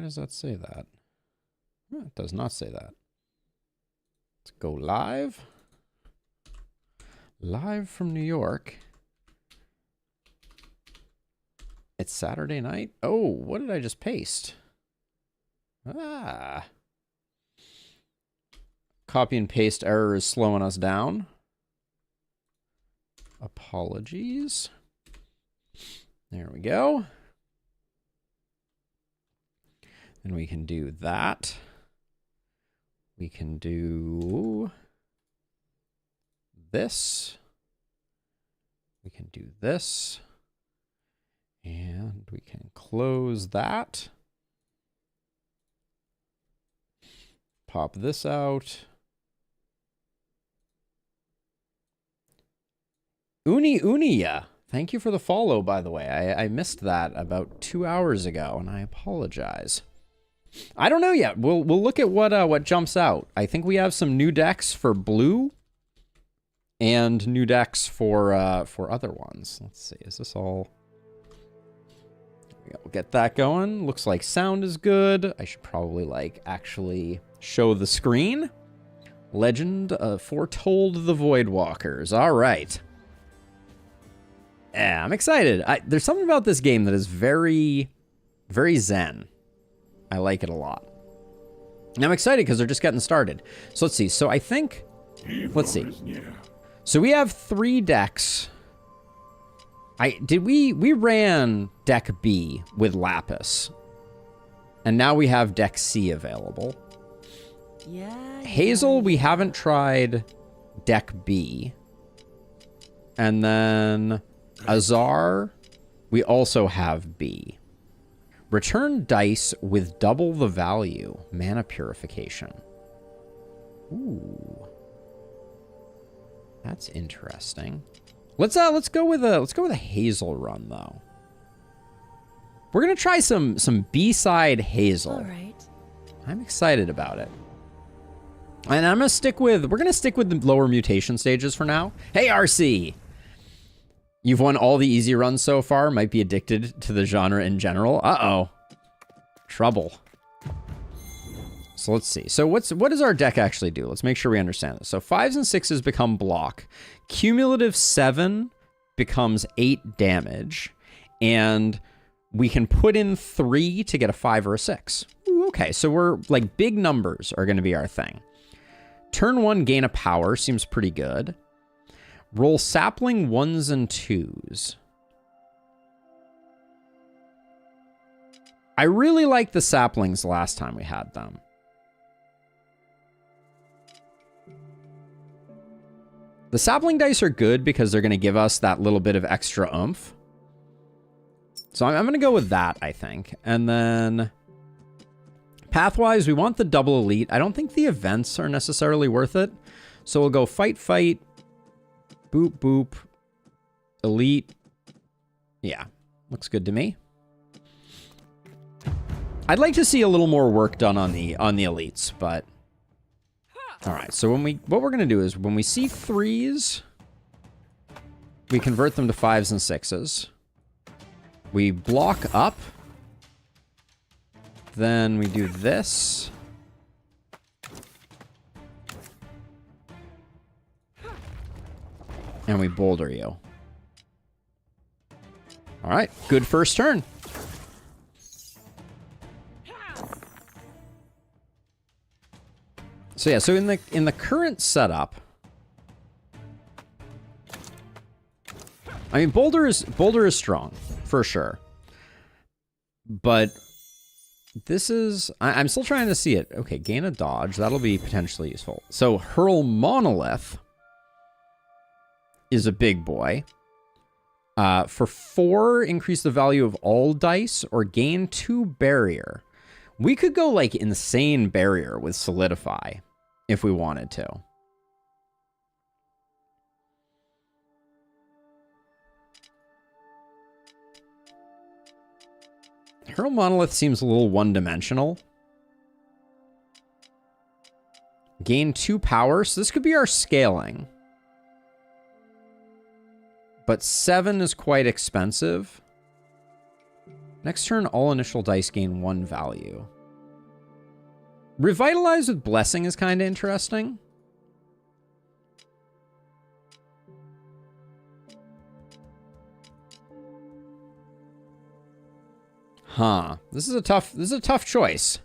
does that say that? It does not say that. Let's go live. Live from New York. It's Saturday night. Oh, what did I just paste? Ah. Copy and paste error is slowing us down. Apologies. There we go. And we can do that. We can do this. We can do this. And we can close that. Pop this out. Unia. Thank you for the follow, by the way. I missed that about 2 hours ago, and I apologize. I don't know yet. We'll look at what jumps out. I think we have some new decks for blue and new decks for other ones. Let's see. Is this all? We'll get that going. Looks like sound is good. I should probably like actually show the screen. Legend foretold the Voidwalkers. All right. Yeah, I'm excited. There's something about this game that is very, very zen. I like it a lot. And I'm excited because they're just getting started. So let's see. So I think, let's see. So we have 3 decks. We ran deck B with Lapis. And now we have deck C available. Yeah. Hazel, we haven't tried deck B. And then Azar, we also have B. Return dice with double the value. Mana purification. Ooh. That's interesting. Let's go with a Hazel run though. We're gonna try some B-side Hazel. All right. I'm excited about it. And we're gonna stick with the lower mutation stages for now. Hey RC! You've won all the easy runs so far, might be addicted to the genre in general. Uh-oh. Trouble. So let's see. So what does our deck actually do? Let's make sure we understand this. So 5s and 6s become block. Cumulative 7 becomes 8 damage. And we can put in 3 to get a 5 or a 6. Ooh, okay, so we're like big numbers are going to be our thing. Turn 1, gain a power. Seems pretty good. Roll sapling 1s and 2s. I really liked the saplings last time we had them. The sapling dice are good because they're going to give us that little bit of extra oomph. So I'm going to go with that, I think. And then pathwise, we want the double elite. I don't think the events are necessarily worth it. So we'll go fight, fight, boop, boop, elite. Yeah, looks good to me. I'd like to see a little more work done on the elites, but all right. So what we're gonna do is when we see 3s, we convert them to 5s and 6s. We block up. Then we do this. And we boulder you. All right, good first turn. So yeah, so in the current setup, I mean Boulder is strong for sure, but this is I'm still trying to see it. Okay, gain a dodge, that'll be potentially useful. So hurl monolith is a big boy. For 4, increase the value of all dice or gain 2 barrier. We could go like insane barrier with solidify if we wanted to. Hurl monolith seems a little one-dimensional. Gain 2 power, so this could be our scaling. But 7 is quite expensive. Next turn, all initial dice gain 1 value. Revitalize with Blessing is kind of interesting. Huh. This is a tough choice.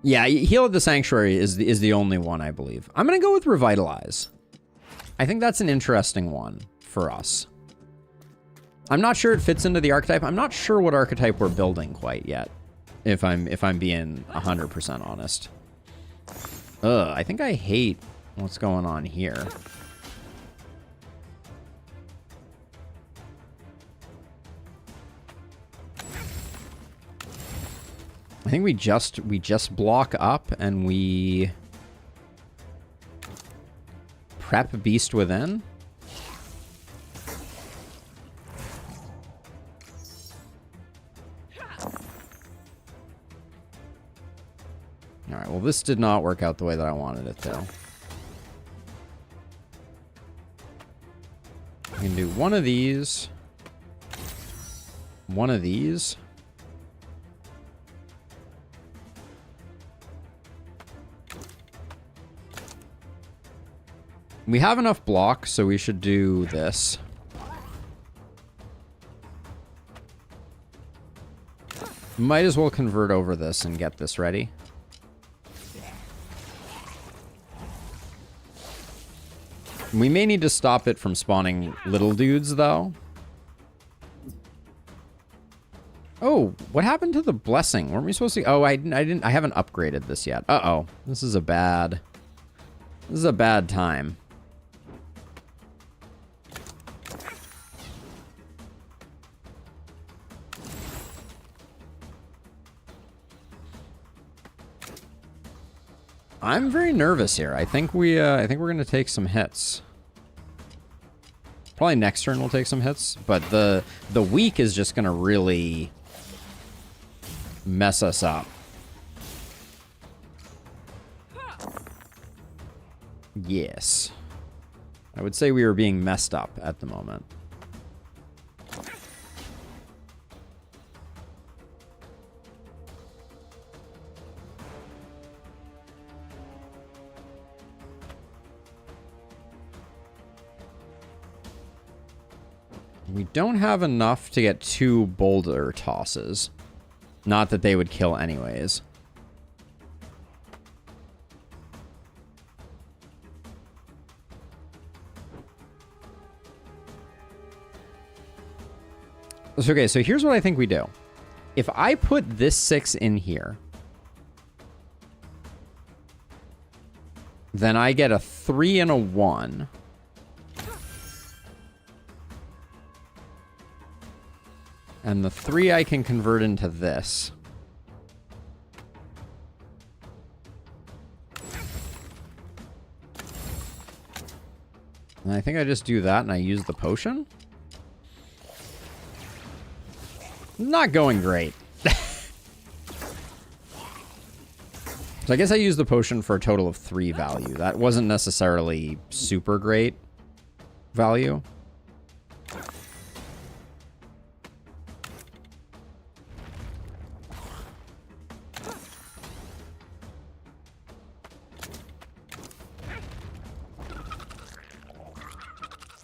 Yeah, Heal at the Sanctuary is the only one, I believe. I'm going to go with Revitalize. I think that's an interesting one for us. I'm not sure it fits into the archetype. I'm not sure what archetype we're building quite yet, if I'm being 100% honest. I think I hate what's going on here. I think we just block up and we prep Beast Within. All right, well, this did not work out the way that I wanted it to. I can do one of these. One of these. We have enough block, so we should do this. Might as well convert over this and get this ready. We may need to stop it from spawning little dudes, though. Oh, what happened to the blessing? Weren't we supposed to? Oh, I haven't upgraded this yet. Uh-oh. This is a bad time. I'm very nervous here. I think we're gonna take some hits. Probably next turn we'll take some hits, but the weak is just gonna really mess us up. Yes. I would say we were being messed up at the moment. We don't have enough to get 2 boulder tosses. Not that they would kill anyways. Okay, so here's what I think we do. If I put this 6 in here, then I get a 3 and a 1. And the 3 I can convert into this. And I think I just do that and I use the potion. Not going great. So I guess I used the potion for a total of 3 value. That wasn't necessarily super great value.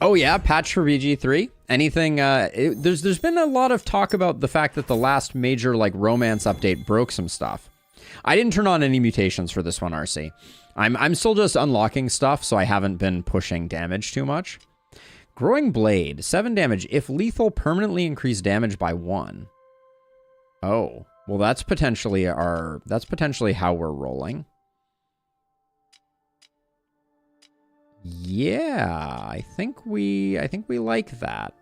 Oh yeah, patch for BG3. Anything? There's been a lot of talk about the fact that the last major like romance update broke some stuff. I didn't turn on any mutations for this one, RC. I'm still just unlocking stuff, so I haven't been pushing damage too much. Growing Blade, 7 damage. If lethal, permanently increase damage by 1. Oh, well that's potentially how we're rolling. Yeah, I think we like that.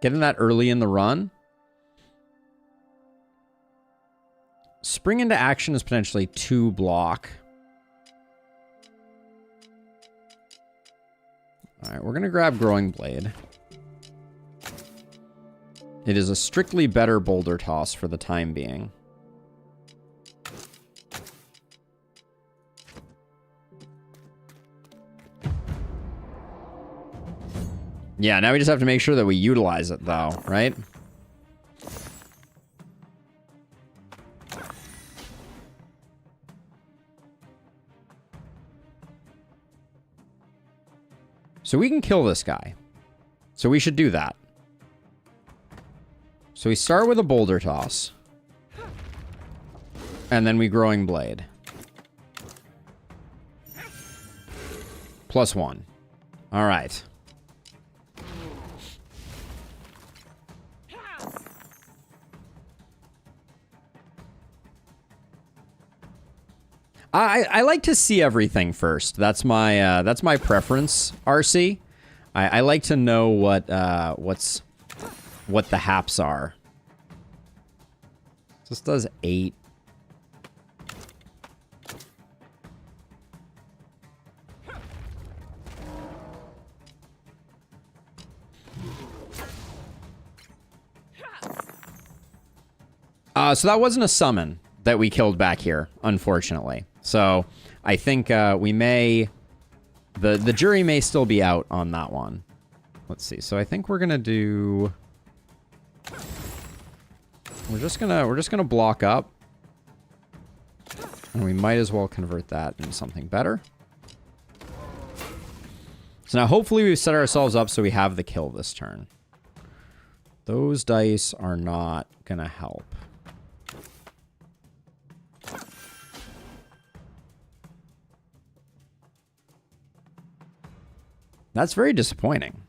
Getting that early in the run. Spring into action is potentially 2 block. All right, we're going to grab Growing Blade. It is a strictly better boulder toss for the time being. Yeah, now we just have to make sure that we utilize it, though, right? So we can kill this guy. So we should do that. So we start with a boulder toss. And then we growing blade. +1. All right. I like to see everything first. That's my preference, RC. I like to know what the haps are. This does 8. So that wasn't a summon that we killed back here, unfortunately. So I think we may... The jury may still be out on that one. Let's see. So I think we're gonna do... We're just gonna block up. And we might as well convert that into something better. So now hopefully we've set ourselves up so we have the kill this turn. Those dice are not gonna help. That's very disappointing.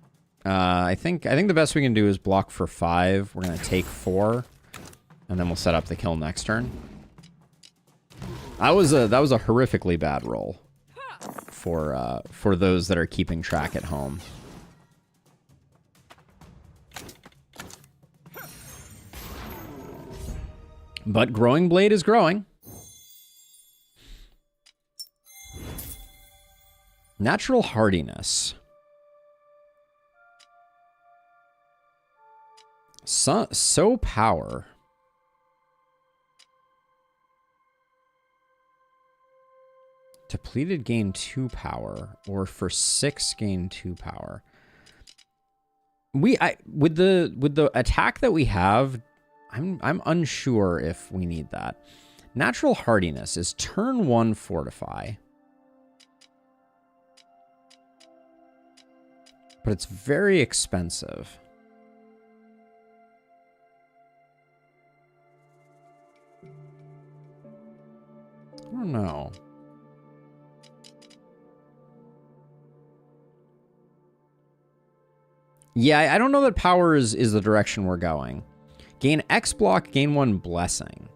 I think the best we can do is block for 5. We're gonna take 4, and then we'll set up the kill next turn. That was a horrifically bad roll for those that are keeping track at home. But growing blade is growing. Natural hardiness. So power. Depleted gain 2 power, or for 6 gain 2 power. With the attack that we have, I'm unsure if we need that. Natural hardiness is turn 1 fortify. But it's very expensive. I don't know. Yeah, I don't know that power is the direction we're going. Gain X block, gain 1 blessing.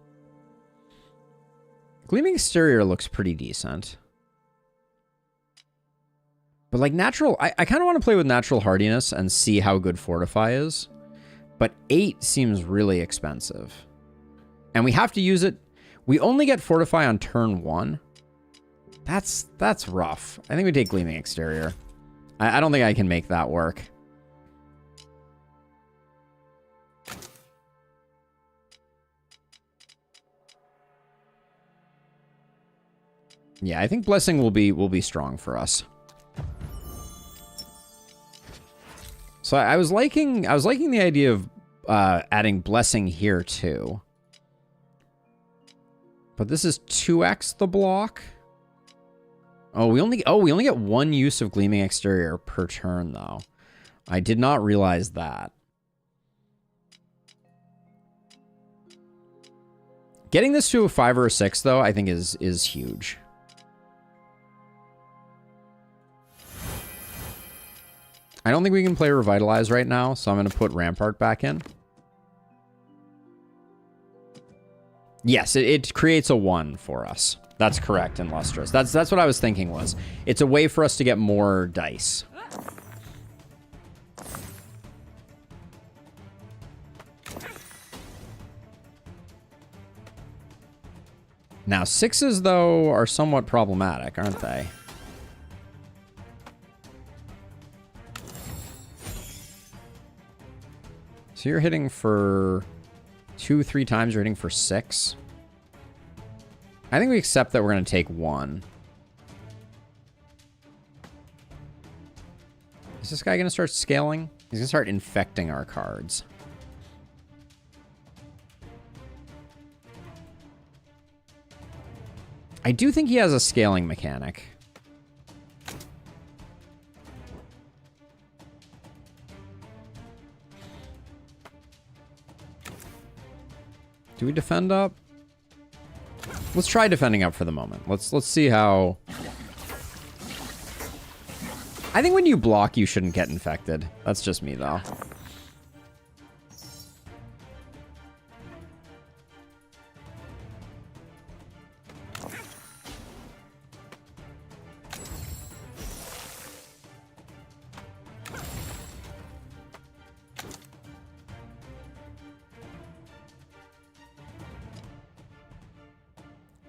Gleaming Exterior looks pretty decent. But like natural, I kind of want to play with natural hardiness and see how good Fortify is. But 8 seems really expensive. And we have to use it. We only get Fortify on turn 1. That's rough. I think we take Gleaming Exterior. I don't think I can make that work. Yeah, I think Blessing will be strong for us. So I was liking the idea of adding Blessing here too. But this is 2x the block. Oh, we only get 1 use of Gleaming Exterior per turn though. I did not realize that. Getting this to a 5 or a 6 though, I think is huge. I don't think we can play Revitalize right now, so I'm going to put Rampart back in. Yes, it creates a 1 for us. That's correct in Lustrous. That's what I was thinking was. It's a way for us to get more dice. Now, 6s, though, are somewhat problematic, aren't they? So you're hitting for 2-3 times, you're hitting for 6. I think we accept that we're going to take 1. Is this guy going to start scaling? He's going to start infecting our cards. I do think he has a scaling mechanic. Do we defend up? Let's try defending up for the moment. Let's see how... I think when you block, you shouldn't get infected. That's just me, though.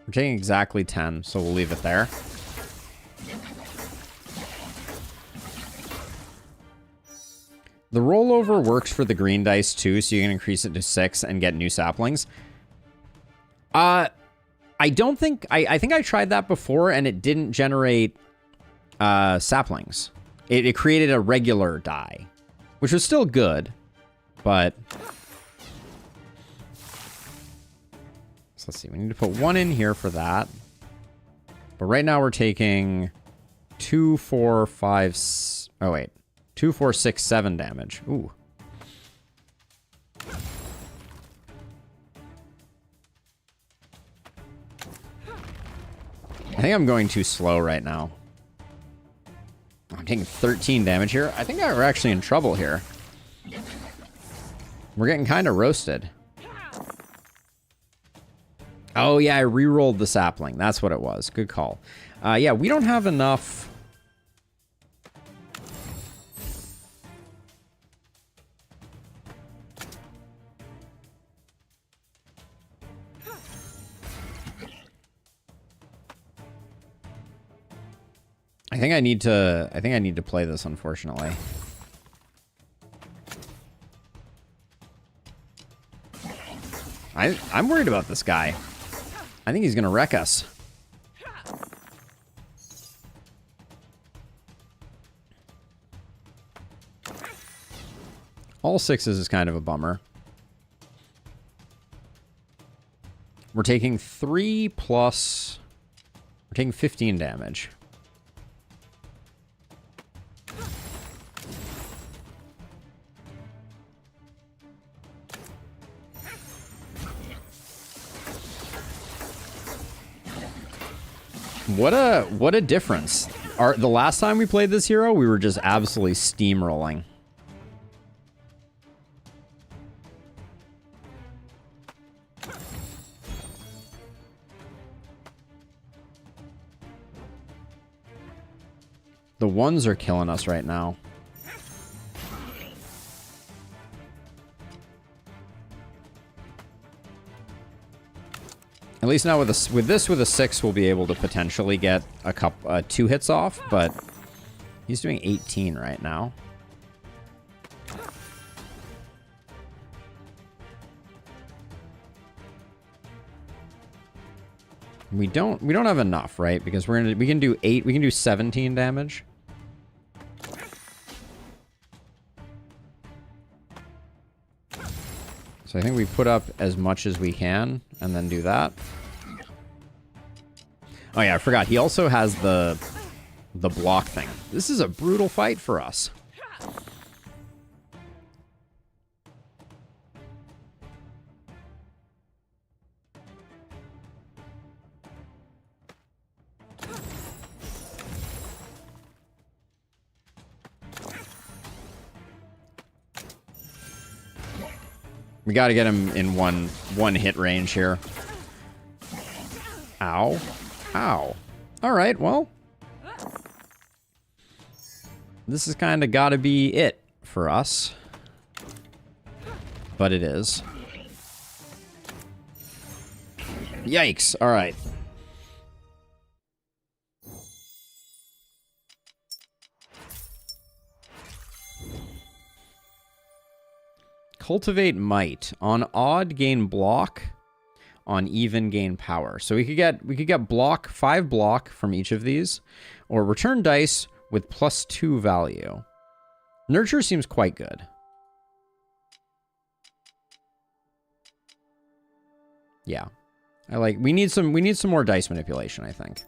We're taking exactly 10, so we'll leave it there. The rollover works for the green dice too, so you can increase it to 6 and get new saplings. I don't think... I think I tried that before, and it didn't generate saplings. It created a regular die, which was still good, but... So let's see, we need to put 1 in here for that. But right now we're taking 2, 4, 5... Oh, wait. 2, 4, 6, 7 damage. Ooh. I think I'm going too slow right now. I'm taking 13 damage here. I think we're actually in trouble here. We're getting kind of roasted. Oh, yeah, I re-rolled the sapling. That's what it was. Good call. Yeah, we don't have enough... I think I need to play this, unfortunately. I'm worried about this guy. I think he's gonna wreck us. All 6s is kind of a bummer. We're taking 3 plus... We're taking 15 damage. What a difference. The last time we played this hero, we were just absolutely steamrolling. The 1s are killing us right now. At least now with a 6, we'll be able to potentially get a 2 hits off, but he's doing 18 right now. We don't have enough, right? Because we can do 8, we can do 17 damage. So I think we put up as much as we can and then do that. Oh yeah, I forgot. He also has the block thing. This is a brutal fight for us. We got to get him in one hit range here. Ow. Ow. All right, well. This is kind of got to be it for us. But it is. Yikes. All right. Cultivate Might. On odd, gain block. On even, gain power. So we could get block, 5 block from each of these, or return dice with +2 value. Nurture seems quite good. Yeah. We need some more dice manipulation, I think.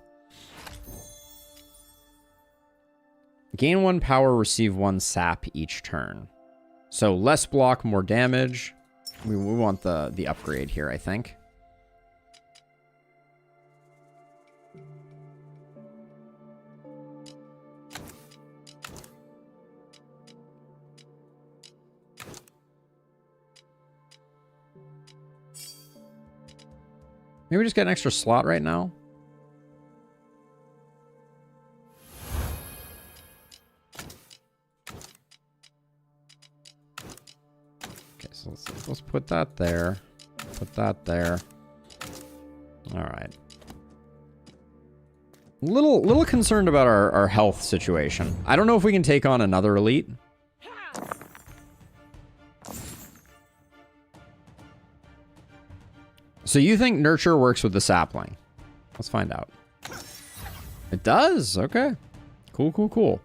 Gain 1 power, receive 1 sap each turn. So less block, more damage. We want the upgrade here, I think. Maybe we just get an extra slot right now. Okay, so let's put that there. Put that there. All right. Little concerned about our health situation. I don't know if we can take on another elite. So you think Nurture works with the sapling? Let's find out. It does? Okay. Cool, cool, cool.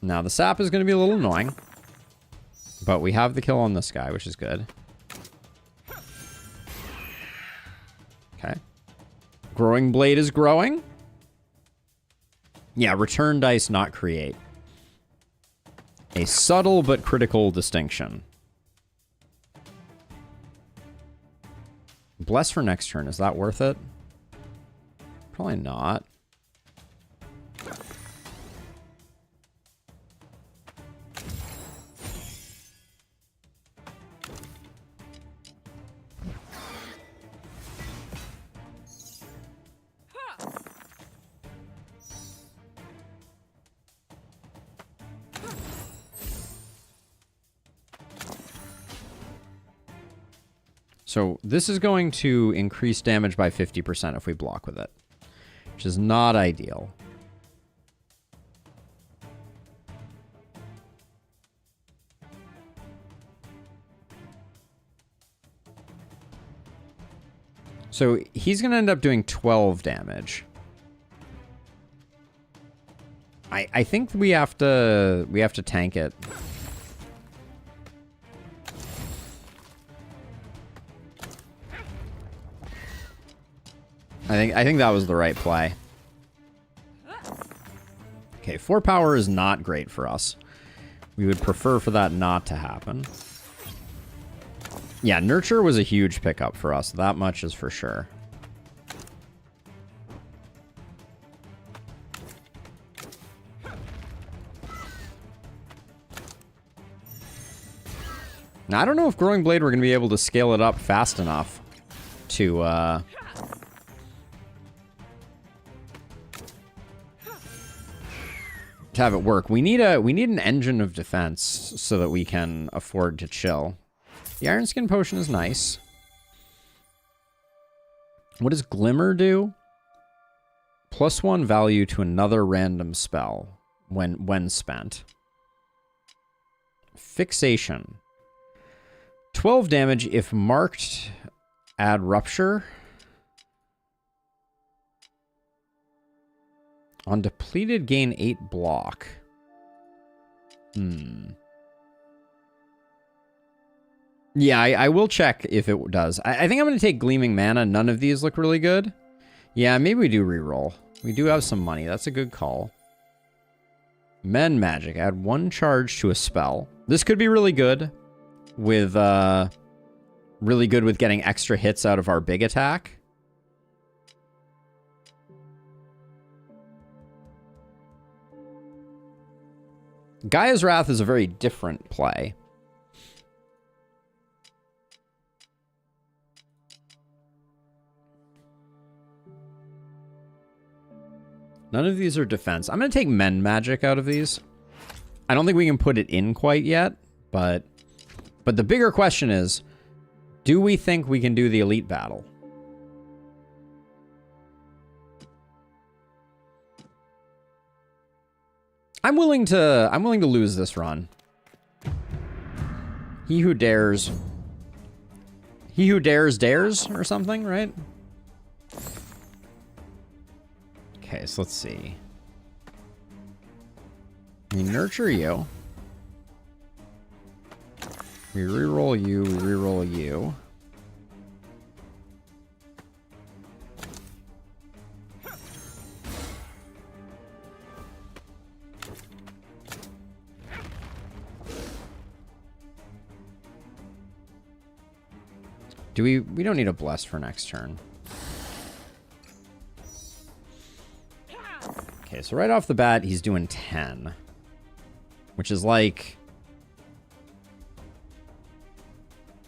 Now, the sap is going to be a little annoying. But we have the kill on this guy, which is good. Okay. Growing Blade is growing. Yeah, return dice, not create. A subtle but critical distinction. Bless for next turn. Is that worth it? Probably not. So this is going to increase damage by 50% if we block with it, which is not ideal. So he's going to end up doing 12 damage. I think we have to tank it. I think that was the right play. Okay, 4 power is not great for us. We would prefer for that not to happen. Yeah, Nurture was a huge pickup for us. That much is for sure. Now, I don't know if Growing Blade we're going to be able to scale it up fast enough to have it work. We need an engine of defense so that we can afford to chill. The Iron Skin Potion is nice. What does Glimmer do? +1 value to another random spell when spent. Fixation. 12 damage if marked. Add Rupture. On depleted, gain 8 block. Yeah, I will check if it does. I think I'm going to take Gleaming Mana. None of these look really good. Yeah, maybe we do reroll. We do have some money. That's a good call. Men Magic. Add 1 charge to a spell. This could be really good with getting extra hits out of our big attack. Gaia's Wrath is a very different play. None of these are defense. I'm going to take Men Magic out of these. I don't think we can put it in quite yet, but the bigger question is, do we think we can do the elite battle? I'm willing to lose this run. He who dares dares or something, right? Okay, so let's see. We nurture you. We reroll you, we reroll you. We don't need a bless for next turn. Okay, so right off the bat, he's doing 10. Which is like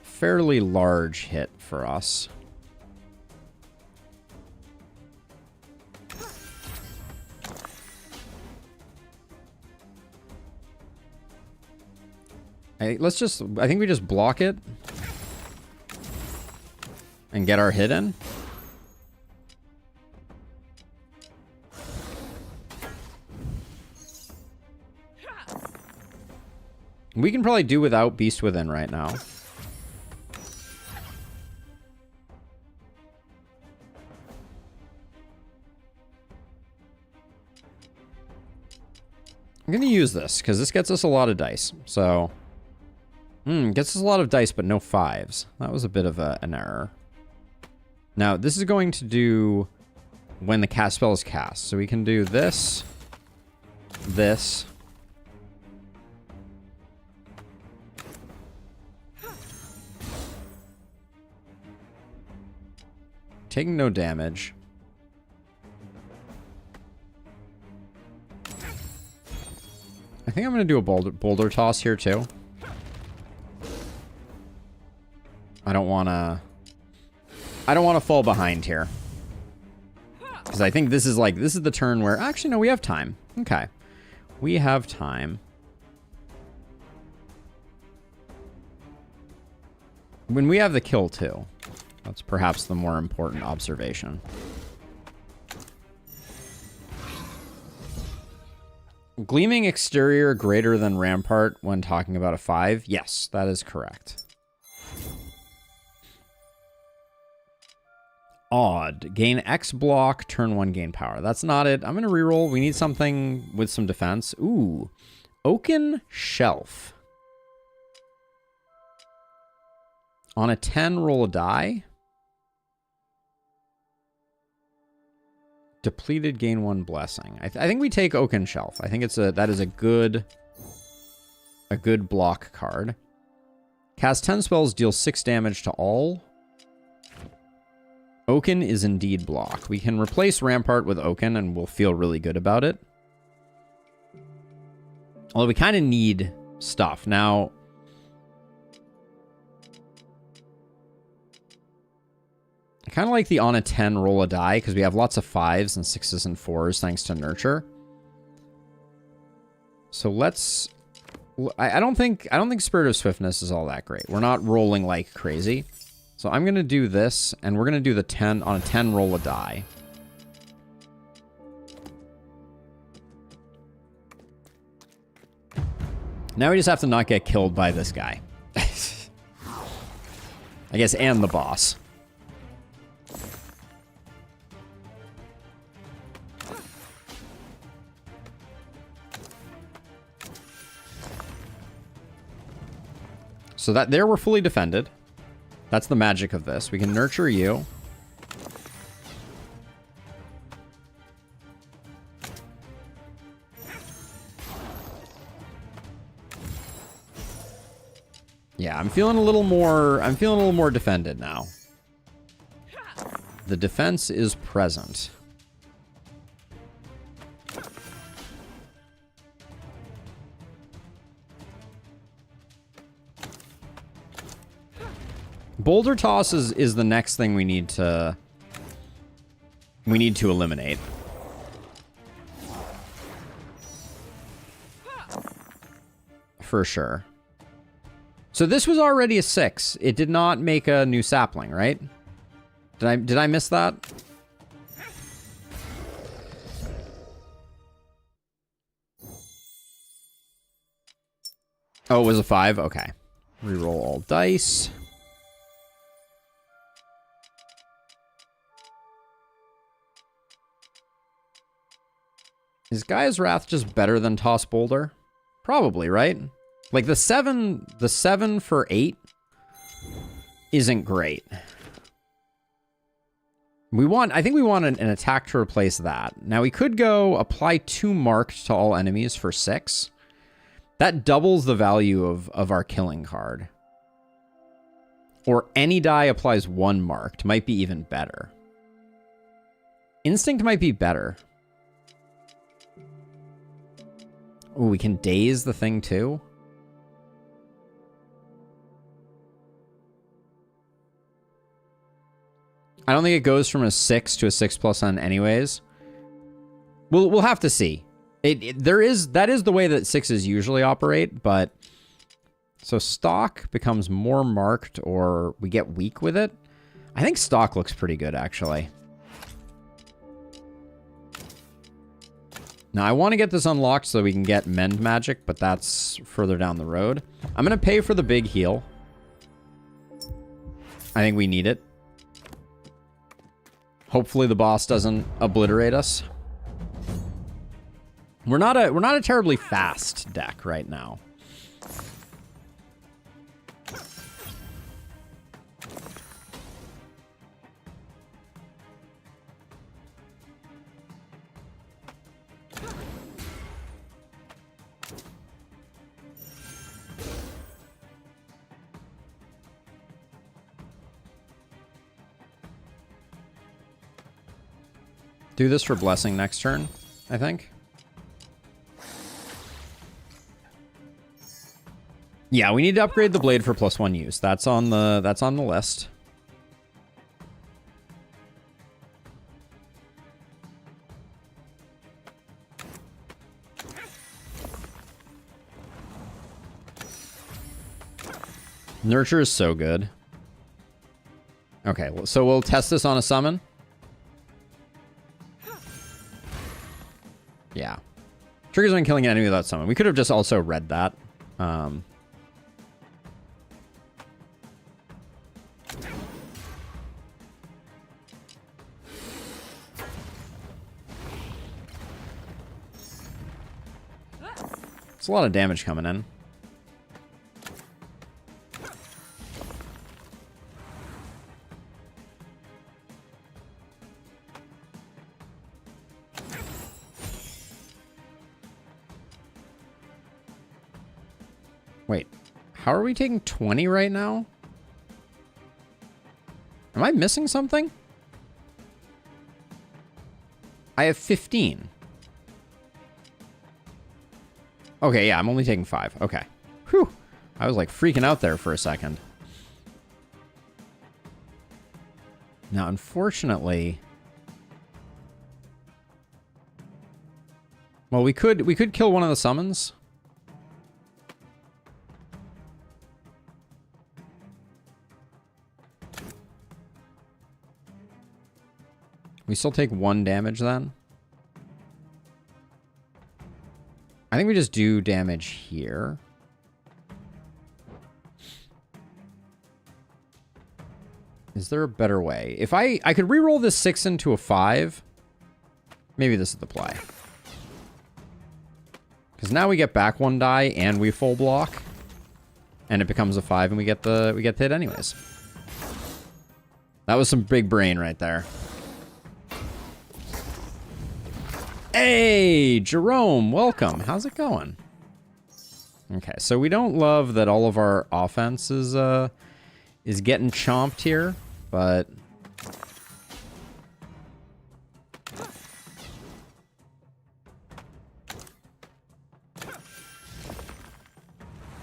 fairly large hit for us. I think we just block it and get our hit in. We can probably do without Beast Within right now. I'm going to use this because this gets us a lot of dice. So, gets us a lot of dice, but no 5s. That was a bit of an error. Now, this is going to do when the cast spell is cast. So we can do this, this. Taking no damage. I think I'm going to do a boulder toss here too. I don't want to fall behind here. Because I think this is the turn where... Actually, no, we have time. Okay. We have time. When we have the kill too. That's perhaps the more important observation. Gleaming exterior greater than rampart when talking about a 5? Yes, that is correct. Odd. Gain X block, turn 1 gain power. That's not it. I'm going to reroll. We need something with some defense. Ooh. Oaken Shelf. On a 10, roll a die. Depleted, gain 1 blessing. I think we take Oaken Shelf. I think that is a good block card. Cast 10 spells, deal 6 damage to all. Oaken is indeed block. We can replace Rampart with Oaken and we'll feel really good about it. Although we kind of need stuff. Now, I kind of like the on a 10 roll a die because we have lots of 5s and 6s and 4s thanks to Nurture. So let's... I don't think Spirit of Swiftness is all that great. We're not rolling like crazy. So I'm going to do this, and we're going to do the 10 on a 10 roll a die. Now we just have to not get killed by this guy. I guess, and the boss. So that there we're fully defended. That's the magic of this. We can nurture you. Yeah, I'm feeling a little more defended now. The defense is present. Boulder Toss is the next thing we need to eliminate. for sure. So this was already a 6. It did not make a new sapling, right? Did I miss that? Oh, it was a 5? Okay. Reroll all dice. Is Gaia's Wrath just better than Toss Boulder? Probably, right? Like the 7 for 8 isn't great. I think we want an attack to replace that. Now we could go apply 2 marked to all enemies for 6. That doubles the value of our killing card. Or any die applies 1 marked. Might be even better. Instinct might be better. Ooh, we can daze the thing too? I don't think it goes from a 6 to a 6+N anyways. We'll have to see. That is the way that 6s usually operate, but so stock becomes more marked or we get weak with it. I think stock looks pretty good actually. Now I want to get this unlocked so we can get mend magic, but that's further down the road. I'm going to pay for the big heal. I think we need it. Hopefully the boss doesn't obliterate us. We're not a terribly fast deck right now. Do this for blessing next turn, I think. Yeah, we need to upgrade the blade for +1 use. That's on the list. Nurture is so good. Okay, so we'll test this on a summon. Yeah. Triggers when killing an enemy without summon. We could have just also read that. It's a lot of damage coming in. Wait, how are we taking 20 right now? Am I missing something? I have 15. Okay, yeah, I'm only taking 5. Okay. Whew. I was like freaking out there for a second. Now, unfortunately... Well, we could kill one of the summons. We still take 1 damage then. I think we just do damage here. Is there a better way? If I could reroll this 6 into a 5. Maybe this is the play. Because now we get back 1 die and we full block. And it becomes a 5 and we get the hit anyways. That was some big brain right there. Hey, Jerome, welcome. How's it going? Okay, so we don't love that all of our offense is getting chomped here, but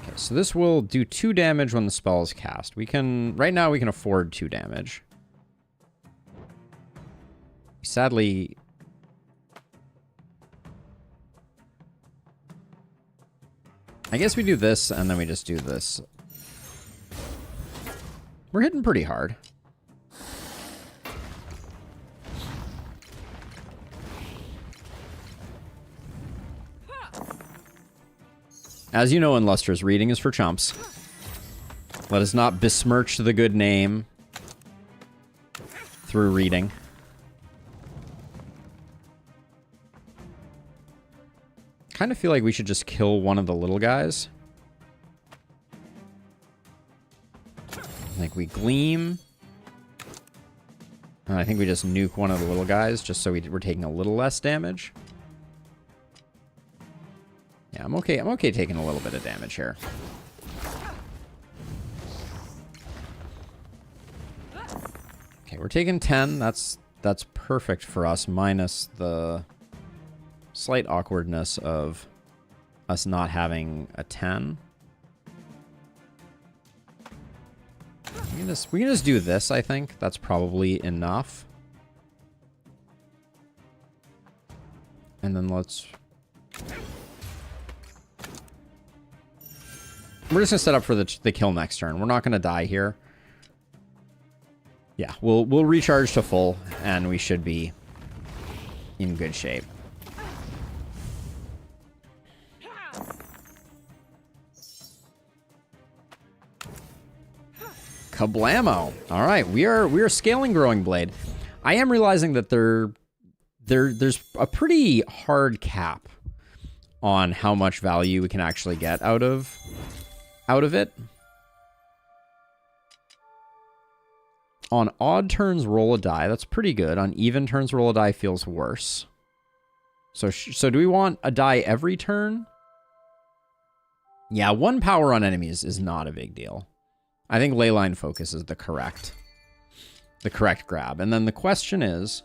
okay, so this will do 2 damage when the spell is cast. Right now we can afford 2 damage. Sadly, I guess we do this, and then we just do this. We're hitting pretty hard. As you know in Lustrous, reading is for chumps. Let us not besmirch the good name through reading. Kind of feel like we should just kill one of the little guys. Like we gleam. And I think we just nuke one of the little guys just so we're taking a little less damage. Yeah, I'm okay. I'm okay taking a little bit of damage here. Okay, we're taking 10. That's perfect for us, minus the slight awkwardness of us not having a 10. We can just do this, I think. That's probably enough. And then let's... We're just gonna set up for the kill next turn. We're not gonna die here. Yeah, we'll recharge to full, and we should be in good shape. Kablamo! All right, we are scaling Growing Blade. I am realizing that there's a pretty hard cap on how much value we can actually get out of it. On odd turns, roll a die. That's pretty good. On even turns, roll a die feels worse. So do we want a die every turn? Yeah, 1 power on enemies is not a big deal. I think Leyline Focus is the correct grab. And then the question is...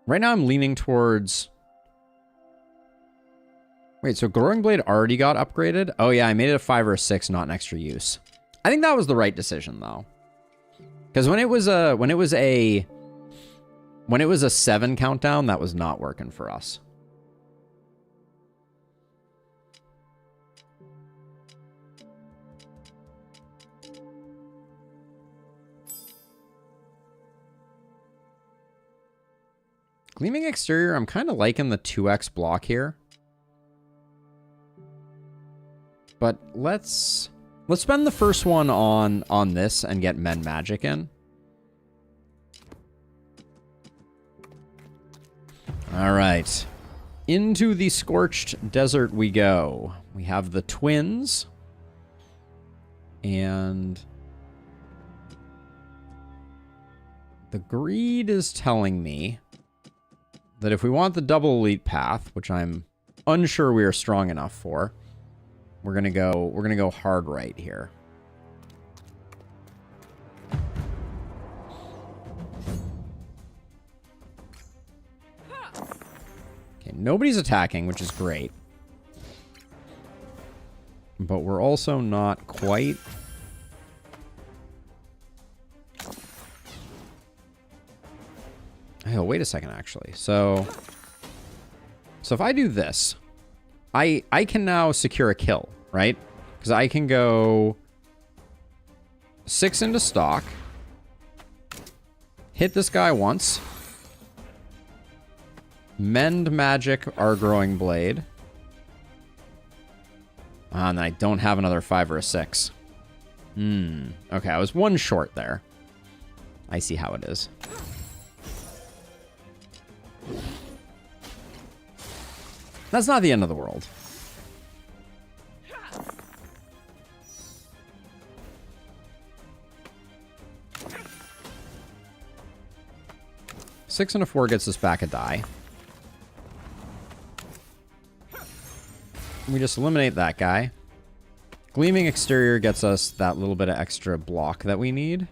Right now I'm leaning towards... Wait, so Growing Blade already got upgraded? Oh yeah, I made it a 5 or a 6, not an extra use. I think that was the right decision though. Because when it was a 7 countdown, that was not working for us. Gleaming Exterior, I'm kind of liking the 2x block here. But let's spend the first one on this and get Men Magic in. All right. Into the Scorched Desert we go. We have the twins. And the greed is telling me that if we want the double elite path, which I'm unsure we are strong enough for, we're gonna go hard right here. Okay, nobody's attacking, which is great. But we're also not quite... Oh, wait a second, actually. So if I do this, I can now secure a kill, right? Because I can go 6 into stock, hit this guy once, Mend Magic our Growing Blade, and I don't have another 5 or a 6. Okay, I was 1 short there. I see how it is. That's not the end of the world. Six and a 4 gets us back a die. We just eliminate that guy. Gleaming Exterior gets us that little bit of extra block that we need.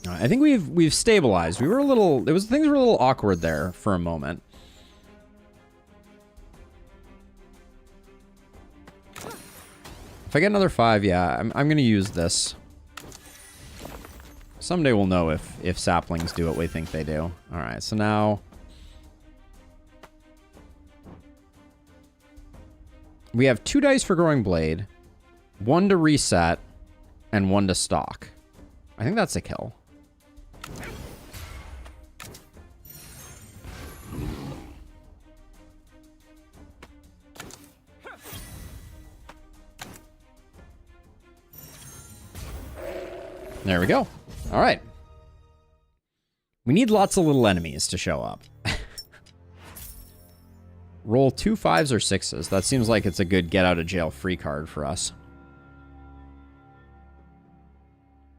I think we've stabilized. We were a little... things were a little awkward there for a moment. If I get another 5, yeah, I'm going to use this. Someday we'll know if saplings do what we think they do. All right, so now we have 2 dice for growing blade, 1 to reset, and 1 to stock. I think that's a kill. There we go. All right. We need lots of little enemies to show up. Roll 2 5s or 6s. That seems like it's a good get out of jail free card for us.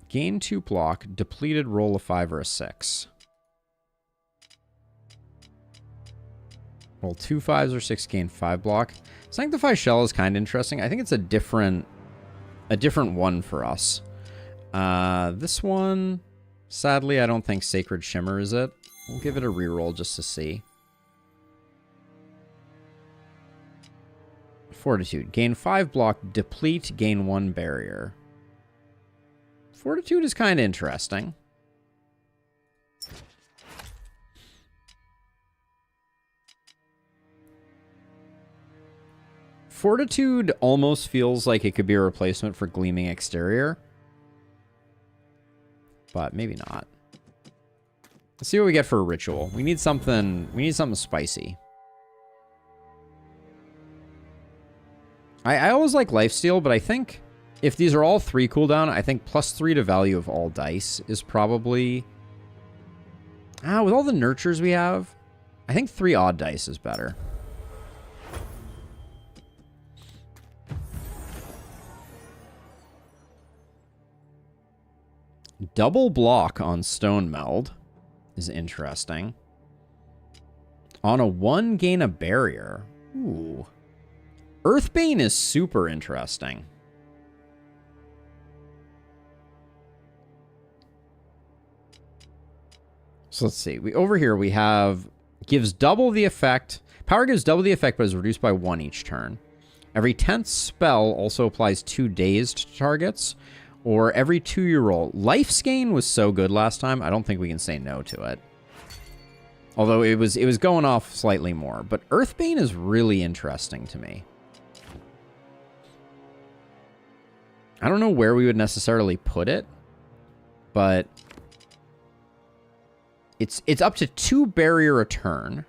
Gain 2 block, depleted, roll a 5 or a 6. Roll 2 5s or 6, gain 5 block. Sanctify Shell is kind of interesting. I think it's a different one for us. This one, sadly, I don't think Sacred Shimmer is it. We'll give it a reroll just to see. Fortitude. Gain 5 block, deplete, gain 1 barrier. Fortitude is kind of interesting. Fortitude almost feels like it could be a replacement for Gleaming Exterior. But maybe not. Let's see what we get for a ritual. We need something spicy. I always like lifesteal, but I think if these are all 3 cooldown, I think +3 to value of all dice is probably... with all the nurtures we have, I think 3 odd dice is better. Double block on Stone Meld is interesting. On a 1, gain a barrier. Ooh. Earthbane is super interesting. So let's see. Over here we have gives double the effect. Power gives double the effect, but is reduced by 1 each turn. Every 10th spell also applies 2 dazed targets. Or every 2 you roll. Life's Gain was so good last time, I don't think we can say no to it. Although it was going off slightly more. But Earthbane is really interesting to me. I don't know where we would necessarily put it. But it's up to 2 barrier a turn.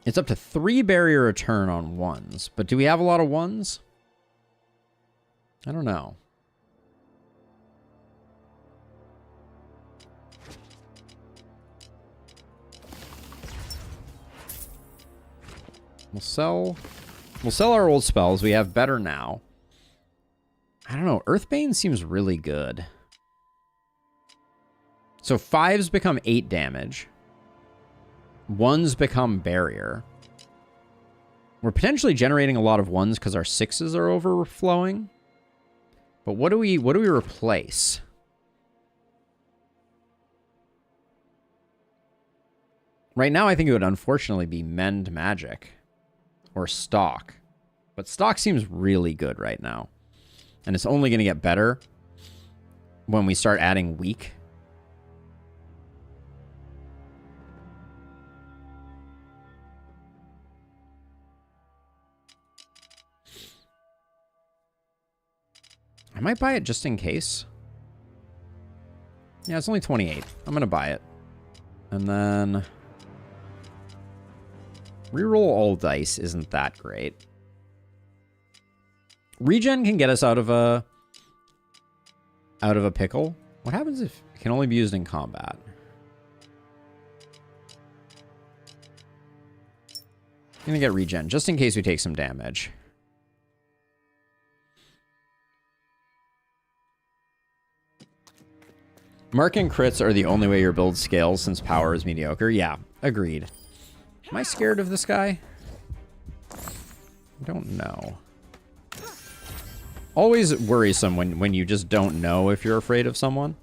It's up to 3 barrier a turn on 1s. But do we have a lot of 1s? I don't know. We'll sell our old spells. We have better now. I don't know. Earthbane seems really good. So 5s become 8 damage. 1s become barrier. We're potentially generating a lot of 1s because our 6s are overflowing. But what do we replace? Right now, I think it would unfortunately be Mend Magic or Stock. But Stock seems really good right now. And it's only going to get better when we start adding Weak. I might buy it just in case. Yeah, it's only 28. I'm going to buy it. And then... reroll all dice isn't that great. Regen can get us out of a pickle. What happens if it can only be used in combat? I'm going to get regen, just in case we take some damage. Mark and crits are the only way your build scales since power is mediocre. Yeah, agreed. Am I scared of this guy? I don't know. Always worrisome when you just don't know if you're afraid of someone.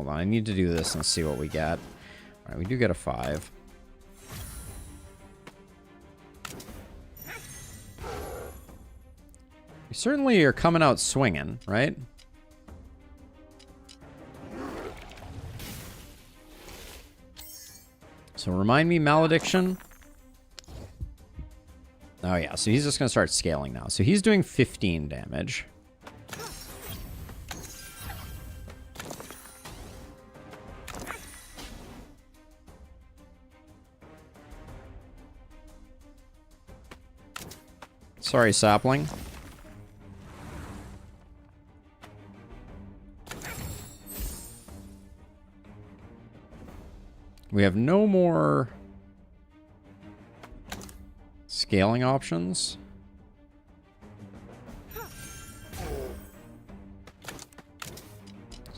on. I need to do this and see what we get. All right, we do get a 5. You certainly are coming out swinging, right? So remind me, Malediction. Oh yeah, so he's just going to start scaling now. So he's doing 15 damage. Sorry, sapling. We have no more scaling options. So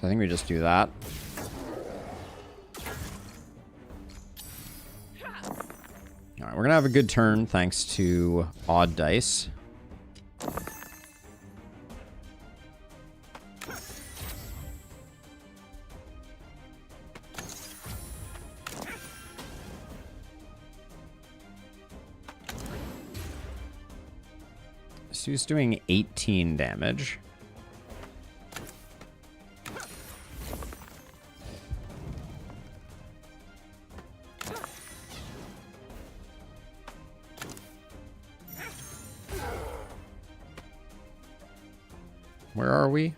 I think we just do that. All right, we're gonna have a good turn thanks to odd dice. So he's doing 18 damage. Where are we?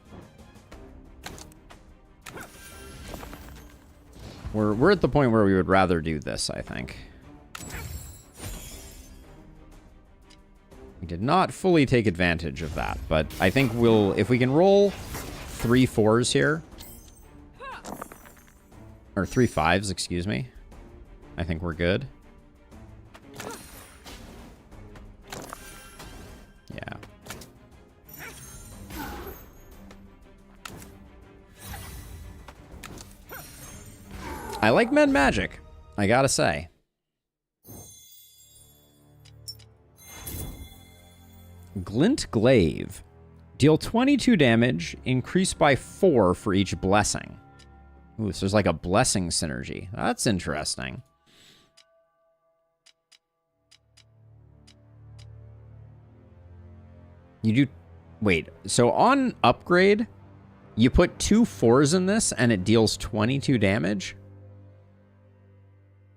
We're at the point where we would rather do this, I think. We did not fully take advantage of that, but I think we'll, if we can roll 3 4s here, or 3 5s, excuse me, I think we're good. Yeah. I like Med Magic, I gotta say. Glint Glaive. Deal 22 damage, increase by 4 for each blessing. Ooh, so there's like a blessing synergy. That's interesting. You do... Wait, so on upgrade, you put 2 4s in this and it deals 22 damage?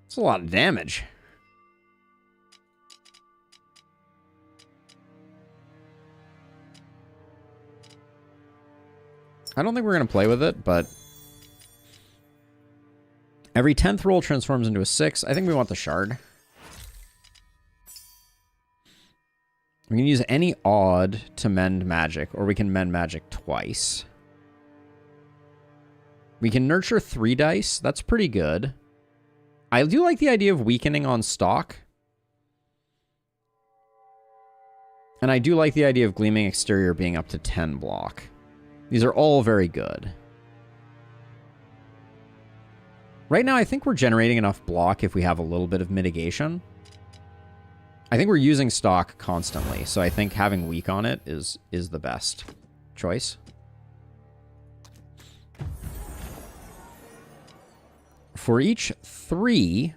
That's a lot of damage. I don't think we're going to play with it, but every 10th roll transforms into a 6. I think we want the shard. We can use any odd to mend magic, or we can mend magic twice. We can nurture 3 dice. That's pretty good. I do like the idea of weakening on stock. And I do like the idea of gleaming exterior being up to 10 block. These are all very good. Right now, I think we're generating enough block if we have a little bit of mitigation. I think we're using stock constantly, so I think having weak on it is the best choice. For each 3...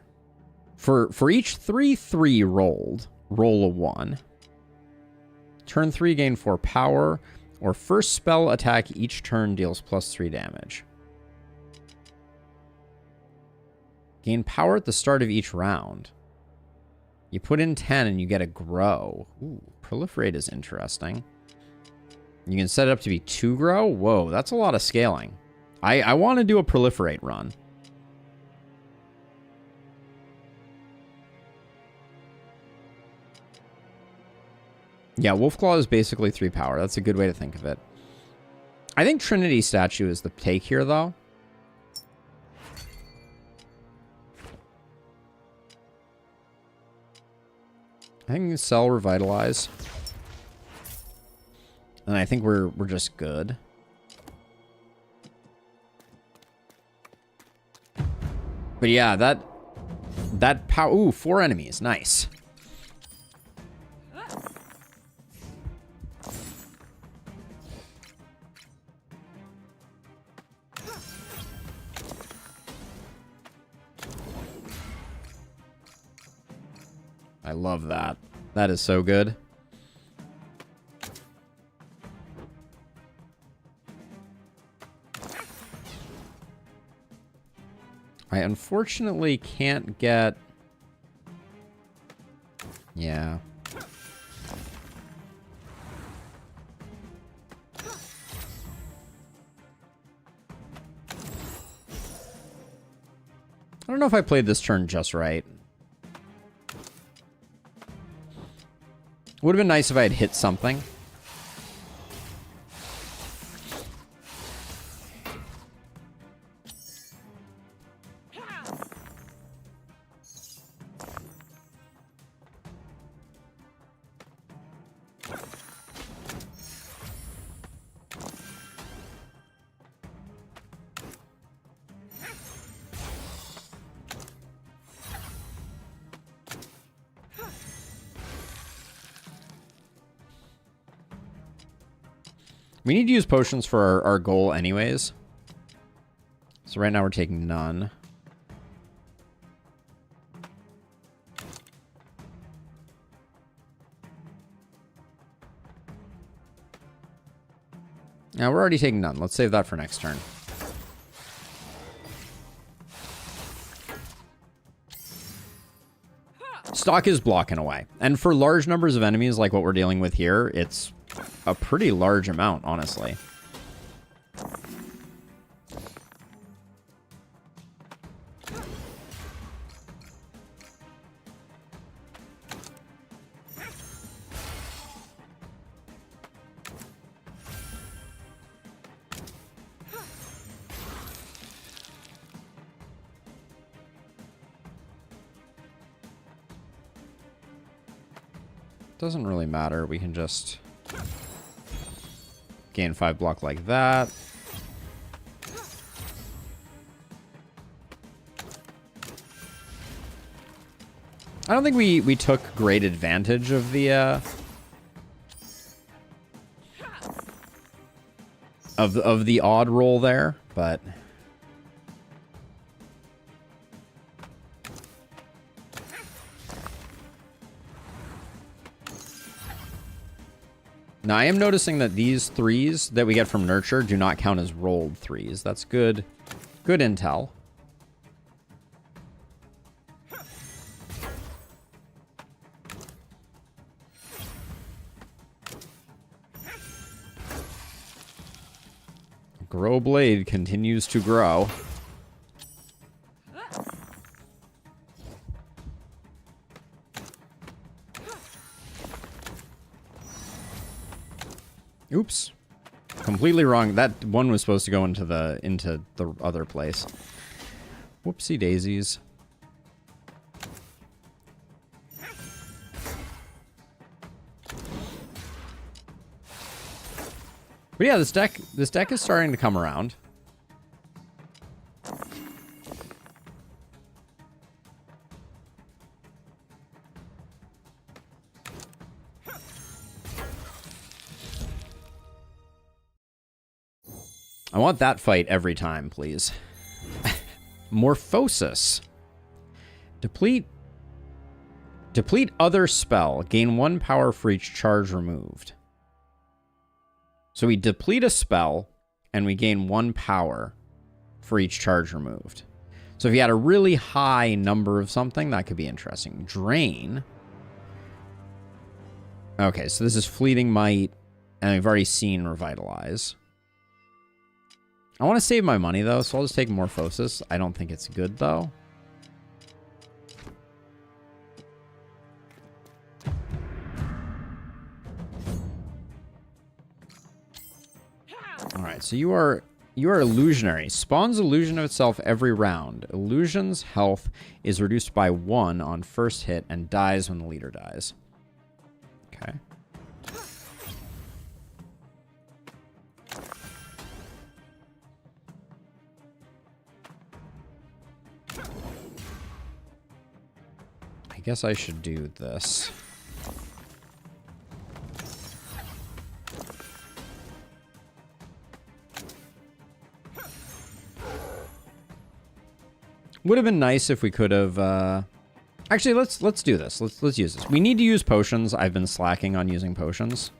For each 3 rolled, roll a 1. Turn 3, gain 4 power... Or first spell attack each turn deals +3 damage. Gain power at the start of each round. You put in 10 and you get a grow. Ooh, proliferate is interesting. You can set it up to be 2 grow. Whoa, that's a lot of scaling. I want to do a proliferate run. Yeah, Wolfclaw is basically 3 power. That's a good way to think of it. I think Trinity Statue is the take here, though. I think we can sell Revitalize. And I think we're just good. But yeah, that power... Ooh, 4 enemies. Nice. I love that. That is so good. I unfortunately can't get... Yeah. I don't know if I played this turn just right. Would have been nice if I had hit something. We need to use potions for our goal anyways. So right now we're taking none. Now we're already taking none. Let's save that for next turn. Stock is blocking away. And for large numbers of enemies like what we're dealing with here, it's a pretty large amount, honestly. Doesn't really matter. We can just gain 5 block like that. I don't think we took great advantage of the of the odd roll there, but now, I am noticing that these 3s that we get from Nurture do not count as rolled 3s. That's good. Good intel. Grow Blade continues to grow. Oops. Completely wrong. That one was supposed to go into the other place. Whoopsie daisies. But yeah, this deck is starting to come around. I want that fight every time, please. Morphosis. Deplete other spell. Gain 1 power for each charge removed. So we deplete a spell, and we gain 1 power for each charge removed. So if you had a really high number of something, that could be interesting. Drain. Okay, so this is Fleeting Might, and we've already seen Revitalize. I want to save my money, though, so I'll just take Morphosis. I don't think it's good, though. Alright, so you are illusionary. Spawns illusion of itself every round. Illusion's health is reduced by 1 on first hit and dies when the leader dies. Okay. I guess I should do this. Would have been nice if we could have Actually, let's do this. Let's use this. We need to use potions. I've been slacking on using potions.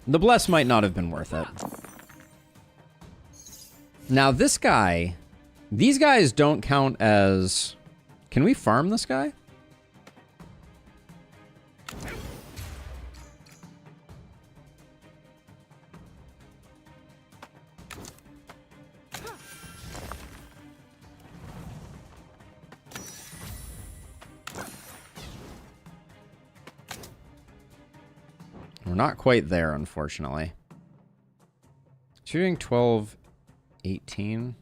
The bless might not have been worth it. Now this guy, these guys don't count as... Can we farm this guy? We're not quite there, unfortunately. Shooting 12, 18.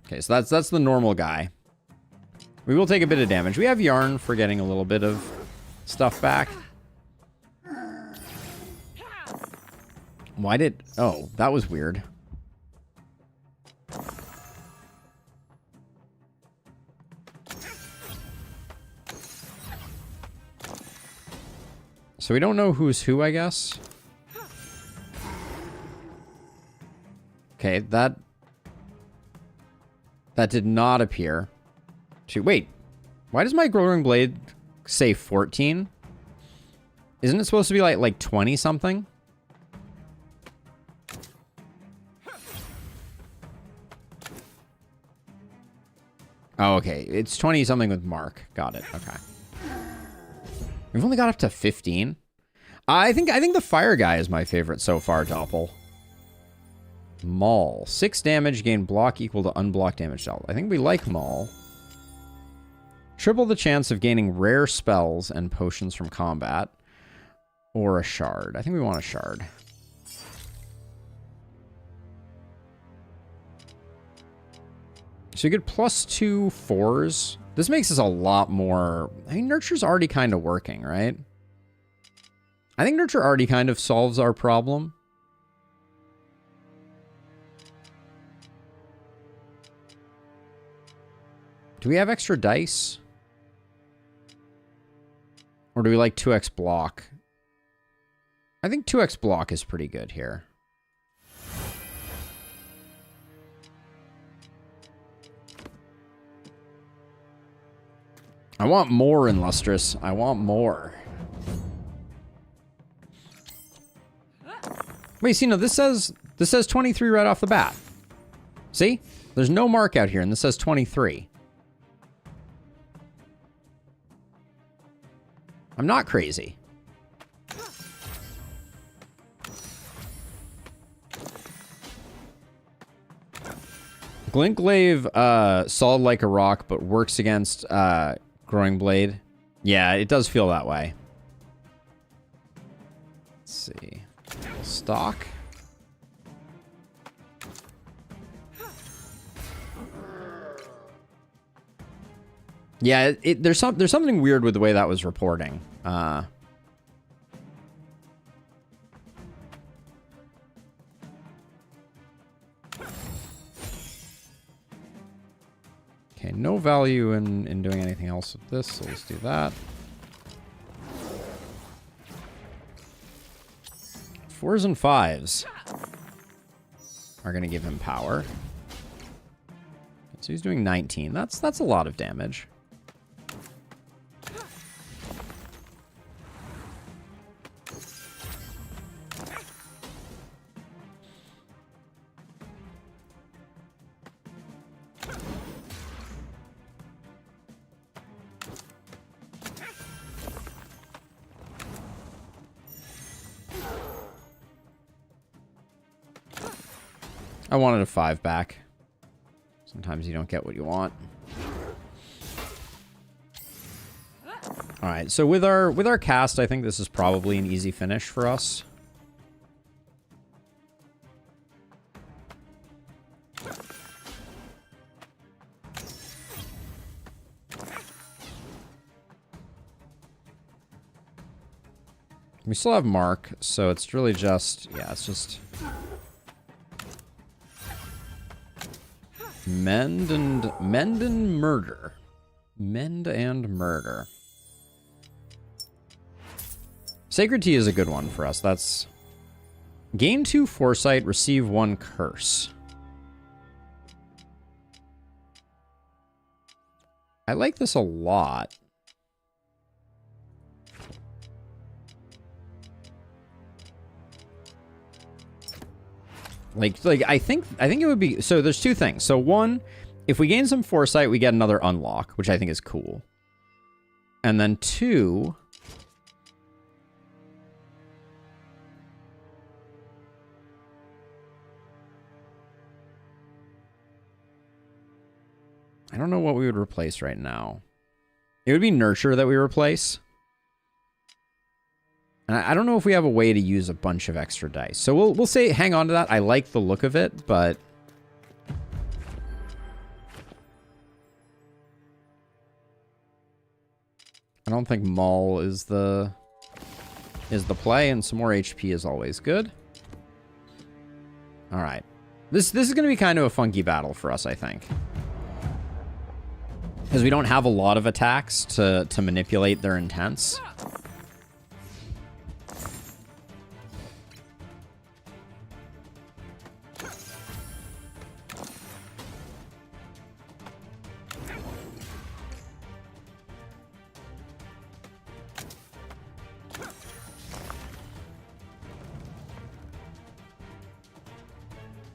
Okay, so that's the normal guy. We will take a bit of damage. We have yarn for getting a little bit of stuff back. Why did... Oh, that was weird. So we don't know who's who, I guess. Okay, that did not appear to... Wait, why does my growing blade say 14? Isn't it supposed to be like 20 something? Oh, okay. It's 20 something with Mark. Got it. Okay. We've only got up to 15. I think the fire guy is my favorite so far, Doppel. Maul. 6 damage, gain block equal to unblocked damage dealt. I think we like Maul. Triple the chance of gaining rare spells and potions from combat. Or a shard. I think we want a shard. So you get +2 4s. This makes us a lot more... I mean, Nurture's already kind of working, right? I think Nurture already kind of solves our problem. Do we have extra dice? Or do we like 2x block? I think 2x block is pretty good here. I want more in Lustrous. I want more. Wait, see, no, this says 23 right off the bat. See? There's no mark out here, and this says 23. I'm not crazy. Glaive, solid like a rock, but works against Growing Blade. Yeah, it does feel that way. Let's see. Stock. Yeah, there's something weird with the way that was reporting. Okay, no value in doing anything else with this, so let's do that. 4s and 5s are going to give him power. So he's doing 19. That's a lot of damage. I wanted a 5 back. Sometimes you don't get what you want. All right, so with our cast, I think this is probably an easy finish for us. We still have Mark, so it's really just, yeah, it's just Mend and murder. Mend and murder. Sacred Tea is a good one for us. That's gain 2 foresight, receive 1 curse. I like this a lot. Like I think it would be, so there's 2 things. So 1, if we gain some foresight, we get another unlock, which I think is cool. And then 2, I don't know what we would replace right now. It would be Nurture that we replace. And I don't know if we have a way to use a bunch of extra dice. So we'll say hang on to that. I like the look of it, but I don't think Maul is the play, and some more HP is always good. All right. This is going to be kind of a funky battle for us, I think. Because we don't have a lot of attacks to manipulate their intents.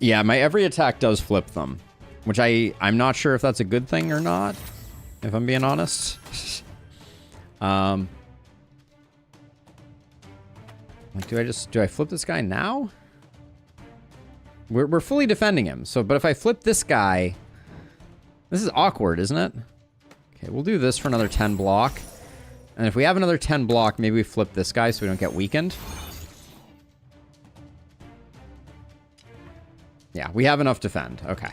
Yeah, my every attack does flip them, which I'm not sure if that's a good thing or not, if I'm being honest. Like, do I flip this guy now? We're fully defending him, so, but if I flip this guy, this is awkward, isn't it? Okay, we'll do this for another 10 block. And if we have another 10 block, maybe we flip this guy so we don't get weakened. Yeah, we have enough defend. Okay.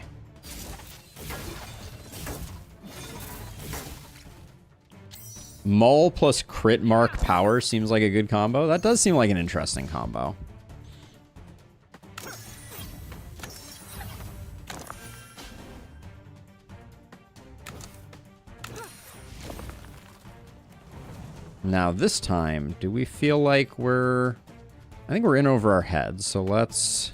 Maul plus crit mark power seems like a good combo. That does seem like an interesting combo. Now this time, do we feel like I think we're in over our heads, so let's...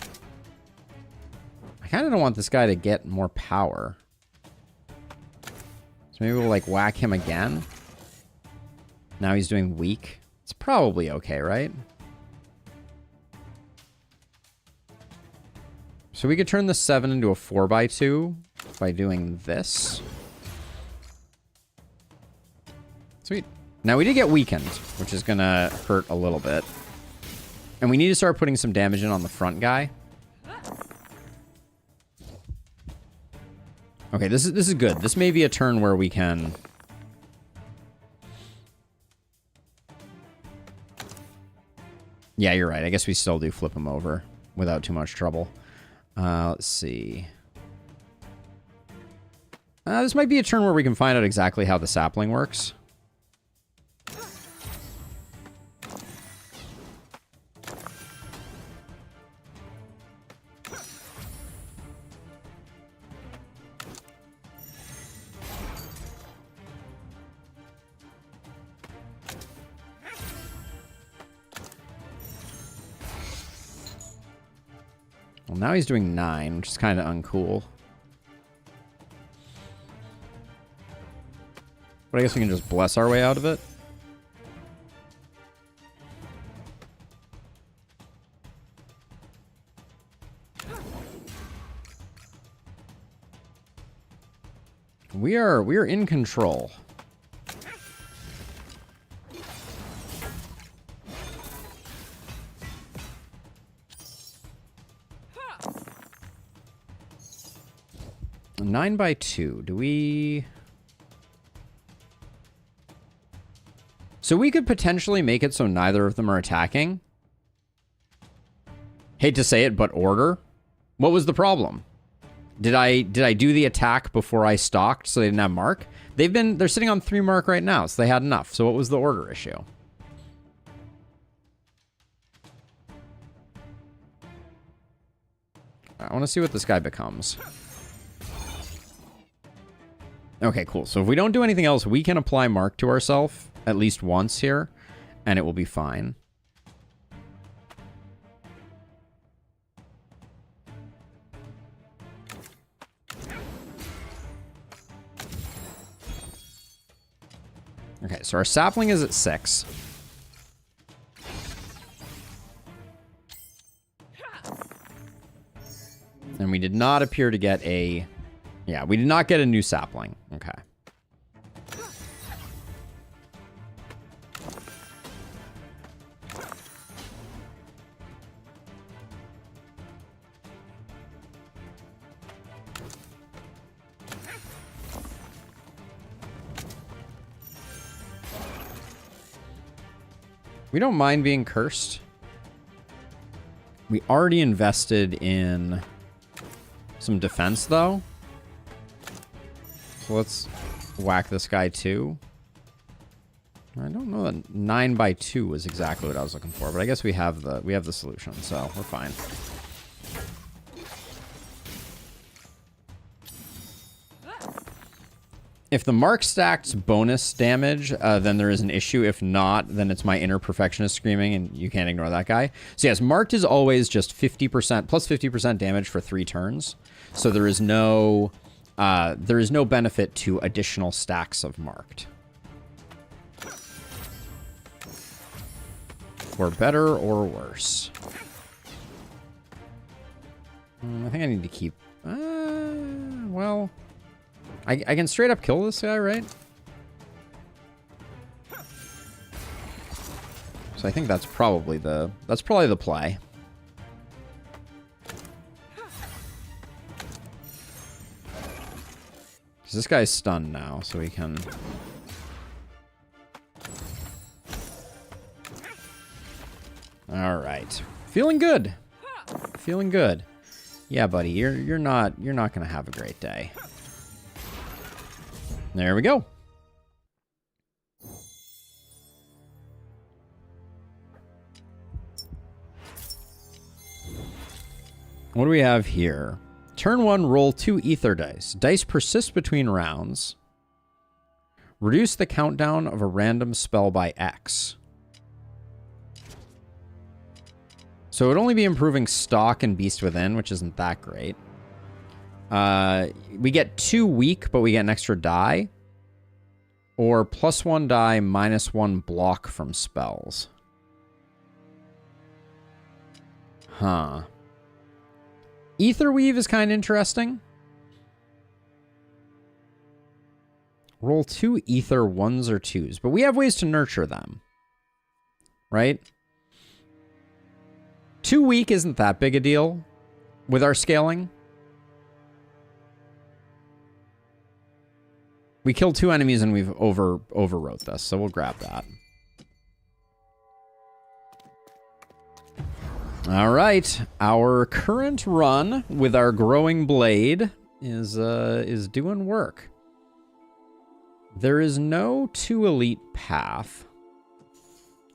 I kind of don't want this guy to get more power. So maybe we'll, like, whack him again. Now he's doing weak. It's probably okay, right? So we could turn the 7 into a 4x2 by doing this. Sweet. Now we did get weakened, which is going to hurt a little bit. And we need to start putting some damage in on the front guy. Okay, this is good. This may be a turn where we can... Yeah, you're right. I guess we still do flip him over without too much trouble. Let's see. This might be a turn where we can find out exactly how the sapling works. Well, now he's doing 9, which is kind of uncool. But I guess we can just bless our way out of it. We are in control. A 9x2. Do we... So we could potentially make it so neither of them are attacking. Hate to say it, but order. What was the problem? Did I do the attack before I stalked so they didn't have mark? They're sitting on 3 mark right now, so they had enough. So what was the order issue? I want to see what this guy becomes. Okay, cool. So if we don't do anything else, we can apply Mark to ourselves at least once here, and it will be fine. Okay, so our sapling is at 6. And we did not appear to get a... Yeah, we did not get a new sapling. Okay. We don't mind being cursed. We already invested in some defense, though. So let's whack this guy, too. I don't know that 9x2 was exactly what I was looking for, but I guess we have the solution, so we're fine. If the mark stacks bonus damage, then there is an issue. If not, then it's my inner perfectionist screaming, and you can't ignore that guy. So yes, marked is always just 50%, plus 50% damage for 3 turns. So there is no benefit to additional stacks of marked. For better or worse. I think I need to keep... well... I can straight up kill this guy, right? So I think that's probably the play. Because this guy's stunned now, so we can... All right, feeling good. Feeling good. Yeah, buddy, you're not gonna have a great day. There we go. What do we have here? Turn 1, roll 2 ether dice. Dice persist between rounds. Reduce the countdown of a random spell by X. So it would only be improving Stalk and Beast Within, which isn't that great. We get 2 weak, but we get an extra die. Or +1 die, -1 block from spells. Huh. Ether Weave is kind of interesting. Roll 2 ether 1s or 2s, but we have ways to nurture them. Right? 2 weak isn't that big a deal with our scaling. We killed 2 enemies and we've overwrote this, so we'll grab that. All right, our current run with our growing blade is doing work. There is no 2 elite path.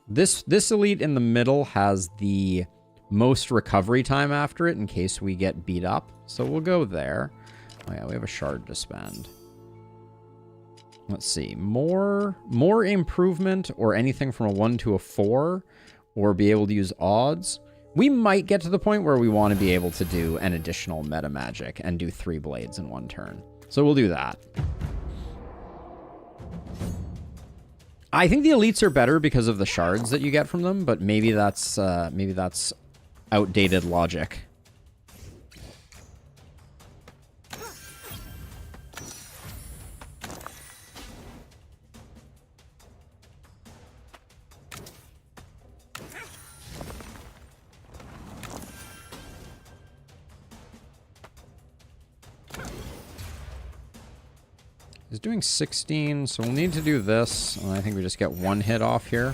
This elite in the middle has the most recovery time after it in case we get beat up, so we'll go there. Oh yeah, we have a shard to spend. Let's see, more improvement or anything from a 1 to a 4, or be able to use odds. We might get to the point where we want to be able to do an additional meta magic and do 3 blades in 1 turn. So we'll do that. I think the elites are better because of the shards that you get from them, but maybe that's outdated logic. He's doing 16, so we'll need to do this. And I think we just get 1 hit off here.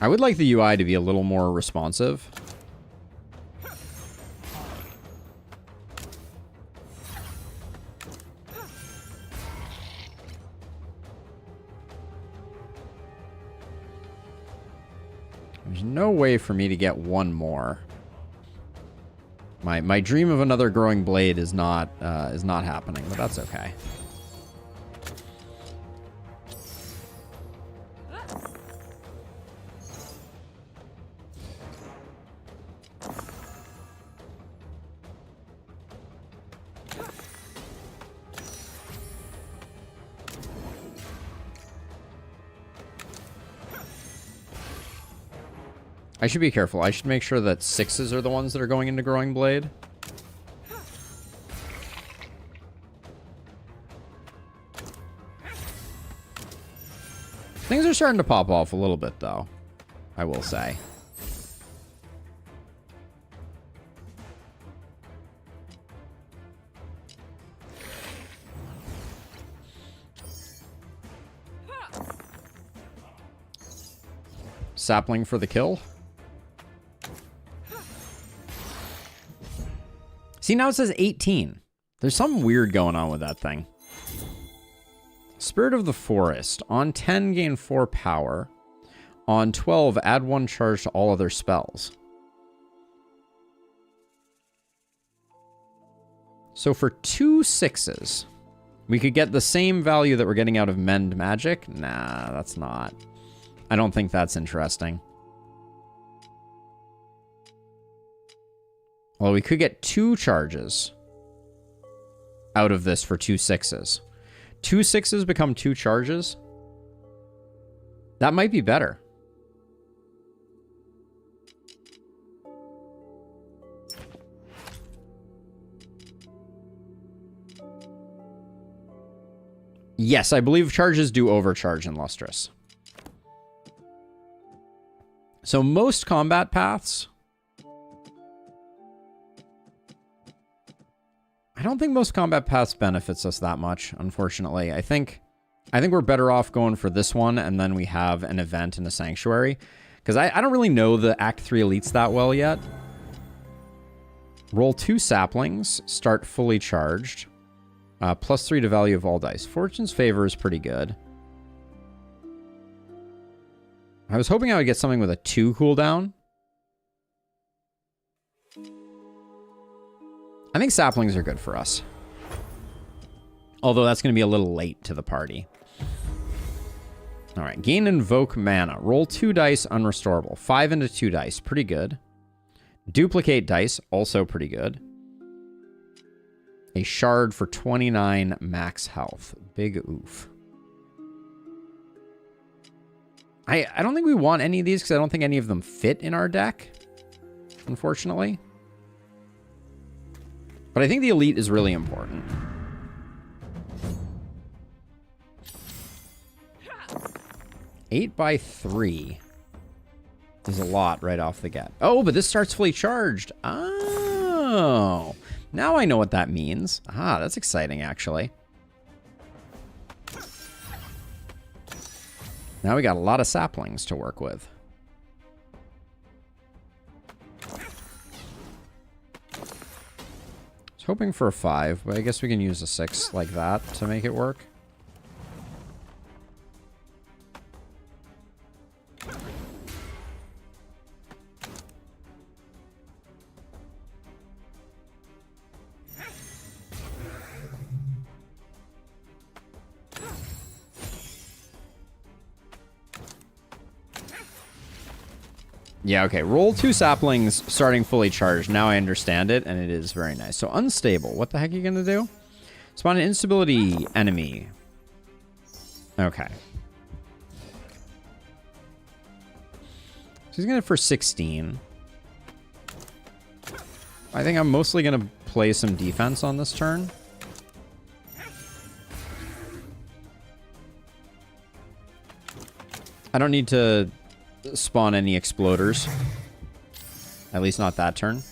I would like the UI to be a little more responsive. There's no way for me to get one more. My dream of another growing blade is not happening, but that's okay. I should be careful. I should make sure that 6s are the ones that are going into Growing Blade. Things are starting to pop off a little bit, though, I will say. Sapling for the kill. See, now it says 18. There's something weird going on with that thing. Spirit of the Forest. On 10, gain 4 power. On 12, add 1 charge to all other spells. So for 2 6s, we could get the same value that we're getting out of Mend Magic. Nah, that's not. I don't think that's interesting. Well, we could get 2 charges out of this for 2 6s. 2 6s become 2 charges. That might be better. Yes, I believe charges do overcharge in Lustrous. So most combat paths... I don't think most combat paths benefits us that much, unfortunately. I think we're better off going for this one, and then we have an event in a sanctuary. Because I don't really know the Act 3 elites that well yet. Roll 2 saplings, start fully charged. +3 to value of all dice. Fortune's Favor is pretty good. I was hoping I would get something with a 2 cooldown. I think saplings are good for us. Although that's going to be a little late to the party. All right, gain Invoke mana. Roll 2 dice, unrestorable. 5 into 2 dice, pretty good. Duplicate dice, also pretty good. A shard for 29 max health. Big oof. I don't think we want any of these because I don't think any of them fit in our deck, unfortunately. But I think the elite is really important. Eight by 3 is a lot right off the get. Oh, but this starts fully charged. Oh, now I know what that means. Ah, that's exciting, actually. Now we got a lot of saplings to work with. Hoping for a 5, but I guess we can use a 6 like that to make it work. Yeah, okay. Roll 2 saplings starting fully charged. Now I understand it, and it is very nice. So unstable. What the heck are you going to do? Spawn an instability enemy. Okay. So he's going to for 16. I think I'm mostly going to play some defense on this turn. I don't need to spawn any exploders. At least not that turn.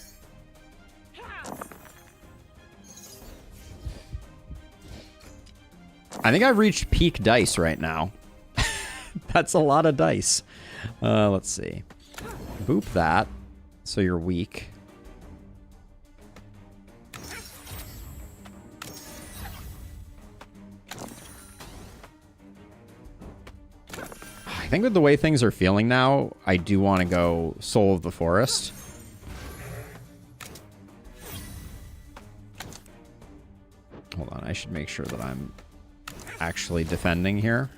I think I've reached peak dice right now. That's a lot of dice. Let's see. Boop that. So you're weak. I think with the way things are feeling now, I do want to go Soul of the Forest. Hold on, I should make sure that I'm actually defending here.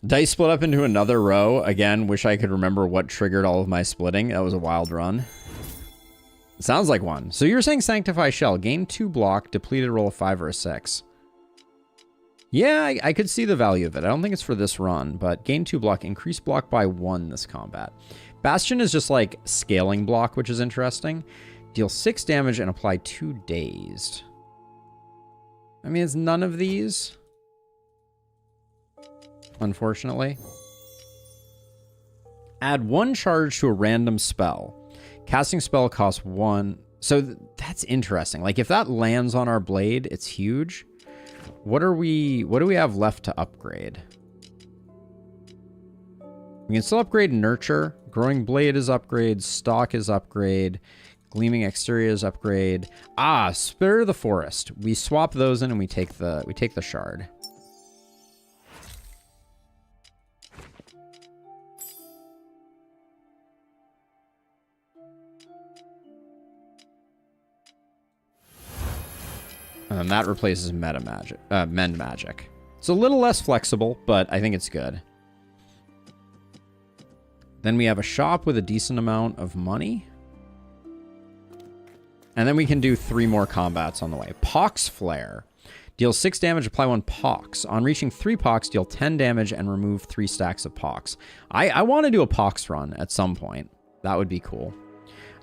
Dice split up into another row. Again, wish I could remember what triggered all of my splitting. That was a wild run. It sounds like one. So you're saying Sanctify Shell. Gain 2 block, depleted, roll a 5 or a 6. Yeah, I could see the value of it. I don't think it's for this run, but gain 2 block, increase block by 1 this combat. Bastion is just like scaling block, which is interesting. Deal 6 damage and apply 2 dazed. I mean, it's none of these. Unfortunately. Add 1 charge to a random spell. Casting spell costs 1. So that's interesting. Like if that lands on our blade, it's huge. What do we have left to upgrade? We can still upgrade Nurture. Growing Blade is upgrade. Stalk is upgrade. Gleaming Exterior is upgrade. Ah, Spirit of the Forest. We swap those in and we take the shard. And then that replaces Mend Magic. It's a little less flexible, but I think it's good. Then we have a shop with a decent amount of money. And then we can do 3 more combats on the way. Pox Flare. Deal 6 damage, apply 1 Pox. On reaching 3 Pox, deal 10 damage and remove 3 stacks of Pox. I want to do a Pox run at some point. That would be cool.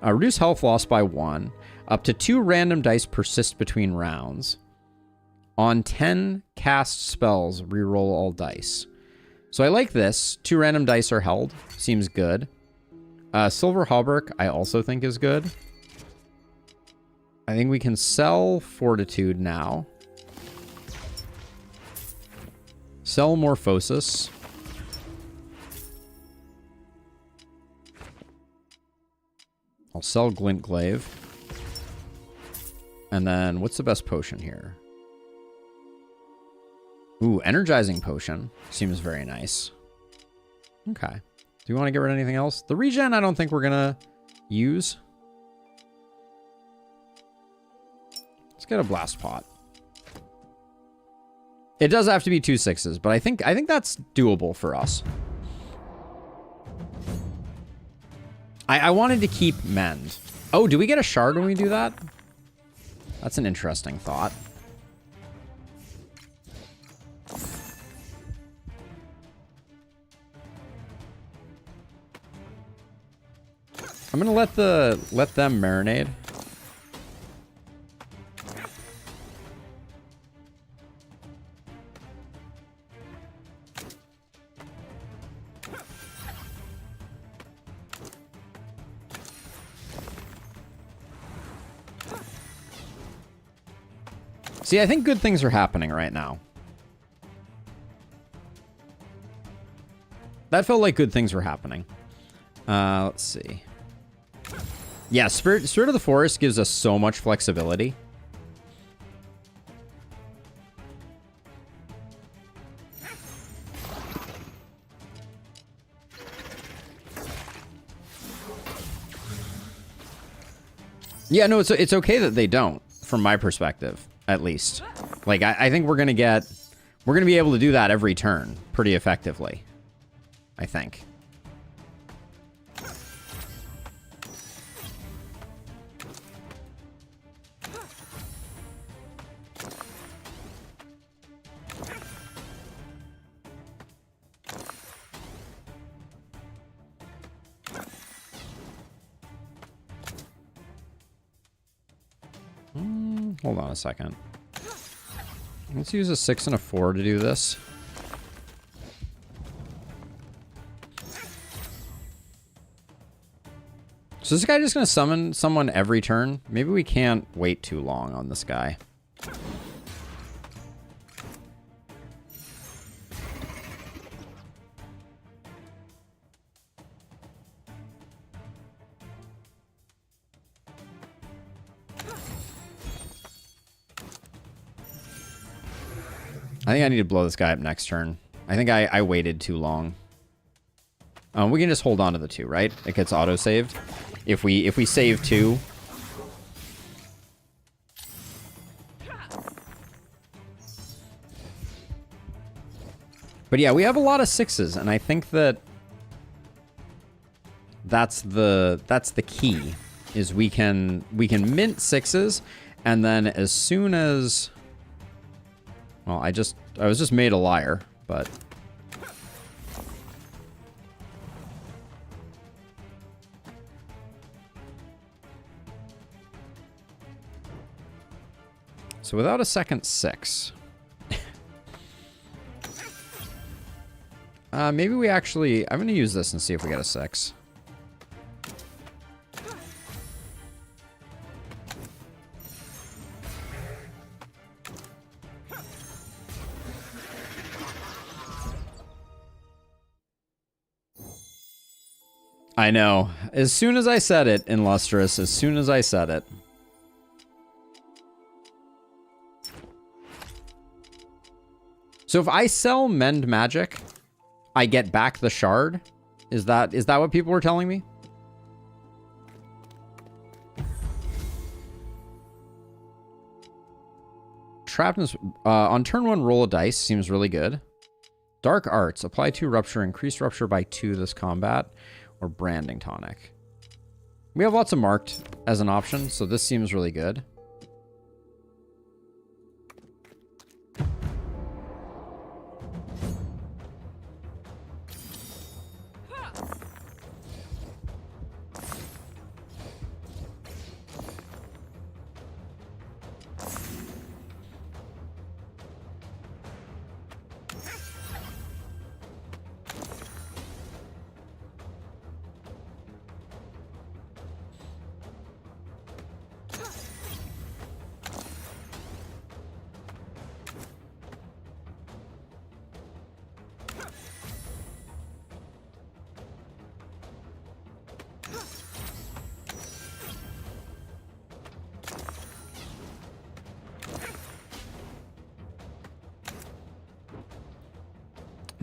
Reduce health loss by 1. Up to 2 random dice persist between rounds. On 10 cast spells, reroll all dice. So I like this. 2 random dice are held. Seems good. Silver Hauberk, I also think is good. I think we can sell Fortitude now. Sell Morphosis. I'll sell Glintglaive. And then, what's the best potion here? Ooh, Energizing Potion. Seems very nice. Okay. Do you want to get rid of anything else? The regen, I don't think we're going to use. Let's get a Blast Pot. It does have to be 2 6s, but I think that's doable for us. I wanted to keep Mend. Oh, do we get a shard when we do that? That's an interesting thought. I'm gonna let them marinate. See, I think good things are happening right now. That felt like good things were happening. Let's see. Yeah, Spirit of the Forest gives us so much flexibility. Yeah, no, it's okay that they don't, from my perspective. At least. Like, I think we're gonna be able to do that every turn pretty effectively. I think. Hold on a second. Let's use a 6 and a 4 to do this. So is this guy just going to summon someone every turn? Maybe we can't wait too long on this guy. I think I need to blow this guy up next turn. I think I waited too long. We can just hold on to the 2, right? It gets auto-saved. If we save 2... But yeah, we have a lot of 6s, and I think that that's the key, is we can mint 6s, and then as soon as, well, I was just made a liar, but so without a second 6. Maybe we actually... I'm going to use this and see if we get a 6. I know. As soon as I said it, Illustrious, as soon as I said it. So if I sell Mend Magic... I get back the shard? Is that what people were telling me? Trapped on turn 1, roll a dice. Seems really good. Dark Arts. Apply 2 Rupture. Increase Rupture by 2 this combat. Or Branding Tonic. We have lots of marked as an option, so this seems really good.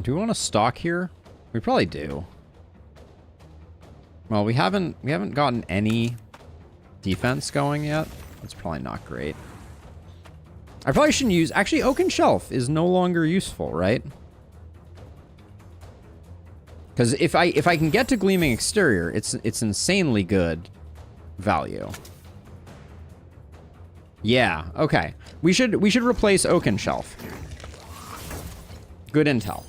Do we want to stock here? We probably do. Well, we haven't gotten any defense going yet. That's probably not great. I probably shouldn't use... Actually, Oaken Shelf is no longer useful, right? Because if I can get to Gleaming Exterior, it's insanely good value. Yeah, okay. We should replace Oaken Shelf. Good intel.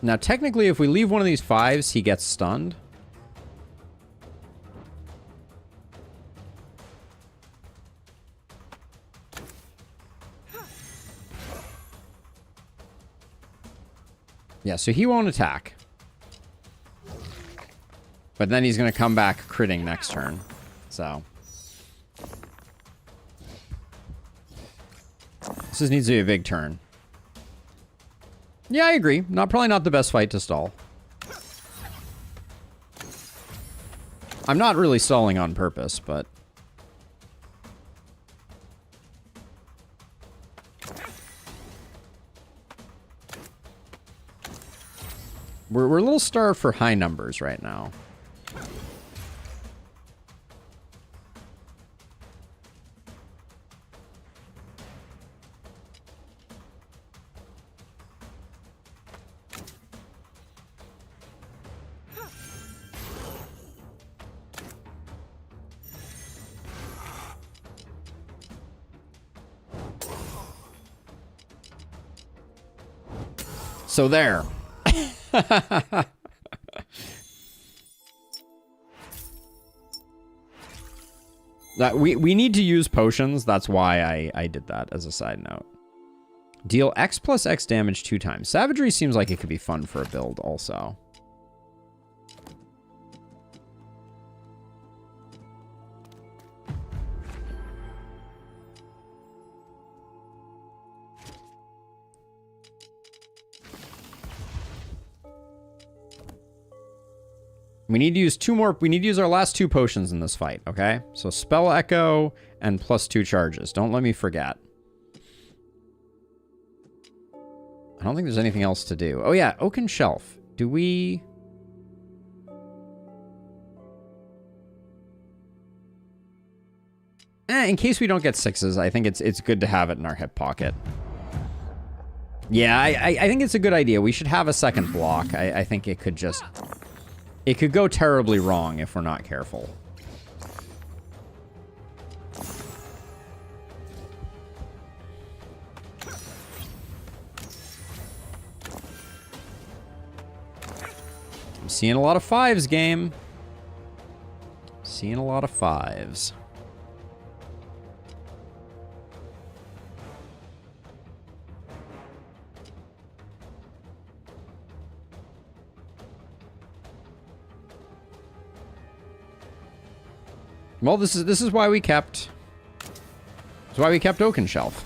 Now, technically, if we leave one of these 5s, he gets stunned. Yeah, so he won't attack. But then he's going to come back critting next turn. So. This just needs to be a big turn. Yeah, I agree. Probably not the best fight to stall. I'm not really stalling on purpose, but... We're a little starved for high numbers right now. So there. We need to use potions. That's why I did that as a side note. Deal X plus X damage 2 times. Savagery seems like it could be fun for a build also. We need to use 2 more. We need to use our last 2 potions in this fight, okay? So Spell Echo and plus 2 charges. Don't let me forget. I don't think there's anything else to do. Oh yeah, Oaken Shelf. Do we... in case we don't get 6s, I think it's good to have it in our hip pocket. Yeah, I think it's a good idea. We should have a second block. I think it could just... It could go terribly wrong if we're not careful. I'm seeing a lot of 5s, game. Seeing a lot of 5s. Well, this is why we kept... That's why we kept Oaken Shelf.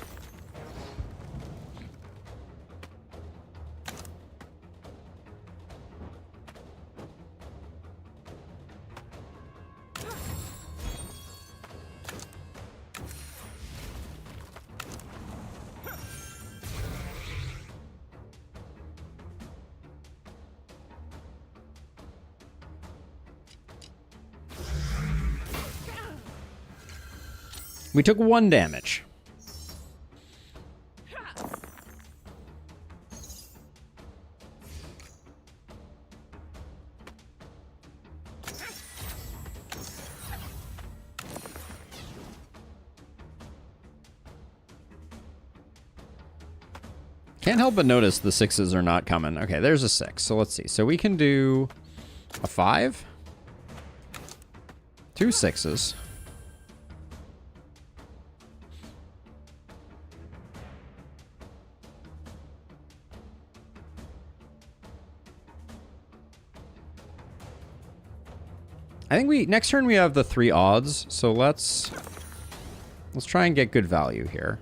We took 1 damage. Can't help but notice the 6s are not coming. Okay, there's a 6. So let's see. So we can do a 5. 2 6s. I think next turn we have the 3 odds, so let's try and get good value here.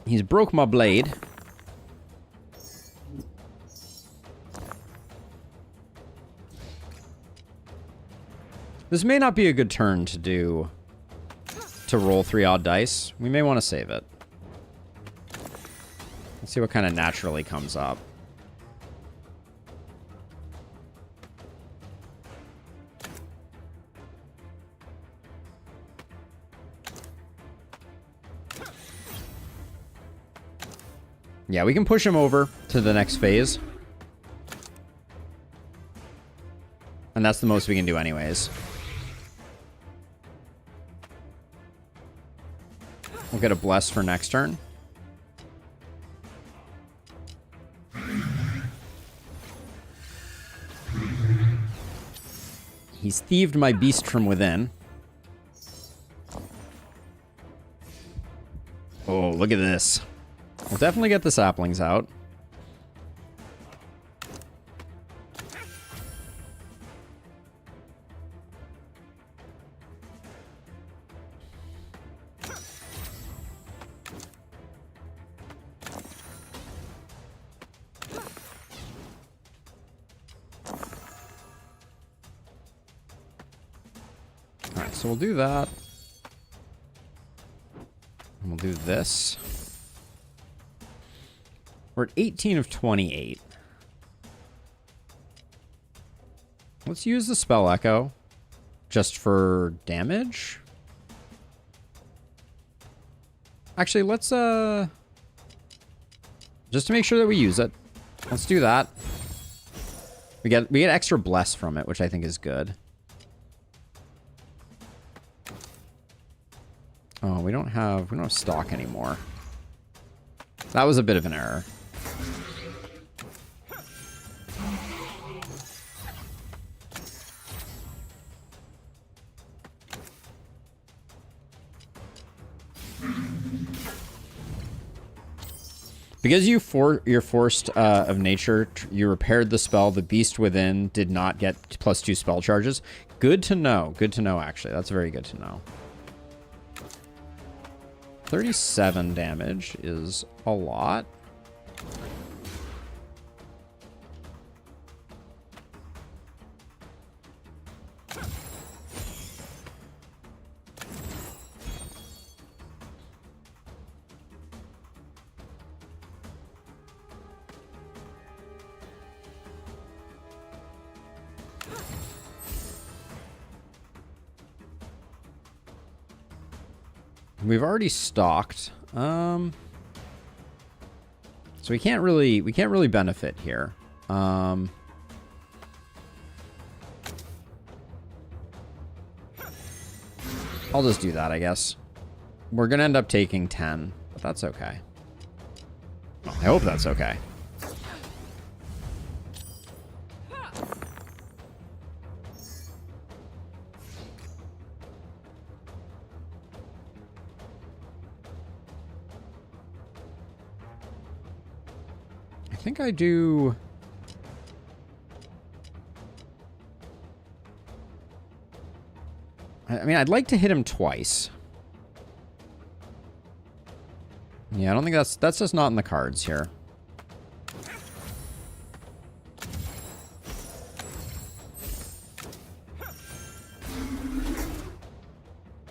He's broke my blade. This may not be a good turn to roll 3 odd dice. We may want to save it. Let's see what kind of naturally comes up. Yeah, we can push him over to the next phase. And that's the most we can do anyways. We'll get a bless for next turn. He's thieved my beast from within. Oh, look at this. We'll definitely get the saplings out. Alright, so we'll do that. And we'll do this. We're at 18 of 28. Let's use the Spell Echo just for damage. Actually, let's just to make sure that we use it. Let's do that. We get extra bless from it, which I think is good. Oh, we don't have stock anymore. That was a bit of an error. Because you're forced of nature, you repaired the spell. The beast within did not get +2 spell charges. Good to know. Good to know, actually. That's very good to know. 37 damage is a lot. We've already stocked, so we can't really benefit here. I'll just do that, I guess. We're gonna end up taking 10, but that's okay. I hope that's okay. I think I do... I mean, I'd like to hit him twice. Yeah, I don't think that's just not in the cards here.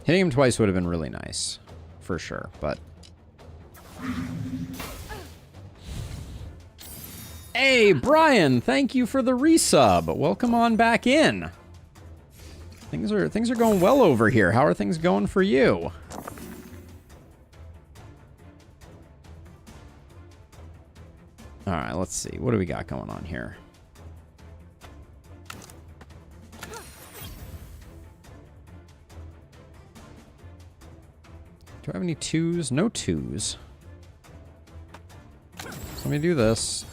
Hitting him twice would have been really nice, for sure, but... Hey, Brian, thank you for the resub. Welcome on back in. Things are going well over here. How are things going for you? All right, let's see. What do we got going on here? Do I have any twos? No twos. So let me do this.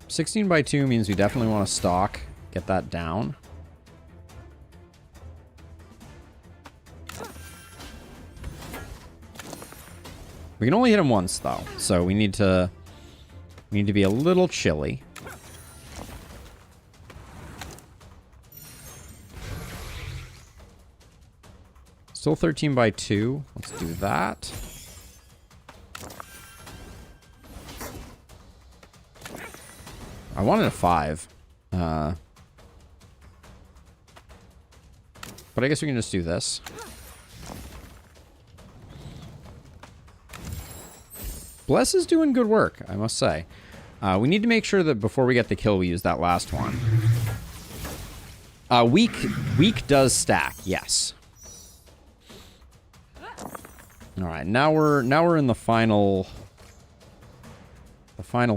$16/2 means we definitely want to stock. Get that down. We can only hit him once though, so we need to be a little chilly. Still 13/2. Let's do that. I wanted a 5. But I guess we can just do this. Bless is doing good work, I must say. We need to make sure that before we get the kill, we use that last one. Weak does stack, yes. All right, now we're in the final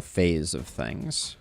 phase of things.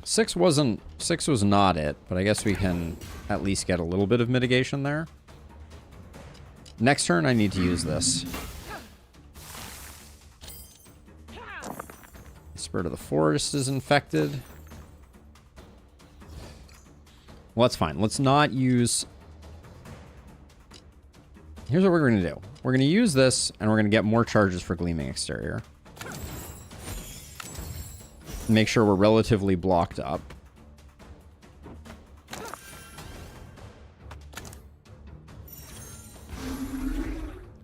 Six was not it, but I guess we can at least get a little bit of mitigation there. Next turn, I need to use this. Spirit of the Forest is infected. Well, that's fine. Let's not use... Here's what we're going to do. We're going to use this, and we're going to get more charges for Gleaming Exterior. Make sure we're relatively blocked up.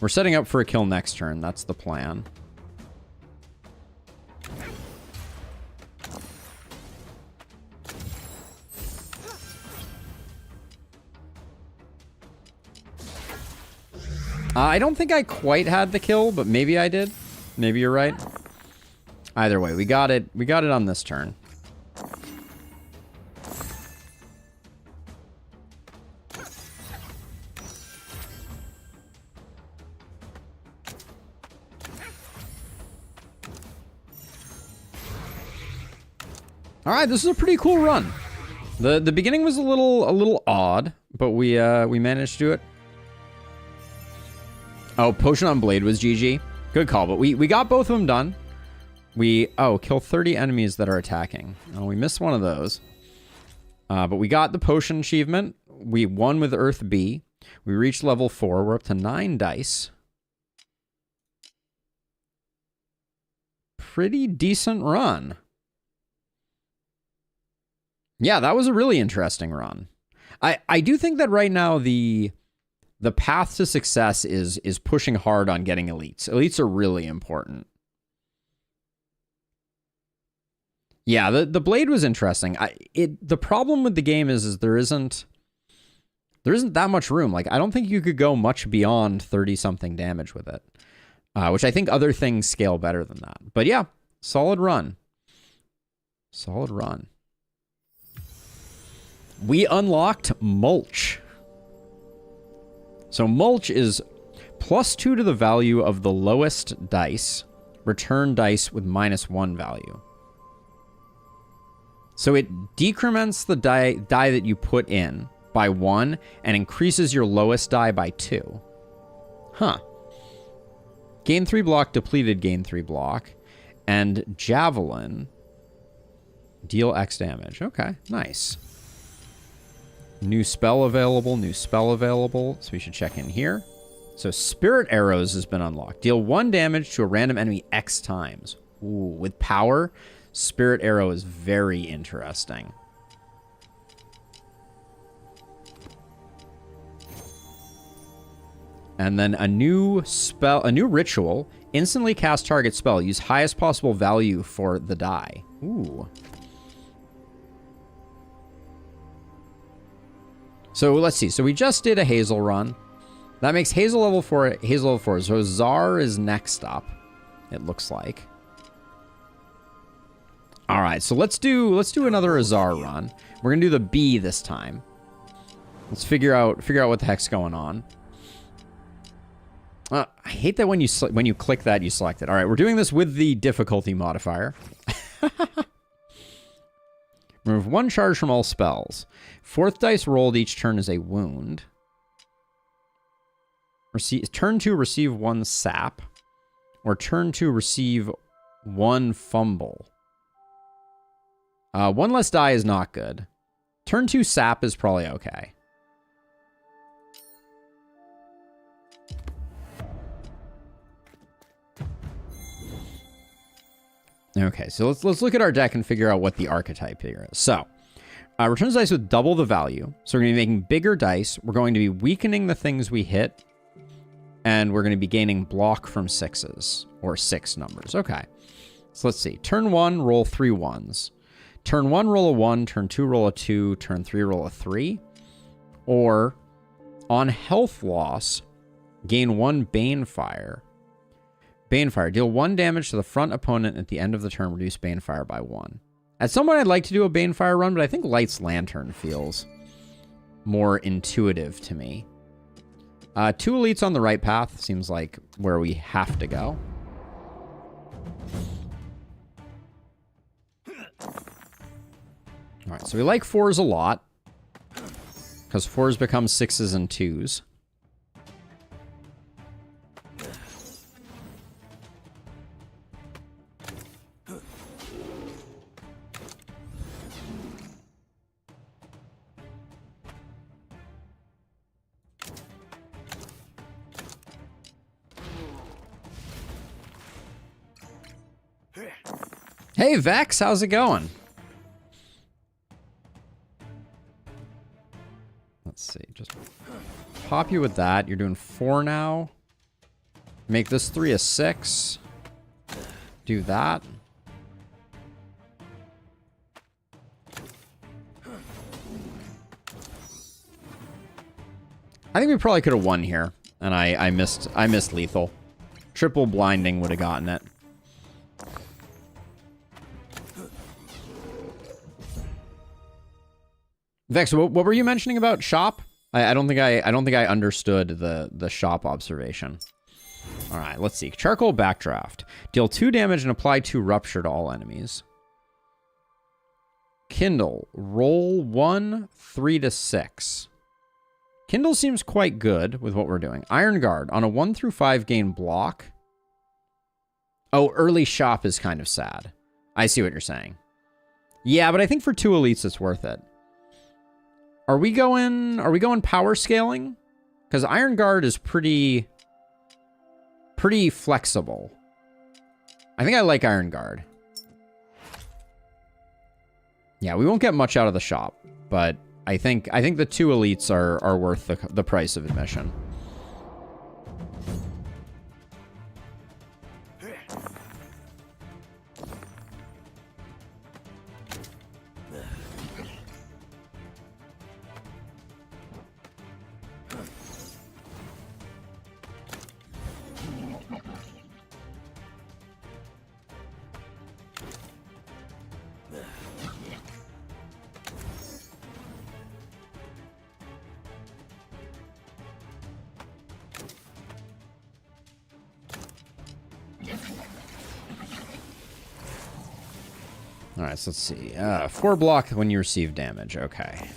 We're setting up for a kill next turn. That's the plan. I don't think I quite had the kill, but maybe I did. Maybe you're right. Either way, we got it. We got it on this turn. All right, this is a pretty cool run. The beginning was a little odd, but we managed to do it. Oh, Potion on Blade was GG. Good call, but we got both of them done. Kill 30 enemies that are attacking. Oh, we missed one of those. But we got the Potion achievement. We won with Earth B. We reached level 4. We're up to 9 dice. Pretty decent run. Yeah, that was a really interesting run. I do think that right now the path to success is pushing hard on getting elites. Elites are really important. Yeah, the blade was interesting. The problem with the game is there isn't that much room. Like, I don't think you could go much beyond 30 something damage with it, which I think other things scale better than that. But yeah, solid run. Solid run. We unlocked Mulch. So Mulch is +2 to the value of the lowest dice. Return dice with -1 value. So it decrements the die that you put in by 1 and increases your lowest die by 2. Huh. Gain 3 block, depleted gain 3 block. And Javelin, deal X damage. Okay, nice. New spell available, new spell available. So we should check in here. So Spirit Arrows has been unlocked. Deal 1 damage to a random enemy X times. Ooh, with power, Spirit Arrow is very interesting. And then a new spell, a new ritual. Instantly cast target spell. Use highest possible value for the die. Ooh. So let's see. So we just did a Hazel run. That makes Hazel level 4. Hazel level 4. So Czar is next up, it looks like. All right. So let's do another Azar run. We're gonna do the B this time. Let's figure out what the heck's going on. I hate that when you click that, you select it. All right. We're doing this with the difficulty modifier. Remove 1 charge from all spells. 4th dice rolled each turn is a wound. Turn 2, receive 1 sap. Or turn 2, receive 1 fumble. 1 less die is not good. Turn 2 sap is probably okay. Okay, so let's look at our deck and figure out what the archetype here is. So, returns dice with double the value. So we're going to be making bigger dice. We're going to be weakening the things we hit. And we're going to be gaining block from 6s. Or 6 numbers. Okay. So let's see. Turn 1, roll 3 1s. Turn 1, roll a 1. Turn 2, roll a 2. Turn 3, roll a 3. Or, on health loss, gain 1 Banefire. Banefire. Deal 1 damage to the front opponent at the end of the turn. Reduce Banefire by 1. At some point, I'd like to do a Banefire run, but I think Light's Lantern feels more intuitive to me. 2 elites on the right path seems like where we have to go. All right, so we like 4s a lot because 4s become 6s and 2s. Hey, Vex, how's it going? Let's see, just pop you with that. You're doing 4 now. Make this 3 a 6. Do that. I think we probably could have won here, and I missed lethal. Triple blinding would have gotten it. Vex, what were you mentioning about shop? I don't think I understood the shop observation. All right, let's see. Charcoal Backdraft. Deal 2 damage and apply 2 rupture to all enemies. Kindle. Roll 1, 3 to 6. Kindle seems quite good with what we're doing. Iron Guard. On a 1 through 5 gain block. Oh, early shop is kind of sad. I see what you're saying. Yeah, but I think for 2 elites it's worth it. Are we going power scaling? Because Iron Guard is pretty flexible. I think I like Iron Guard. Yeah, we won't get much out of the shop, but I think the 2 elites are worth the price of admission. All right, so let's see. 4 block when you receive damage. Okay.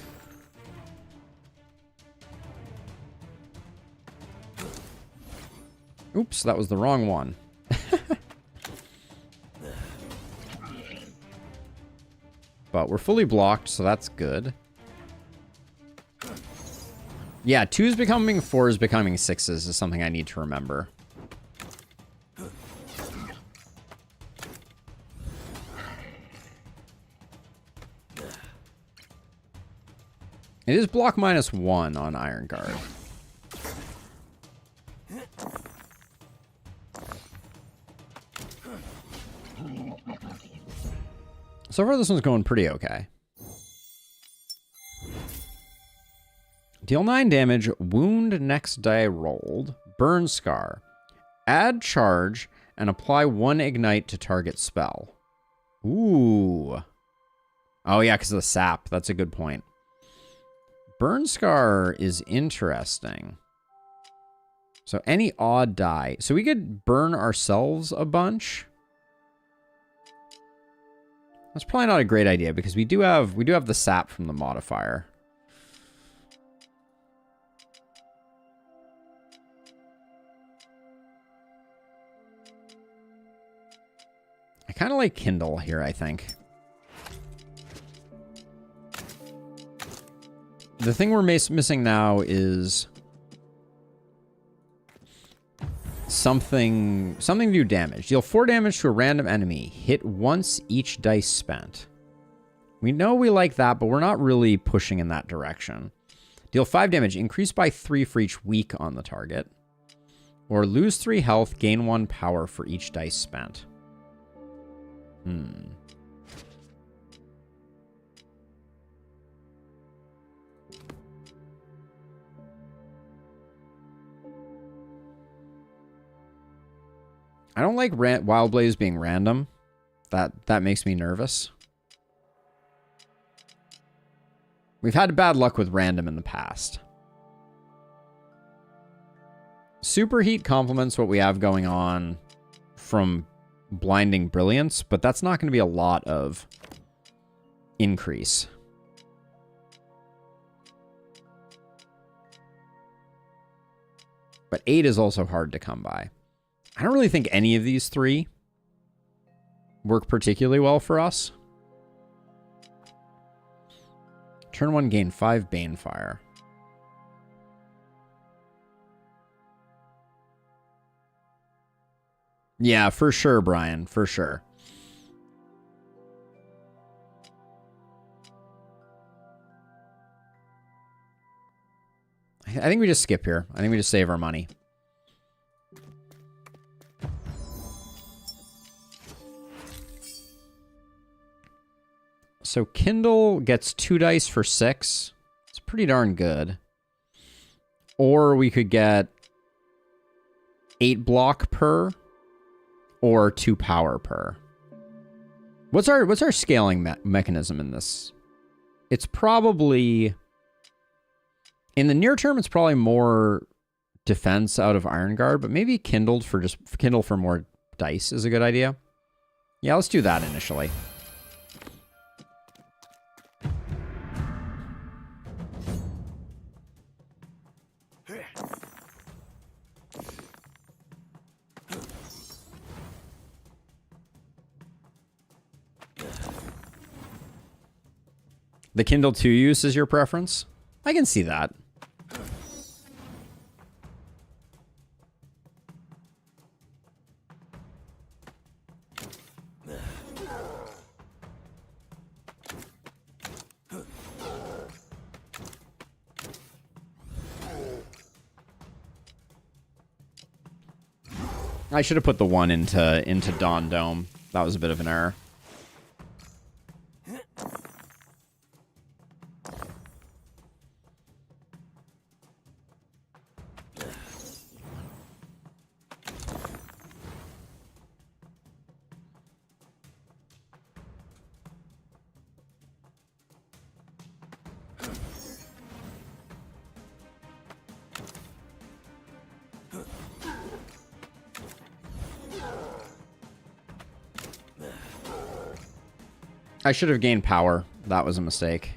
Oops, that was the wrong one. But we're fully blocked, so that's good. Yeah, 2s becoming 4s becoming 6s is something I need to remember. It is block -1 on Iron Guard. So far, this one's going pretty okay. Deal 9 damage, wound next die rolled, burn scar, add charge, and apply 1 ignite to target spell. Ooh. Oh yeah, because of the sap. That's a good point. Burn scar is interesting. So any odd die. So we could burn ourselves a bunch. That's probably not a great idea because we do have the sap from the modifier. I kind of like Kindle here, I think. The thing we're missing now is something to do damage. Deal 4 damage to a random enemy. Hit once each dice spent. We know we like that, but we're not really pushing in that direction. Deal 5 damage. Increase by 3 for each week on the target. Or lose 3 health. Gain 1 power for each dice spent. I don't like Wild Blaze being random. That makes me nervous. We've had bad luck with random in the past. Superheat complements what we have going on from Blinding Brilliance, but that's not going to be a lot of increase. But 8 is also hard to come by. I don't really think any of these 3 work particularly well for us. Turn 1, gain 5 Banefire. Yeah, for sure, Brian. For sure. I think we just skip here. I think we just save our money. So Kindle gets 2 dice for 6. It's pretty darn good. Or we could get 8 block per or 2 power per. What's our scaling mechanism in this? It's probably, in the near term, it's probably more defense out of Iron Guard, but maybe Kindle for more dice is a good idea. Yeah, let's do that initially. The Kindle 2 use is your preference? I can see that. I should have put the 1 into Dawn Dome. That was a bit of an error. I should have gained power. That was a mistake.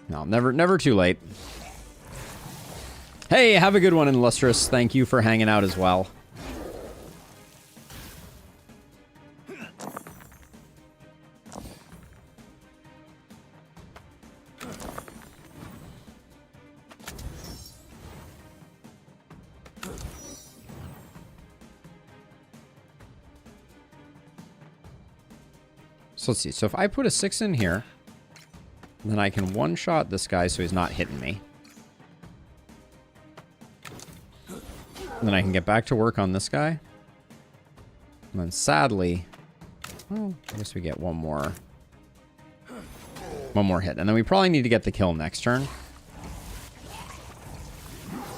No, never too late. Hey, have a good one, Illustrious. Thank you for hanging out as well. So let's see. So if I put a 6 in here, then I can one-shot this guy so he's not hitting me. And then I can get back to work on this guy. And then sadly, well, I guess we get one more hit. And then we probably need to get the kill next turn,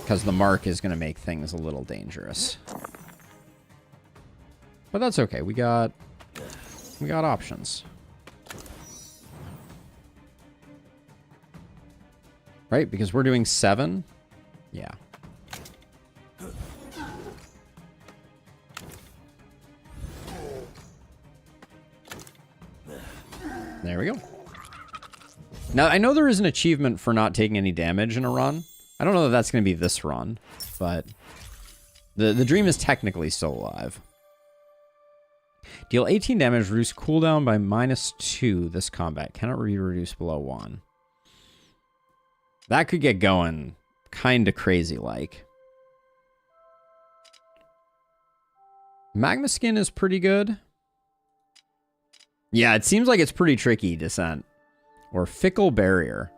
because the mark is going to make things a little dangerous. But that's okay. We got options. Right? Because we're doing 7. Yeah. There we go. Now, I know there is an achievement for not taking any damage in a run. I don't know that that's going to be this run, but the dream is technically still alive. Deal 18 damage, reduce cooldown by -2 this combat. Cannot be reduced below 1. That could get going kind of crazy-like. Magma Skin is pretty good. Yeah, it seems like it's pretty tricky, Descent. Or Fickle Barrier.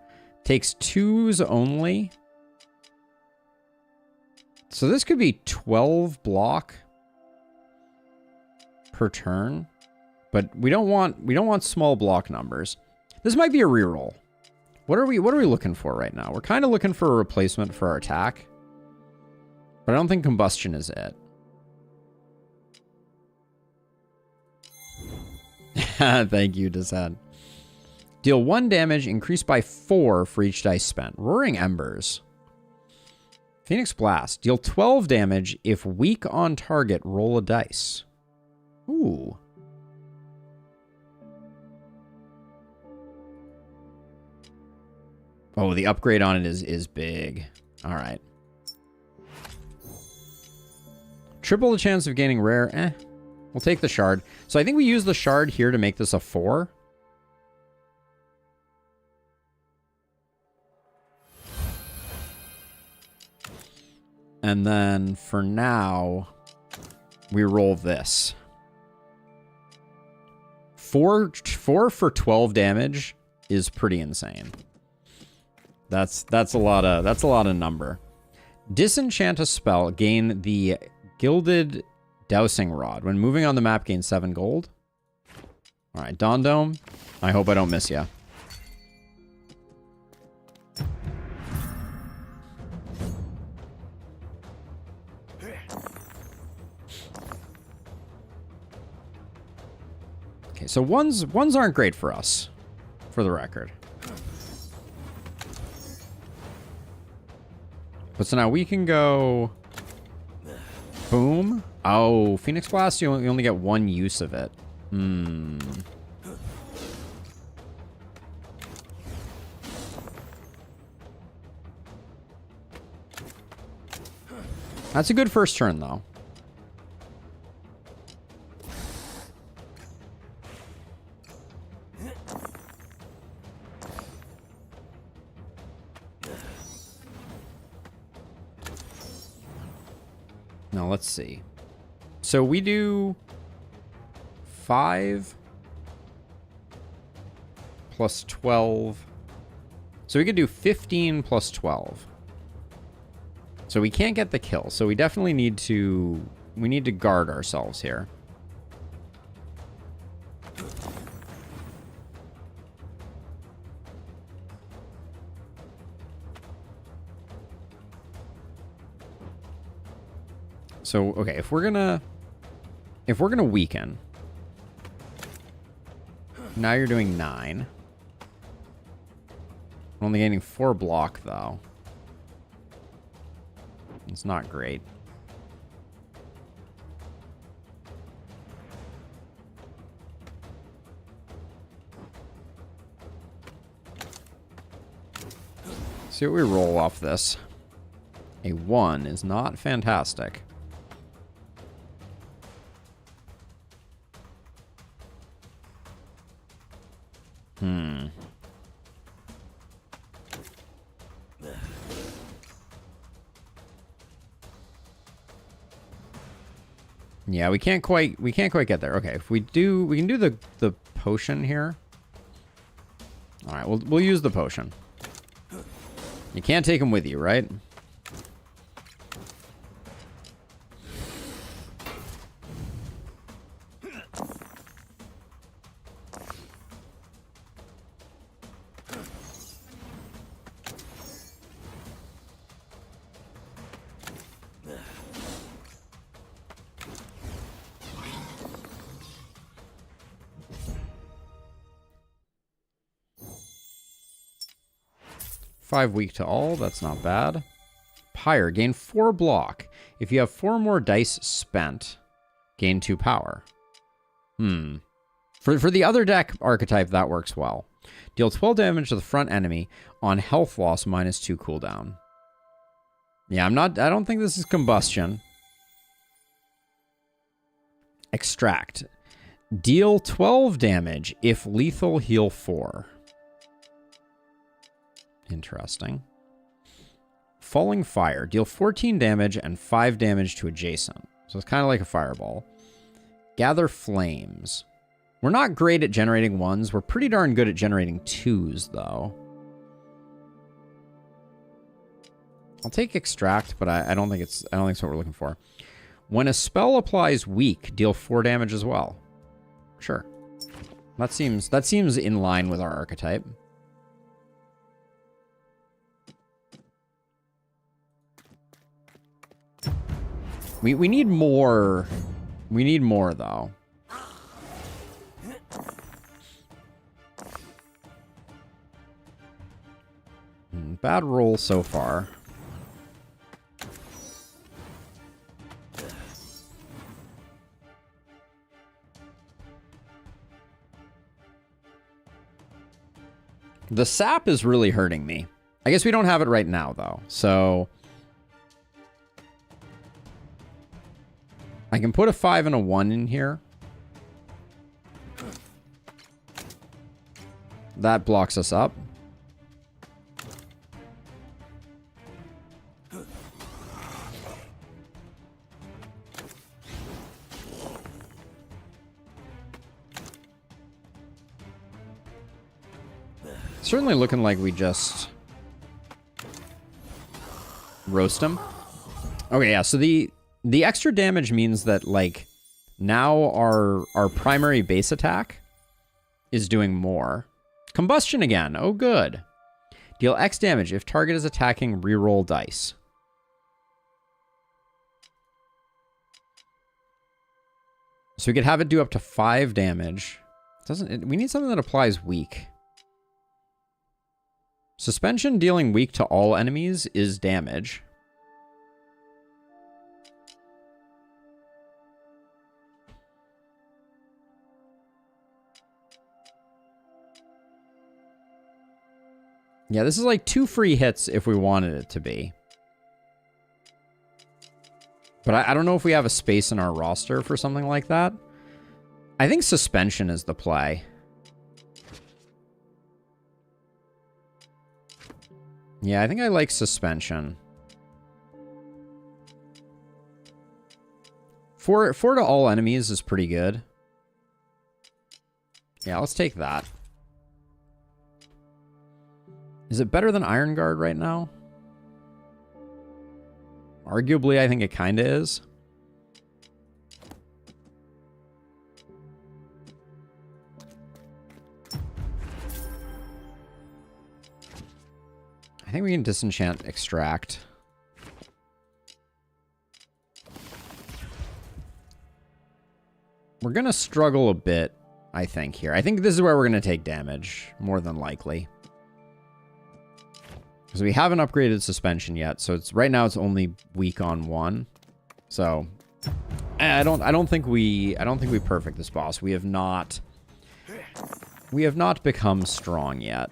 Takes 2s only. So this could be 12 block per turn, but we don't want small block numbers. This might be a reroll. What are we looking for right now? We're kind of looking for a replacement for our attack, but I don't think combustion is it. Thank you, Descent. Deal 1 damage, increase by 4 for each dice spent. Roaring Embers. Phoenix Blast. Deal 12 damage if weak on target, roll a dice. Ooh. Oh, the upgrade on it is big. All right. Triple the chance of gaining rare. We'll take the shard. So I think we use the shard here to make this a 4. And then for now, we roll this. 4 for 12 damage is pretty insane. That's a lot of number. Disenchant a spell, gain the gilded Dowsing Rod. When moving on the map, gain 7 gold. Alright, Dawn Dome. I hope I don't miss ya. Okay, so ones aren't great for us, for the record. But so now we can go... Boom. Oh, Phoenix Blast, you only get 1 use of it. That's a good first turn, though. Now, let's see. So we do 5 plus 12. So we could do 15 plus 12. So we can't get the kill. So we definitely need to... We need to guard ourselves here. So, okay, if we're gonna weaken, now you're doing 9. We're only gaining 4 block, though. It's not great. See what we roll off this. A 1 is not fantastic. Yeah, we can't quite get there. Okay, if we do, we can do the potion here. All right, we'll use the potion. You can't take them with you, right? Five weak to all, that's not bad. Pyre, gain 4 block. If you have 4 more dice spent, gain 2 power. For the other deck archetype, that works well. Deal 12 damage to the front enemy on health loss -2 cooldown. Yeah, I don't think this is combustion. Extract. Deal 12 damage if lethal, heal 4. Interesting. Falling Fire. Deal 14 damage and 5 damage to adjacent. So it's kind of like a fireball. Gather Flames. We're not great at generating 1s. We're pretty darn good at generating 2s, though. I'll take Extract, but I don't think it's what we're looking for. When a spell applies weak, deal 4 damage as well. Sure. That seems in line with our archetype. We need more. We need more, though. Bad roll so far. The sap is really hurting me. I guess we don't have it right now, though. So I can put a 5 and a 1 in here. That blocks us up. Certainly looking like we just roast him. Okay, yeah, so the The extra damage means that, like, now our primary base attack is doing more. Combustion again. Oh, good. Deal X damage if target is attacking, reroll dice. So we could have it do up to 5 damage. We need something that applies weak. Suspension dealing weak to all enemies is damage. Yeah, this is like 2 free hits if we wanted it to be. But I don't know if we have a space in our roster for something like that. I think suspension is the play. Yeah, I think I like suspension. 4 to all enemies is pretty good. Yeah, let's take that. Is it better than Iron Guard right now? Arguably, I think it kind of is. I think we can disenchant Extract. We're going to struggle a bit, I think, here. I think this is where we're going to take damage, more than likely. Because we haven't upgraded suspension yet, so it's right now it's only weak on 1. So I don't think we perfect this boss. We have not become strong yet.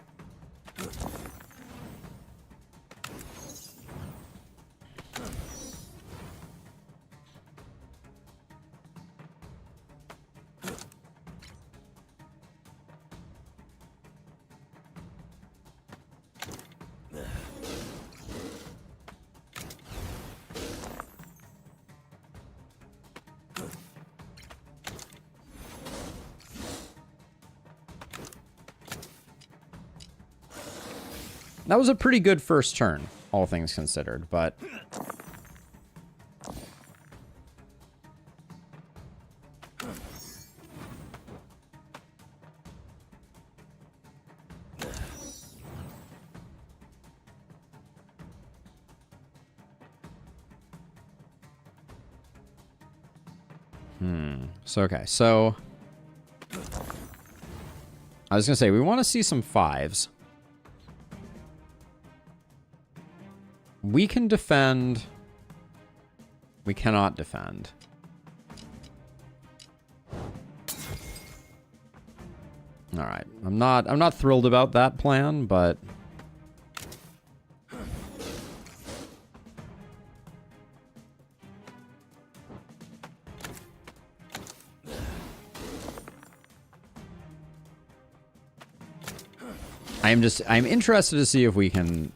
That was a pretty good first turn, all things considered, but... So, okay, so... I was going to say, we want to see some 5s. We can defend. We cannot defend. All right. I'm not thrilled about that plan, but I'm interested to see if we can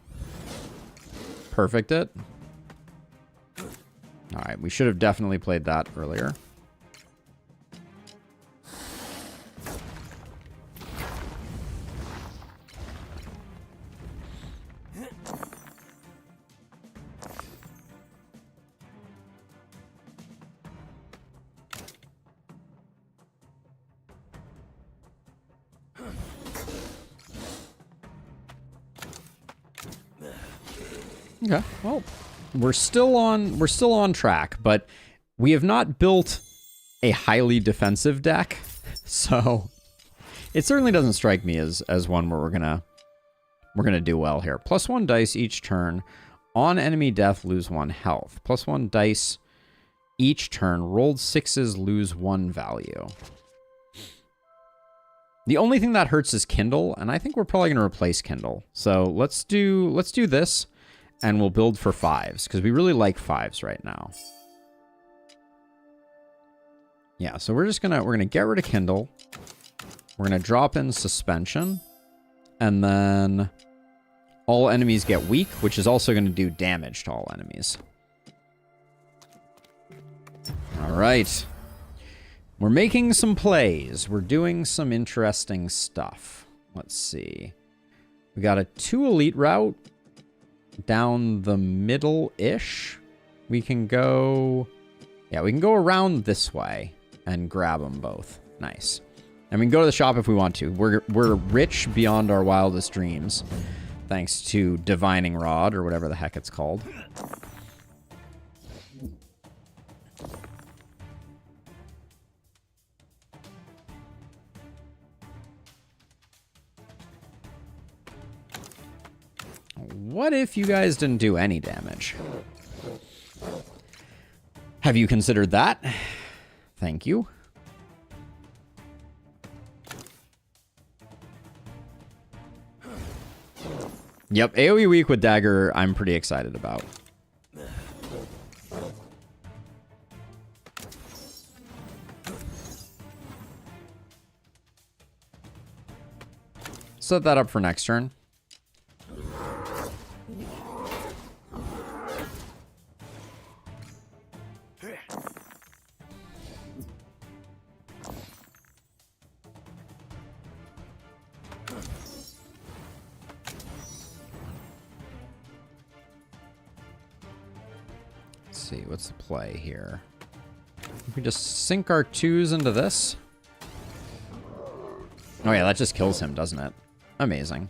perfect it. All right, we should have definitely played that earlier. Okay, well, we're still on track, but we have not built a highly defensive deck, so it certainly doesn't strike me as one where we're gonna do well here. +1 dice each turn. On enemy death, lose 1 health. +1 dice each turn. Rolled 6s, lose 1 value. The only thing that hurts is Kindle, and I think we're probably gonna replace Kindle. So let's do this. And we'll build for 5s, because we really like 5s right now. Yeah, so we're gonna get rid of Kindle. We're gonna drop in suspension. And then all enemies get weak, which is also gonna do damage to all enemies. Alright. We're making some plays. We're doing some interesting stuff. Let's see. We got a 2 elite route. Down the middle-ish. We can go Yeah, we can go around this way and grab them both. Nice. And we can go to the shop if we want to. We're rich beyond our wildest dreams. Thanks to Divining Rod, or whatever the heck it's called. What if you guys didn't do any damage? Have you considered that? Thank you. Yep, AoE weak with dagger, I'm pretty excited about. Set that up for next turn. See, what's the play here? We just sink our 2s into this. Oh yeah, that just kills him, doesn't it? Amazing.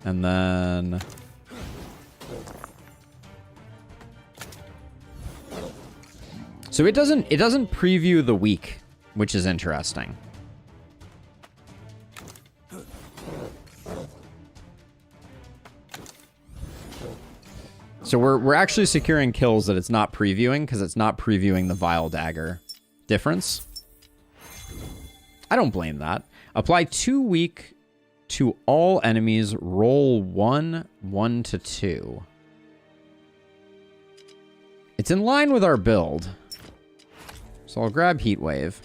And then... So it doesn't preview the weak, which is interesting. So we're actually securing kills that it's not previewing, because it's not previewing the Vile Dagger difference. I don't blame that. Apply 2 weak to all enemies. Roll 1, 1 to 2. It's in line with our build. So I'll grab Heat Wave.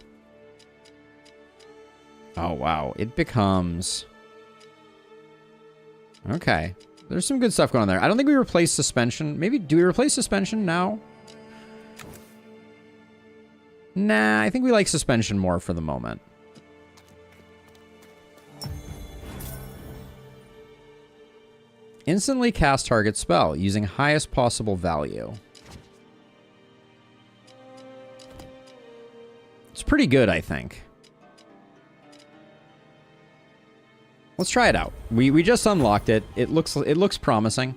Oh, wow. It becomes... Okay. There's some good stuff going on there. I don't think we replace Suspension. Maybe, do we replace Suspension now? Nah, I think we like Suspension more for the moment. Instantly cast target spell using highest possible value. It's pretty good, I think. Let's try it out. We just unlocked it. It looks promising.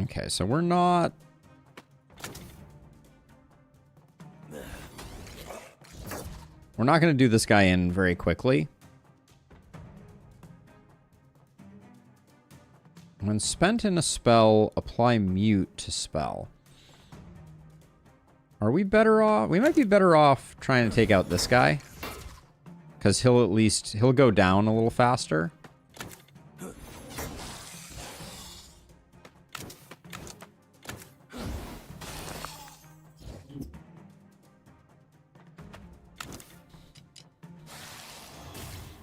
Okay, so we're not... We're not going to do this guy in very quickly. When spent in a spell, apply mute to spell. Are we better off? We might be better off trying to take out this guy. Because he'll go down a little faster.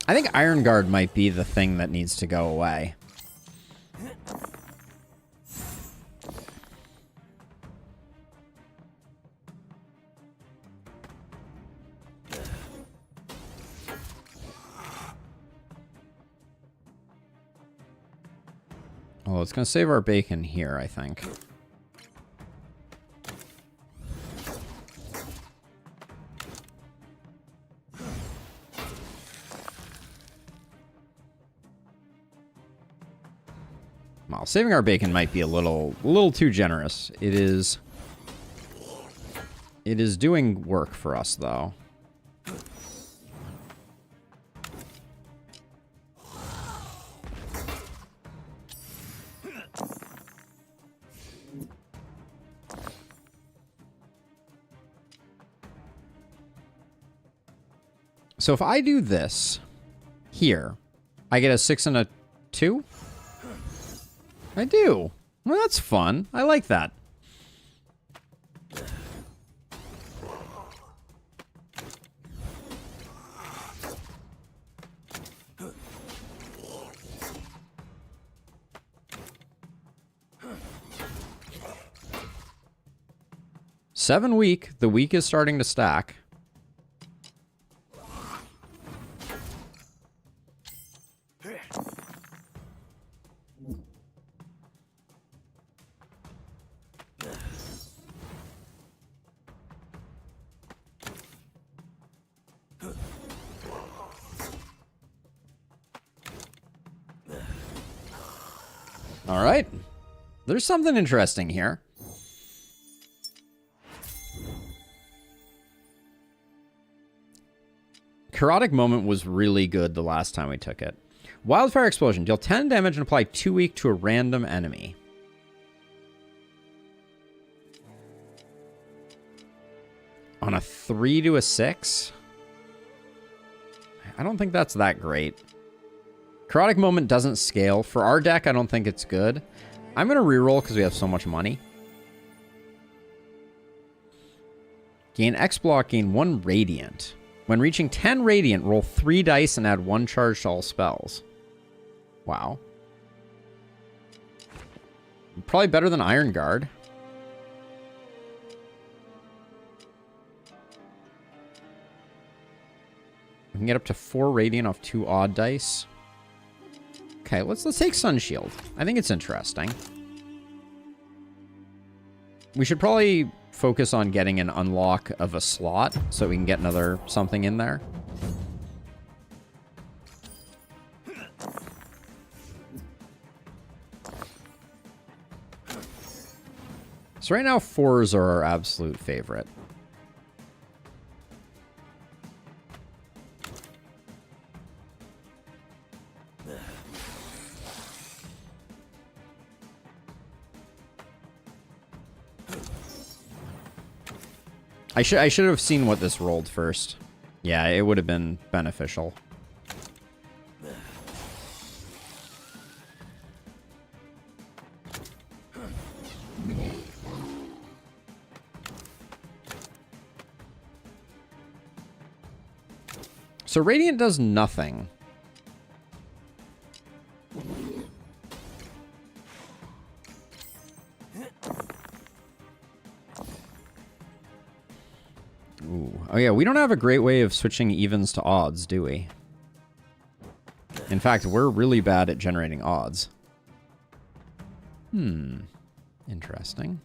I think Iron Guard might be the thing that needs to go away. Oh, it's going to save our bacon here, I think. Well, saving our bacon might be a little too generous. It is doing work for us, though. So if I do this here, I get a 6 and a 2? I do. Well, that's fun. I like that. 7 weak. The weak is starting to stack. All right. There's something interesting here. Chaotic Moment was really good the last time we took it. Wildfire Explosion. Deal 10 damage and apply 2 weak to a random enemy. On a 3 to a 6? I don't think that's that great. Chaotic Moment doesn't scale. For our deck, I don't think it's good. I'm going to reroll because we have so much money. Gain X block, gain 1 Radiant. When reaching 10 Radiant, roll 3 dice and add 1 charge to all spells. Wow. Probably better than Iron Guard. We can get up to 4 Radiant off 2 odd dice. Okay, let's take Sun Shield. I think it's interesting. We should probably focus on getting an unlock of a slot so we can get another something in there. So right now, 4s are our absolute favorite. I should have seen what this rolled first. Yeah, it would have been beneficial. So Radiant does nothing. Ooh. Oh yeah, we don't have a great way of switching evens to odds, do we? In fact, we're really bad at generating odds. Interesting.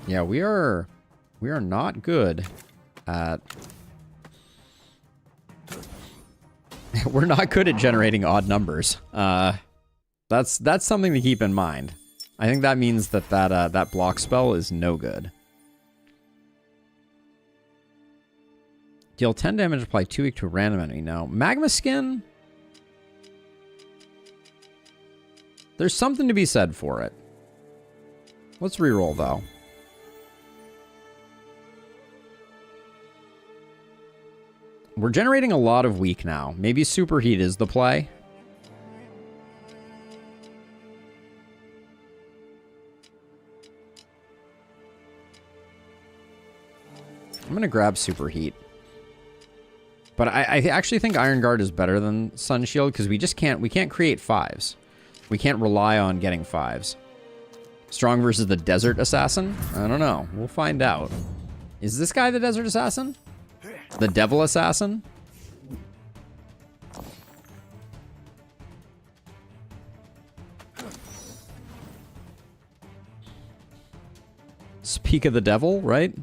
Yeah, we are not good at we're not good at generating odd numbers. That's something to keep in mind. I think that means that block spell is no good. Deal 10 damage, apply 2 weak to a random enemy. No. Magma Skin? There's something to be said for it. Let's reroll though. We're generating a lot of weak now. Maybe Superheat is the play. I'm going to grab Superheat. But I actually think Iron Guard is better than Sun Shield because we can't create 5s. We can't rely on getting 5s. Strong versus the Desert Assassin? I don't know. We'll find out. Is this guy the Desert Assassin? The Devil Assassin? Speak of the Devil, right?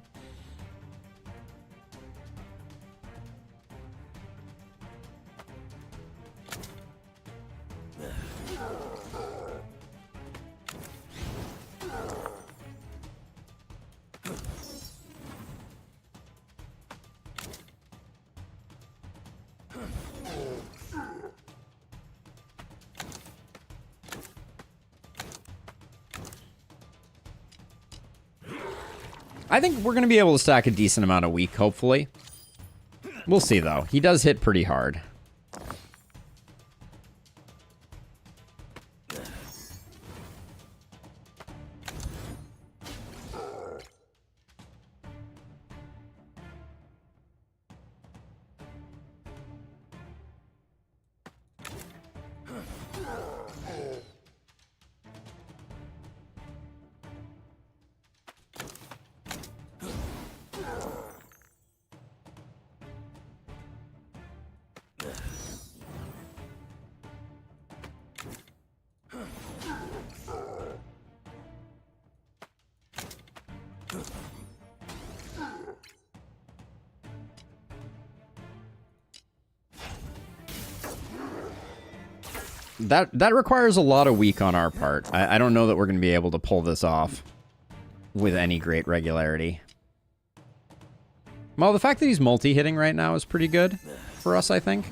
I think we're going to be able to stack a decent amount of weak, hopefully. We'll see, though. He does hit pretty hard. That requires a lot of weak on our part. I don't know that we're going to be able to pull this off with any great regularity. Well, the fact that he's multi-hitting right now is pretty good for us, I think.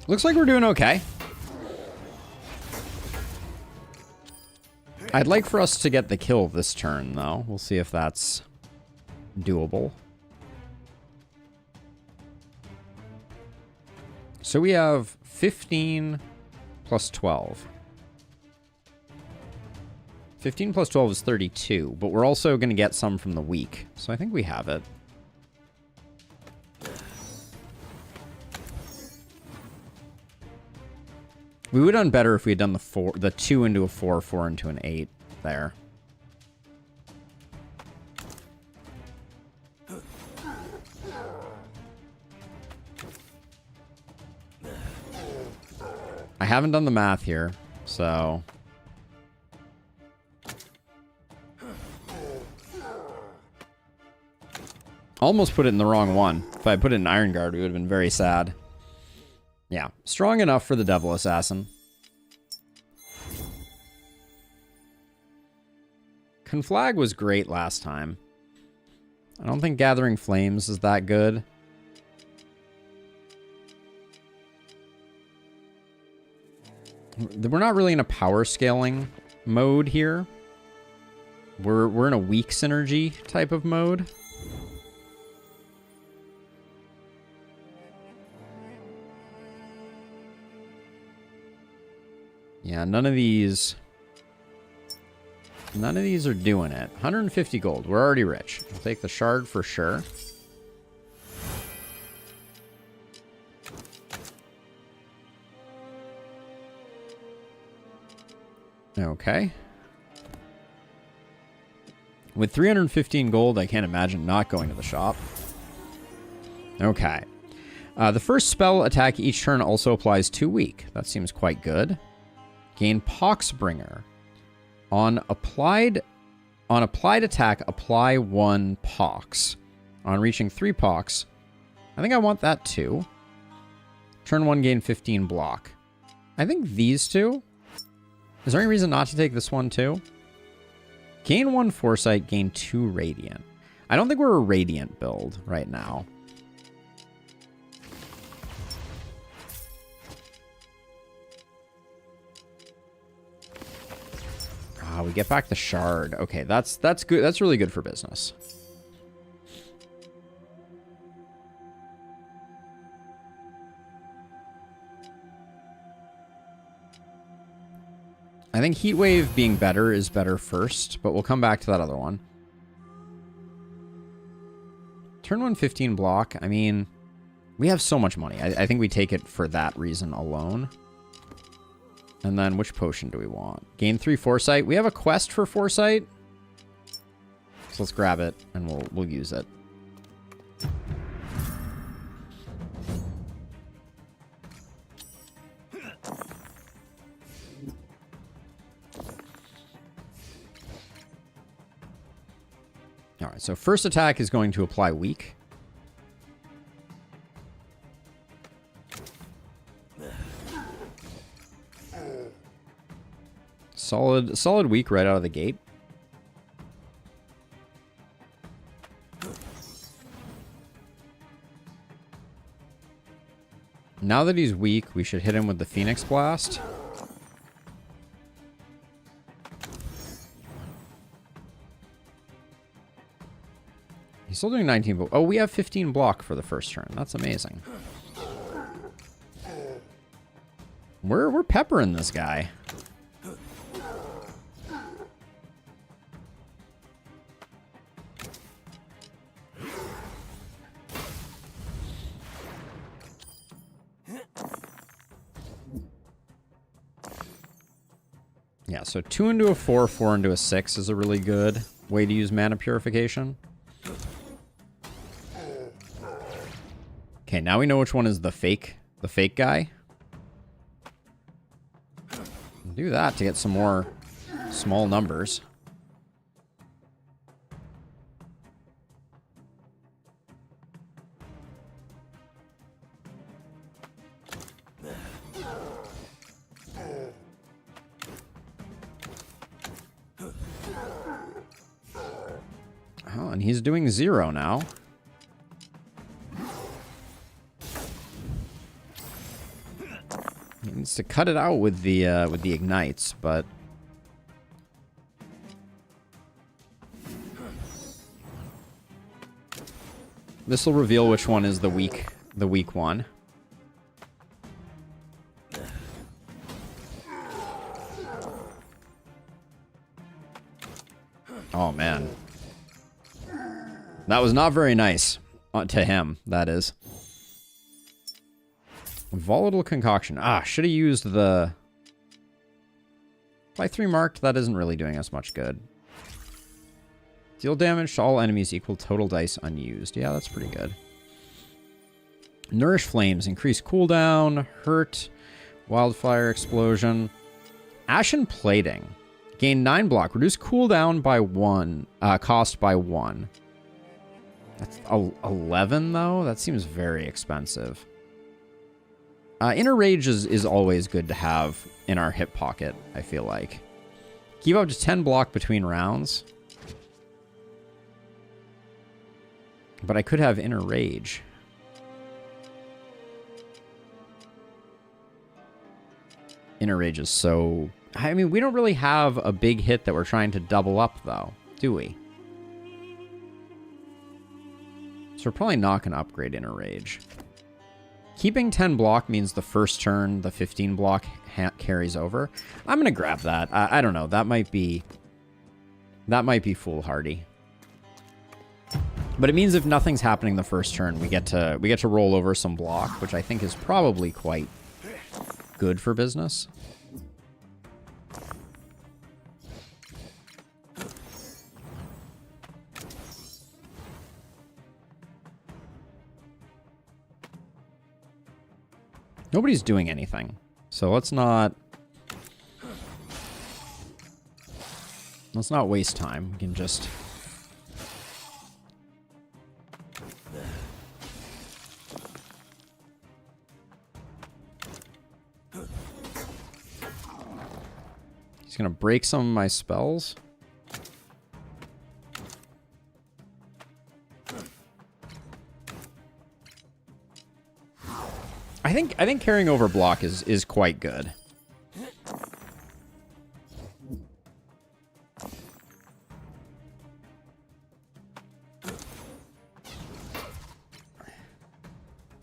Looks like we're doing okay. I'd like for us to get the kill this turn, though. We'll see if that's doable. So we have 15 plus 12. 15 plus 12 is 32, but we're also going to get some from the weak. So I think we have it. We would have done better if we had done the 2 into a 4, 4 into an 8 there. I haven't done the math here, so... Almost put it in the wrong one. If I put it in Iron Guard, we would have been very sad. Yeah, strong enough for the Devil Assassin. Conflag was great last time. I don't think Gathering Flames is that good. We're not really in a power scaling mode here. We're in a weak synergy type of mode. Yeah, none of these are doing it. 150 gold. We're already rich. We'll take the shard for sure. Okay. With 315 gold, I can't imagine not going to the shop. Okay. The first spell attack each turn also applies 2 weak. That seems quite good. Gain Poxbringer. On applied attack, apply 1 Pox. On reaching 3 Pox, I think I want that too. Turn 1, gain 15 block. I think these two. Is there any reason not to take this one too? Gain 1 Foresight, gain 2 Radiant. I don't think we're a Radiant build right now. We get back the shard. Okay, that's good. That's really good for business. I think Heatwave being better is better first, but we'll come back to that other one. Turn 1 15 block. I mean, we have so much money. I think we take it for that reason alone. And then which potion do we want? Gain 3 Foresight. We have a quest for Foresight. So let's grab it and we'll use it. All right, so first attack is going to apply weak. Solid weak right out of the gate. Now that he's weak, we should hit him with the Phoenix Blast. He's still doing 19. Oh, we have 15 block for the first turn. That's amazing. We're peppering this guy. Yeah, so 2 into a 4, 4 into a 6 is a really good way to use mana purification. Okay, now we know which one is the fake guy. Do that to get some more small numbers. Oh, and he's doing 0 now. He needs to cut it out with the ignites, but this will reveal which one is the weak one. Oh man. That was not very nice. To him, that is. Volatile concoction. Ah, should have used the... By 3 marked, that isn't really doing us much good. Deal damage to all enemies equal total dice unused. Yeah, that's pretty good. Nourish Flames. Increase cooldown. Hurt. Wildfire Explosion. Ashen Plating. Gain 9 block. Reduce cooldown by 1. Cost by 1. That's 11, though? That seems very expensive. Inner Rage is always good to have in our hip pocket, I feel like. Keep up to 10 block between rounds. But I could have Inner Rage. Inner Rage is so... I mean, we don't really have a big hit that we're trying to double up, though, do we? So we're probably not going to upgrade Inner Rage. Keeping 10 block means the first turn, the 15 block carries over. I'm going to grab that. I don't know. That might be foolhardy. But it means if nothing's happening the first turn, we get to roll over some block, which I think is probably quite good for business. Nobody's doing anything, so let's not waste time. We can just... He's gonna break some of my spells. I think carrying over block is quite good.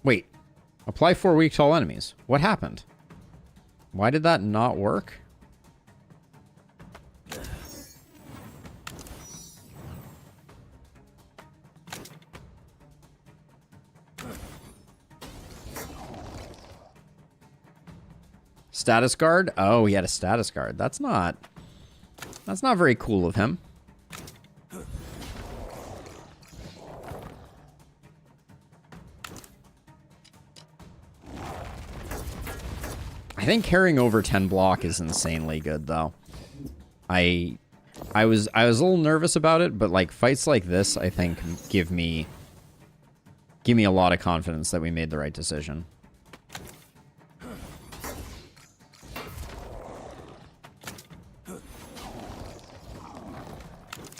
Wait. Apply 4 weak to all enemies. What happened? Why did that not work? Status guard? Oh, he had a status guard. That's not very cool of him. I think carrying over 10 block is insanely good, though. I was a little nervous about it, but like fights like this, I think give me a lot of confidence that we made the right decision.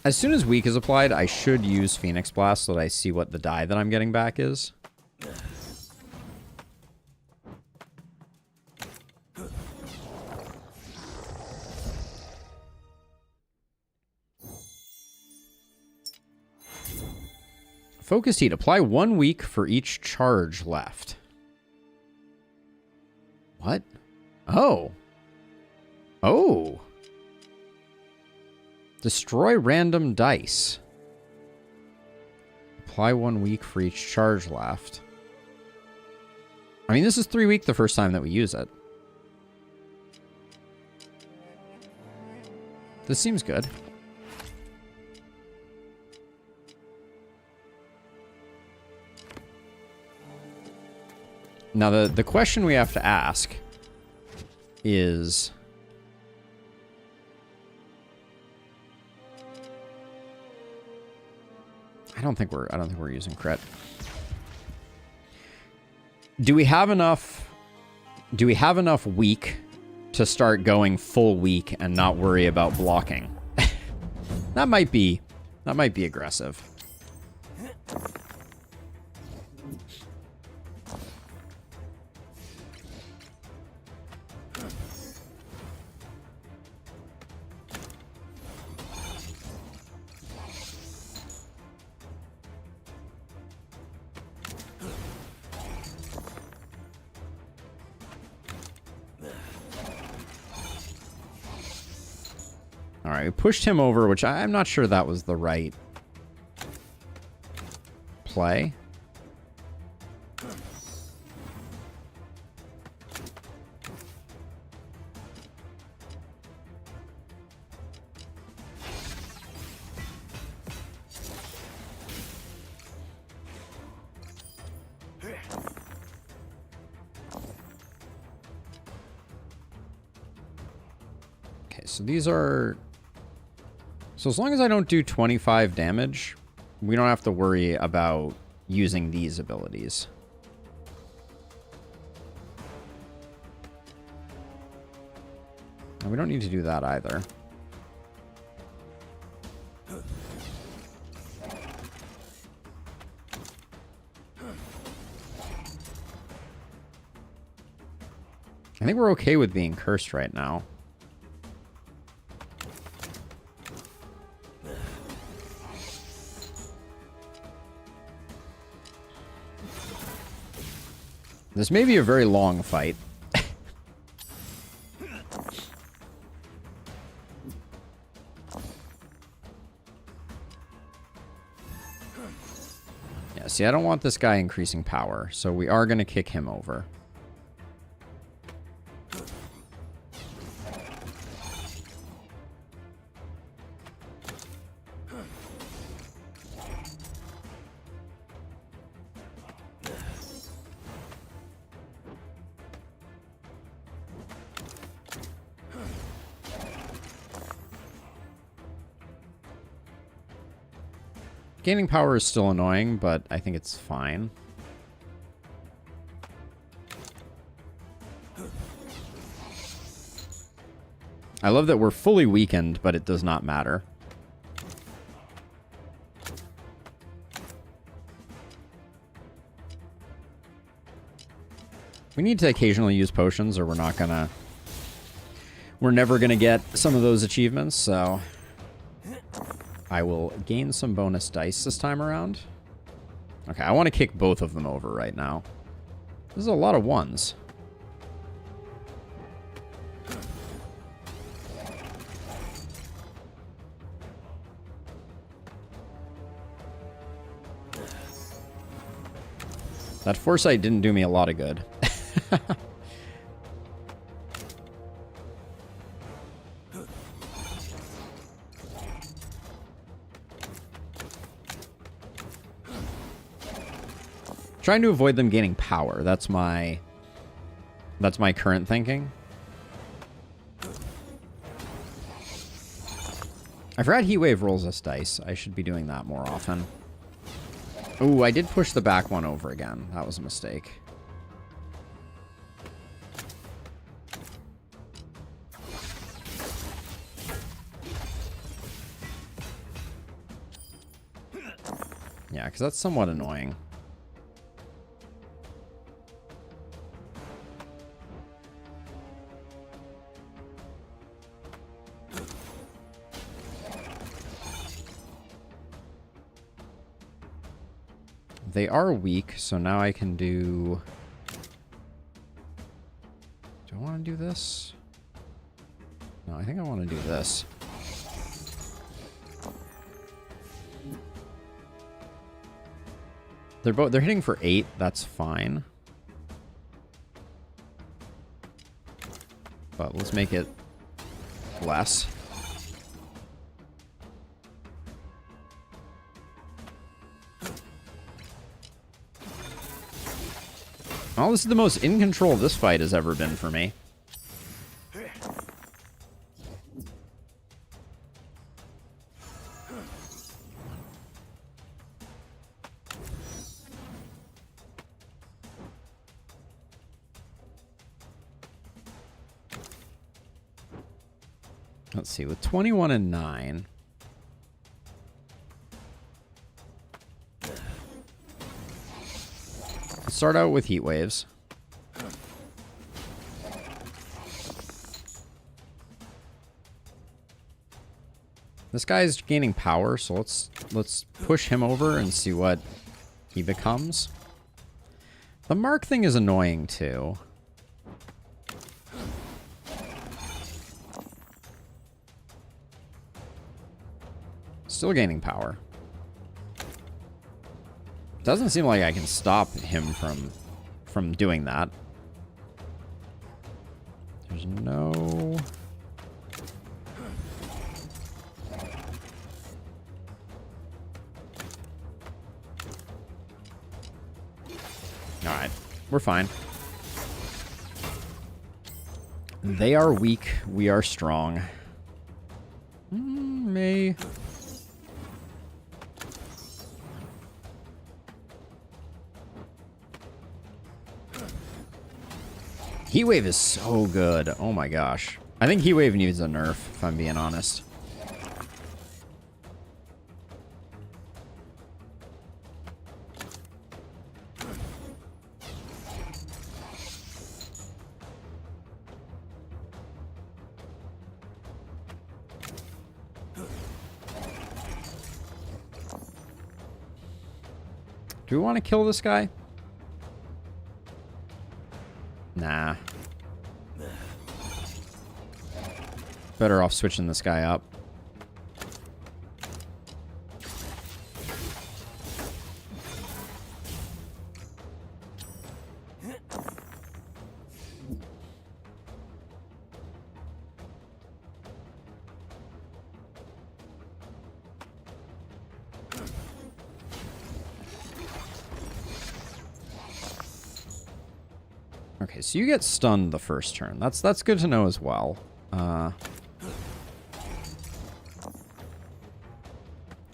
As soon as weak is applied, I should use Phoenix Blast so that I see what the die that I'm getting back is. Focused Heat. Apply 1 week for each charge left. What? Oh. Oh. Destroy random dice. Apply 1 week for each charge left. I mean, this is 3 week the first time that we use it. This seems good. Now, the question we have to ask is... I don't think we're using crit. Do we have enough weak to start going full weak and not worry about blocking? That might be aggressive. All right, we pushed him over, which I'm not sure that was the right play. Okay, so these are... So as long as I don't do 25 damage, we don't have to worry about using these abilities. And we don't need to do that either. I think we're okay with being cursed right now. This may be a very long fight. Yeah, see, I don't want this guy increasing power, so we are going to kick him over. Gaining power is still annoying, but I think it's fine. I love that we're fully weakened, but it does not matter. We need to occasionally use potions, or we're never gonna get some of those achievements, so... I will gain some bonus dice this time around. Okay, I want to kick both of them over right now. This is a lot of ones. That foresight didn't do me a lot of good. Trying to avoid them gaining power. That's my current thinking. I forgot Heat Wave rolls us dice. I should be doing that more often. Ooh, I did push the back one over again. That was a mistake. Yeah, because that's somewhat annoying. They are weak, so now I can do... Do I want to do this? No, I think I want to do this. They're hitting for 8. That's fine. But let's make it less. Oh, this is the most in control this fight has ever been for me. Let's see, with 21 and 9. Let's start out with heat waves. This guy's gaining power, so let's push him over and see what he becomes. The mark thing is annoying too. Still gaining power. Doesn't seem like I can stop him from doing that. There's no... Alright, we're fine. They are weak, we are strong. May... Heatwave is so good. Oh my gosh. I think Heatwave needs a nerf, if I'm being honest. Do we want to kill this guy? Nah. Better off switching this guy up. Okay, so you get stunned the first turn. That's good to know as well.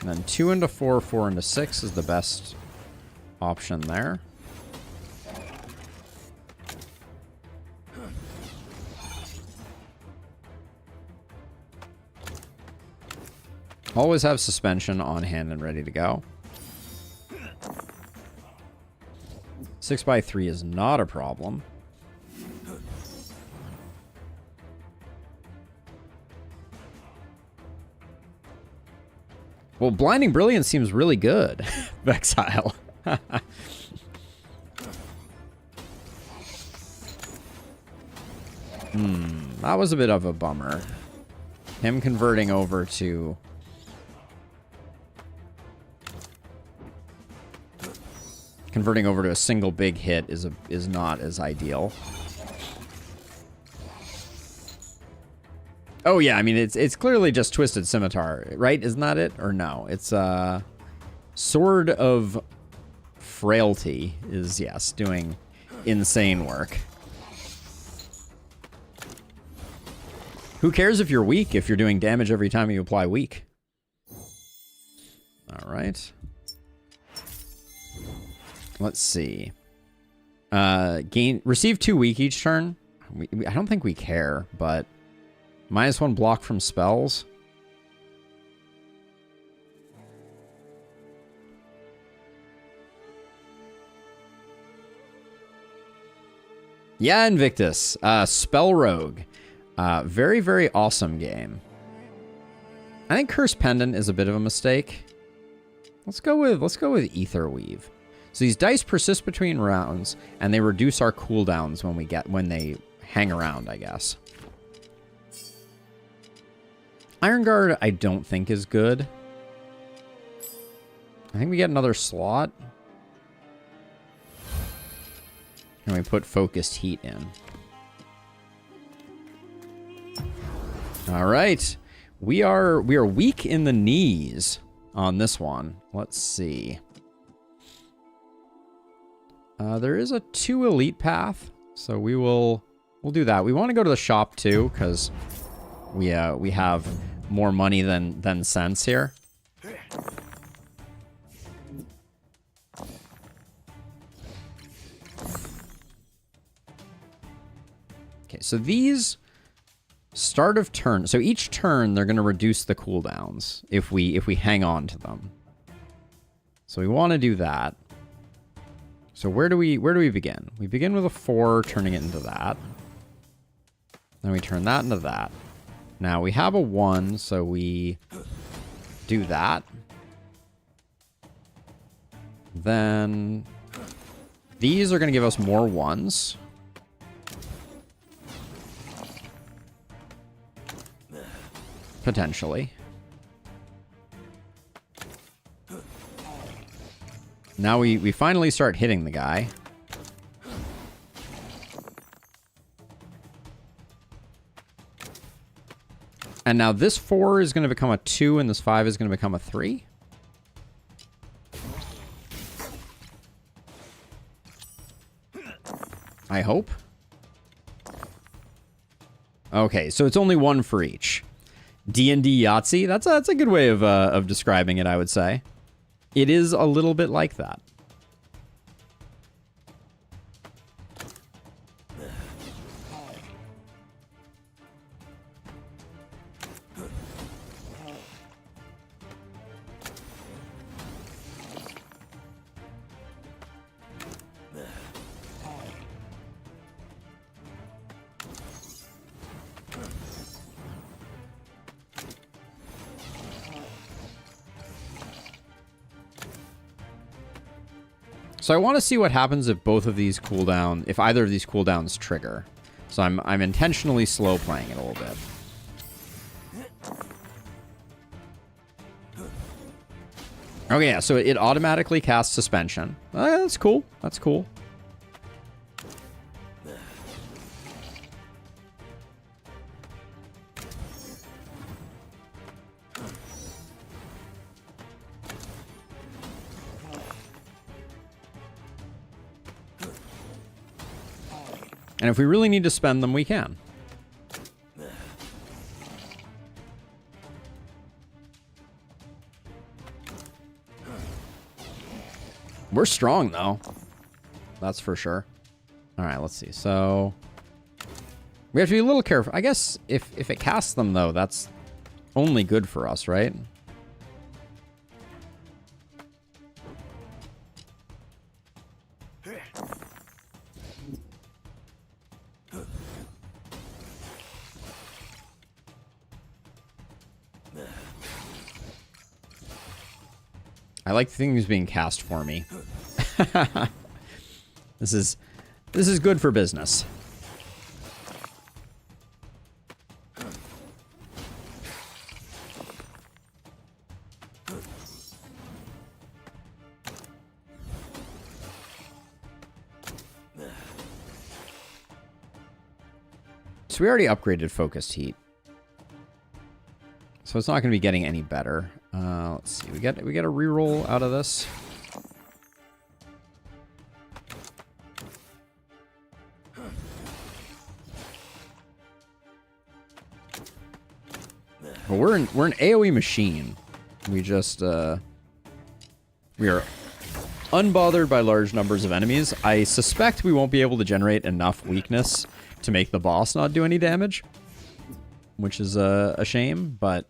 And then 2 into 4, 4 into 6 is the best option there. Always have suspension on hand and ready to go. 6x3 is not a problem. Well, Blinding Brilliance seems really good, Vexile. That was a bit of a bummer. Him converting over to... Converting over to a single big hit is not as ideal. Oh yeah, I mean it's clearly just Twisted Scimitar, right? Isn't that it? Or no? It's Sword of Frailty is, yes, doing insane work. Who cares if you're weak if you're doing damage every time you apply weak? All right. Let's see. Receive 2 weak each turn. I don't think we care, but -1 block from spells. Yeah, Invictus. SpellRogue. Very, very awesome game. I think Curse Pendant is a bit of a mistake. Let's go with Aetherweave. So these dice persist between rounds, and they reduce our cooldowns when they hang around, I guess. Iron Guard, I don't think is good. I think we get another slot. And we put Focused Heat in. All right. We are weak in the knees on this one. Let's see. There is a 2 elite path, so we'll do that. We want to go to the shop too, because we have more money than sense here. Okay, so these start of turn. So each turn they're going to reduce the cooldowns if we hang on to them. So we want to do that. So where do we begin? We begin with a 4, turning it into that. Then we turn that into that. Now we have a 1, so we do that. Then these are going to give us more 1s. Potentially. Now we finally start hitting the guy. And now this 4 is going to become a 2, and this 5 is going to become a 3. I hope. Okay, so it's only 1 for each. D&D Yahtzee? That's a good way of describing it, I would say. It is a little bit like that. So I want to see what happens if both of these cooldown, if either of these cooldowns trigger. So I'm intentionally slow playing it a little bit. Okay, yeah, so it automatically casts Suspension. That's cool. That's cool. And if we really need to spend them, we can. We're strong, though. That's for sure. All right, let's see. So we have to be a little careful. I guess if it casts them, though, that's only good for us, right? I like things being cast for me. This is good for business. So we already upgraded Focused Heat. So it's not going to be getting any better. Let's see. We get a reroll out of this. Well, we're an AoE machine. We just we are unbothered by large numbers of enemies. I suspect we won't be able to generate enough weakness to make the boss not do any damage, which is a shame, but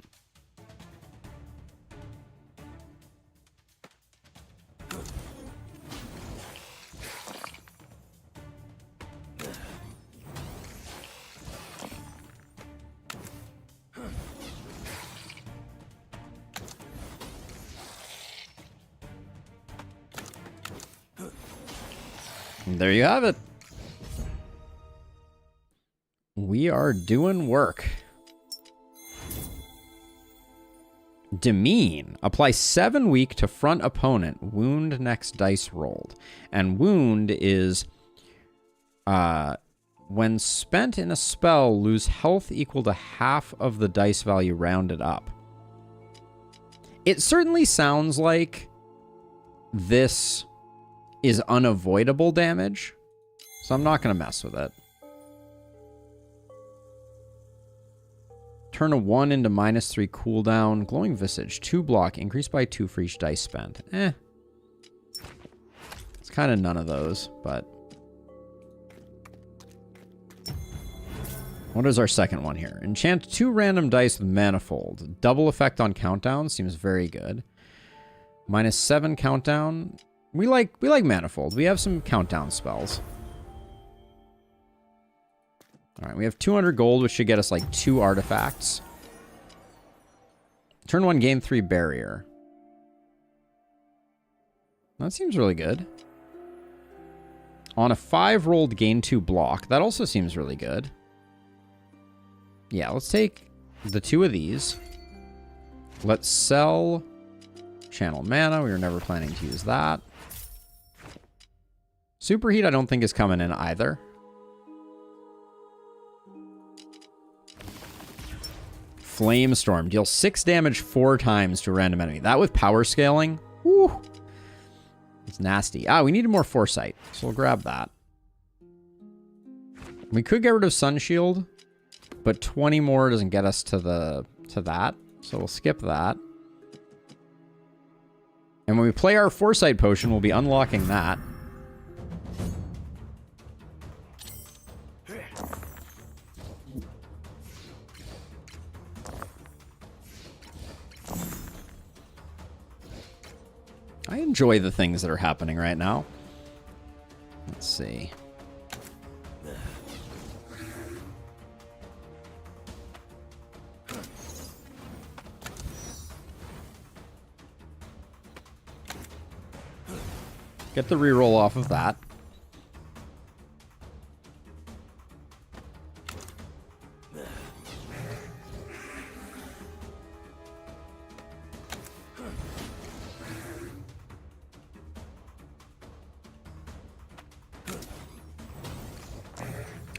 there you have it. We are doing work. Demean. Apply 7 weak to front opponent. Wound next dice rolled. And wound is when spent in a spell, lose health equal to half of the dice value rounded up. It certainly sounds like this is unavoidable damage. So I'm not going to mess with it. Turn a 1 into -3 cooldown. Glowing Visage. 2 block. Increased by 2 for each dice spent. It's kind of none of those, but... What is our second one here? Enchant 2 random dice with Manifold. Double effect on countdown. Seems very good. -7 countdown. We like Manifold. We have some countdown spells. Alright, we have 200 gold, which should get us like 2 artifacts. Turn 1, gain 3 barrier. That seems really good. On a 5 rolled, gain 2 block. That also seems really good. Yeah, let's take the 2 of these. Let's sell channel mana. We were never planning to use that. Superheat I don't think is coming in either. Flamestorm. Deal 6 damage 4 times to a random enemy. That with power scaling? Woo! It's nasty. Ah, we needed more foresight, so we'll grab that. We could get rid of Sun Shield, but 20 more doesn't get us to that, so we'll skip that. And when we play our foresight potion, we'll be unlocking that. I enjoy the things that are happening right now. Let's see. Get the reroll off of that.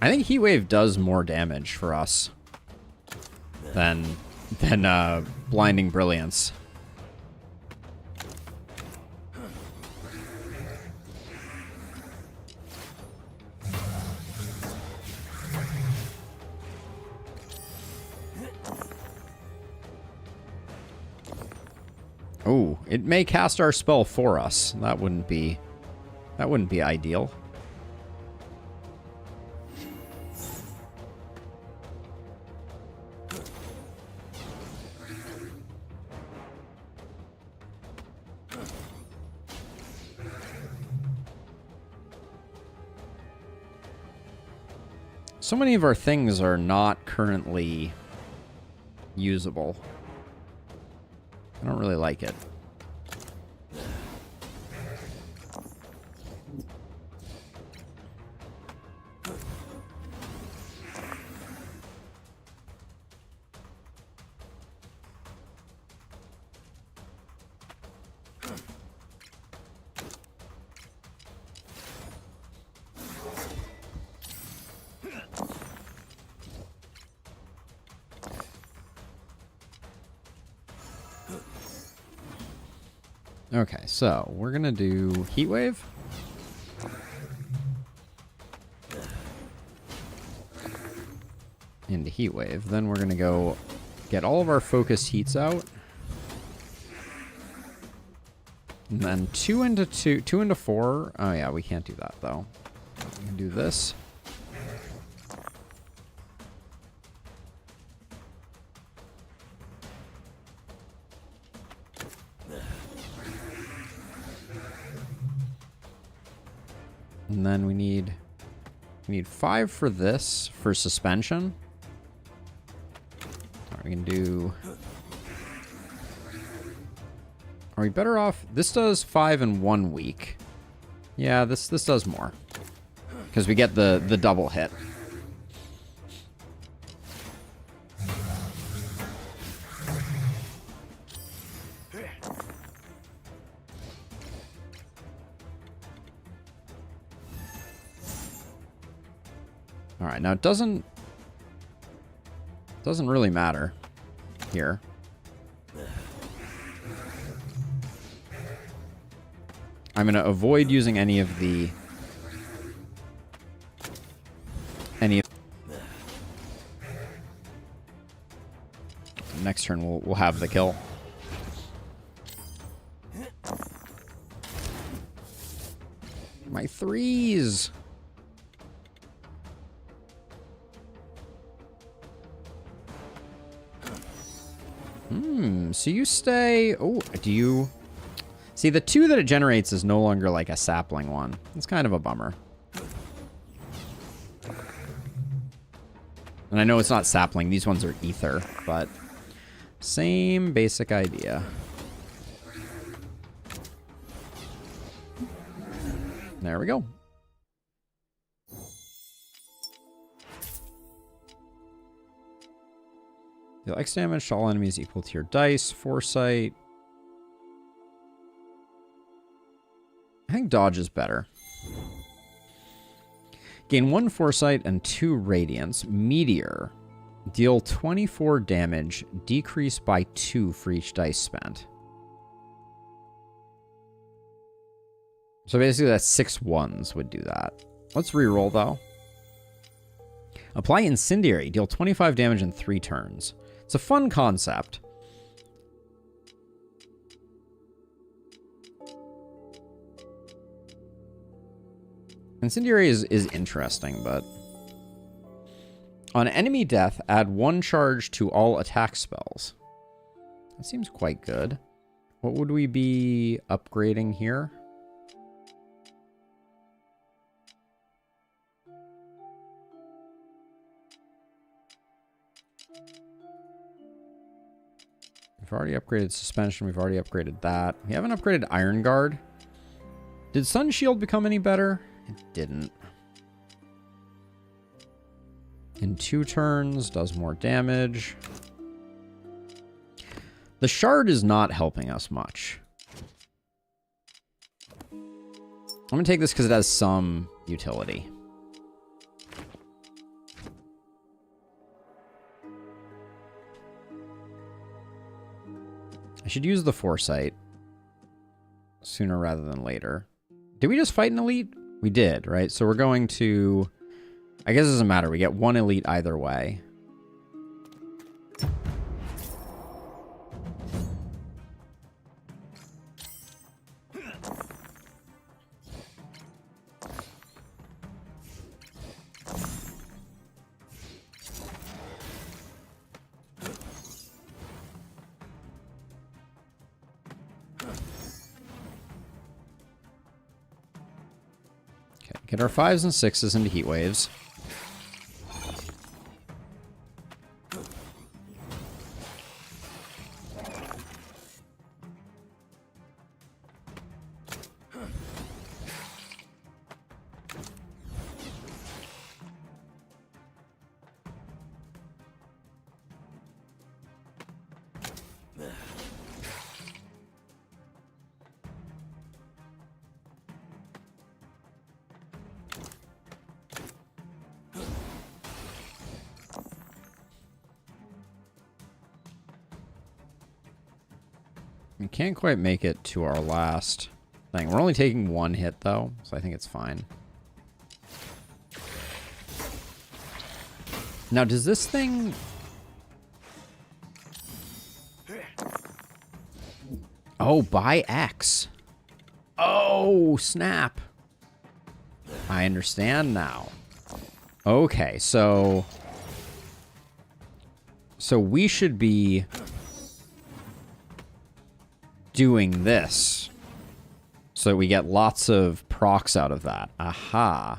I think Heatwave does more damage for us than Blinding Brilliance. Oh, it may cast our spell for us. That wouldn't be ideal. So many of our things are not currently usable. I don't really like it. Okay, so we're gonna do Heatwave. Into Heatwave. Then we're gonna go get all of our focused heats out. And then 2 into 4. Oh yeah, we can't do that though. We can do this. And then we need 5 for this, for suspension. Right, we can do... Are we better off? This does 5 in 1 week. Yeah, this does more. Because we get the double hit. Alright, now it doesn't really matter here. I'm going to avoid using any of the... Next turn, we'll have the kill. My 3s! So you stay... Oh, do you... See, the 2 that it generates is no longer like a sapling one. It's kind of a bummer. And I know it's not sapling. These ones are ether, but... Same basic idea. There we go. Deal X damage to all enemies equal to your dice. Foresight. I think dodge is better. Gain 1 foresight and 2 radiance. Meteor. Deal 24 damage. Decrease by 2 for each dice spent. So basically that's 6 1s would do that. Let's reroll though. Apply Incendiary. Deal 25 damage in 3 turns. It's a fun concept. Incendiary is interesting, but... On enemy death, add 1 charge to all attack spells. That seems quite good. What would we be upgrading here? We've already upgraded Suspension. We've already upgraded that. We haven't upgraded Iron Guard. Did Sun Shield become any better? It didn't. In 2 turns, does more damage. The Shard is not helping us much. I'm going to take this because it has some utility. I should use the Foresight sooner rather than later. Did we just fight an elite? We did, right? So we're going to... I guess it doesn't matter. We get 1 elite either way. Okay, get our 5s and 6s into heat waves. We can't quite make it to our last thing. We're only taking 1 hit, though, so I think it's fine. Now, does this thing... Oh, buy X. Oh, snap. I understand now. Okay, so... So we should be... doing this so that we get lots of procs out of that. Aha.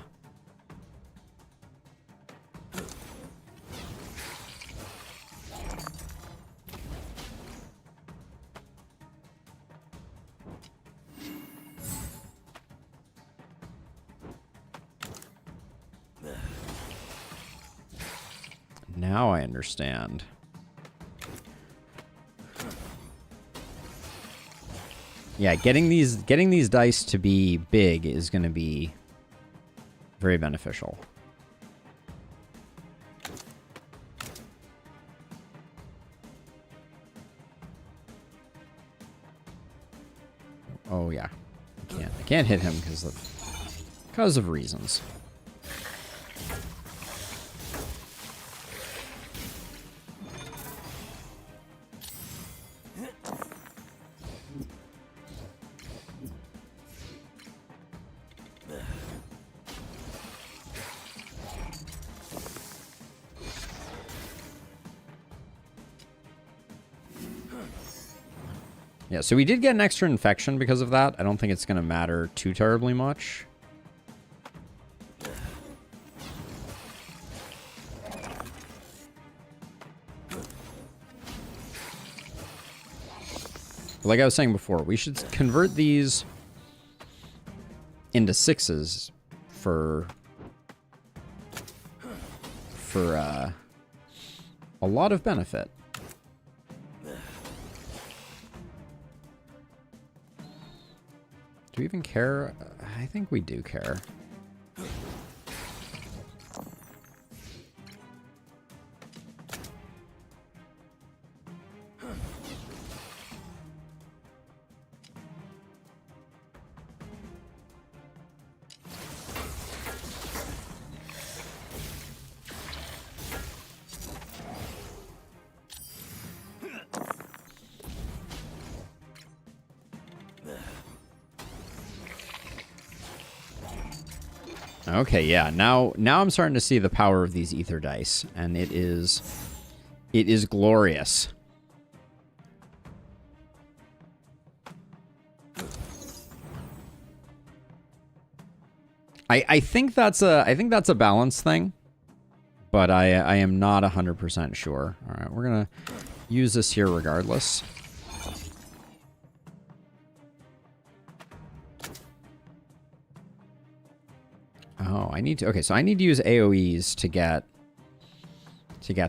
Now I understand. Yeah, getting these dice to be big is going to be very beneficial. Oh yeah. I can't hit him because of reasons. Yeah, so we did get an extra infection because of that. I don't think it's going to matter too terribly much. Like I was saying before, we should convert these into 6s for a lot of benefit. Do we even care? I think we do care. Okay, yeah. Now I'm starting to see the power of these ether dice, and it is glorious. I think that's a balance thing, but I am not 100% sure. All right, we're gonna use this here regardless. Oh, I need to... Okay, so I need to use AoEs to get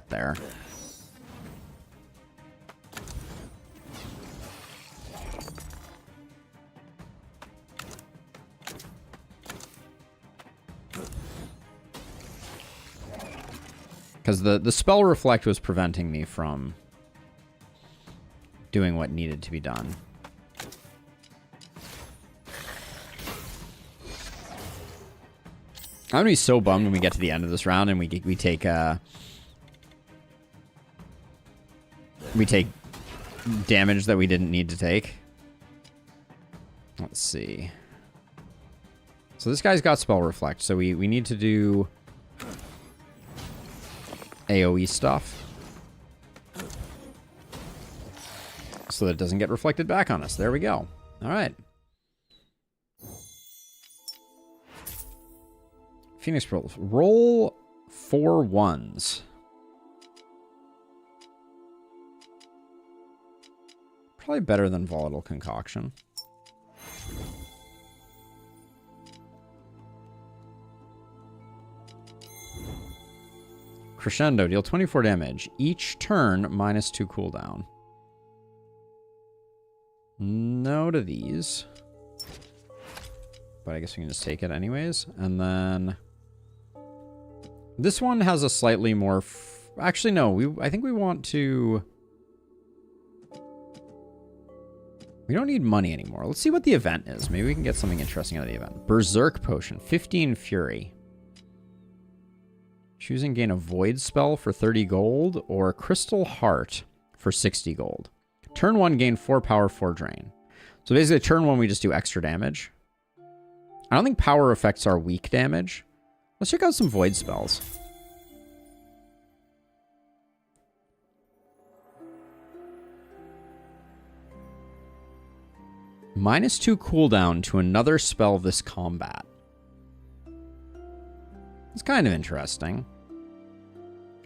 there. Because the spell reflect was preventing me from doing what needed to be done. I'm gonna be so bummed when we get to the end of this round and we take damage that we didn't need to take. Let's see. So this guy's got spell reflect, so we need to do AoE stuff so that it doesn't get reflected back on us. There we go. All right. Phoenix rolls. Roll 4 1s. Probably better than Volatile Concoction. Crescendo. Deal 24 damage. Each turn, -2 cooldown. No to these. But I guess we can just take it anyways. And then... this one has a slightly more... actually, no. I think we want to... we don't need money anymore. Let's see what the event is. Maybe we can get something interesting out of the event. Berserk Potion. 15 Fury. Choose and gain a Void spell for 30 gold. Or Crystal Heart for 60 gold. Turn 1, gain 4 power, 4 drain. So basically, turn 1, we just do extra damage. I don't think power affects our weak damage. Let's check out some Void spells. -2 cooldown to another spell this combat. It's kind of interesting.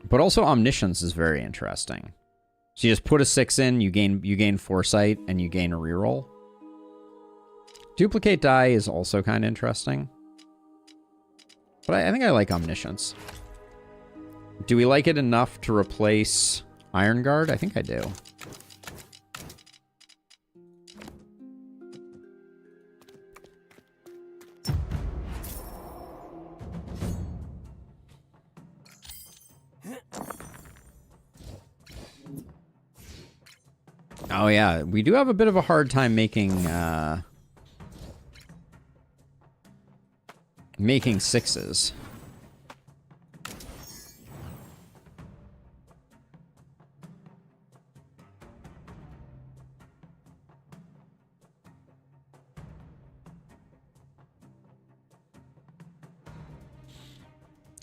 But also Omniscience is very interesting. So you just put a 6 in, you gain Foresight, and you gain a reroll. Duplicate die is also kind of interesting. But I think I like Omniscience. Do we like it enough to replace Iron Guard? I think I do. Oh yeah, we do have a bit of a hard time making making 6s.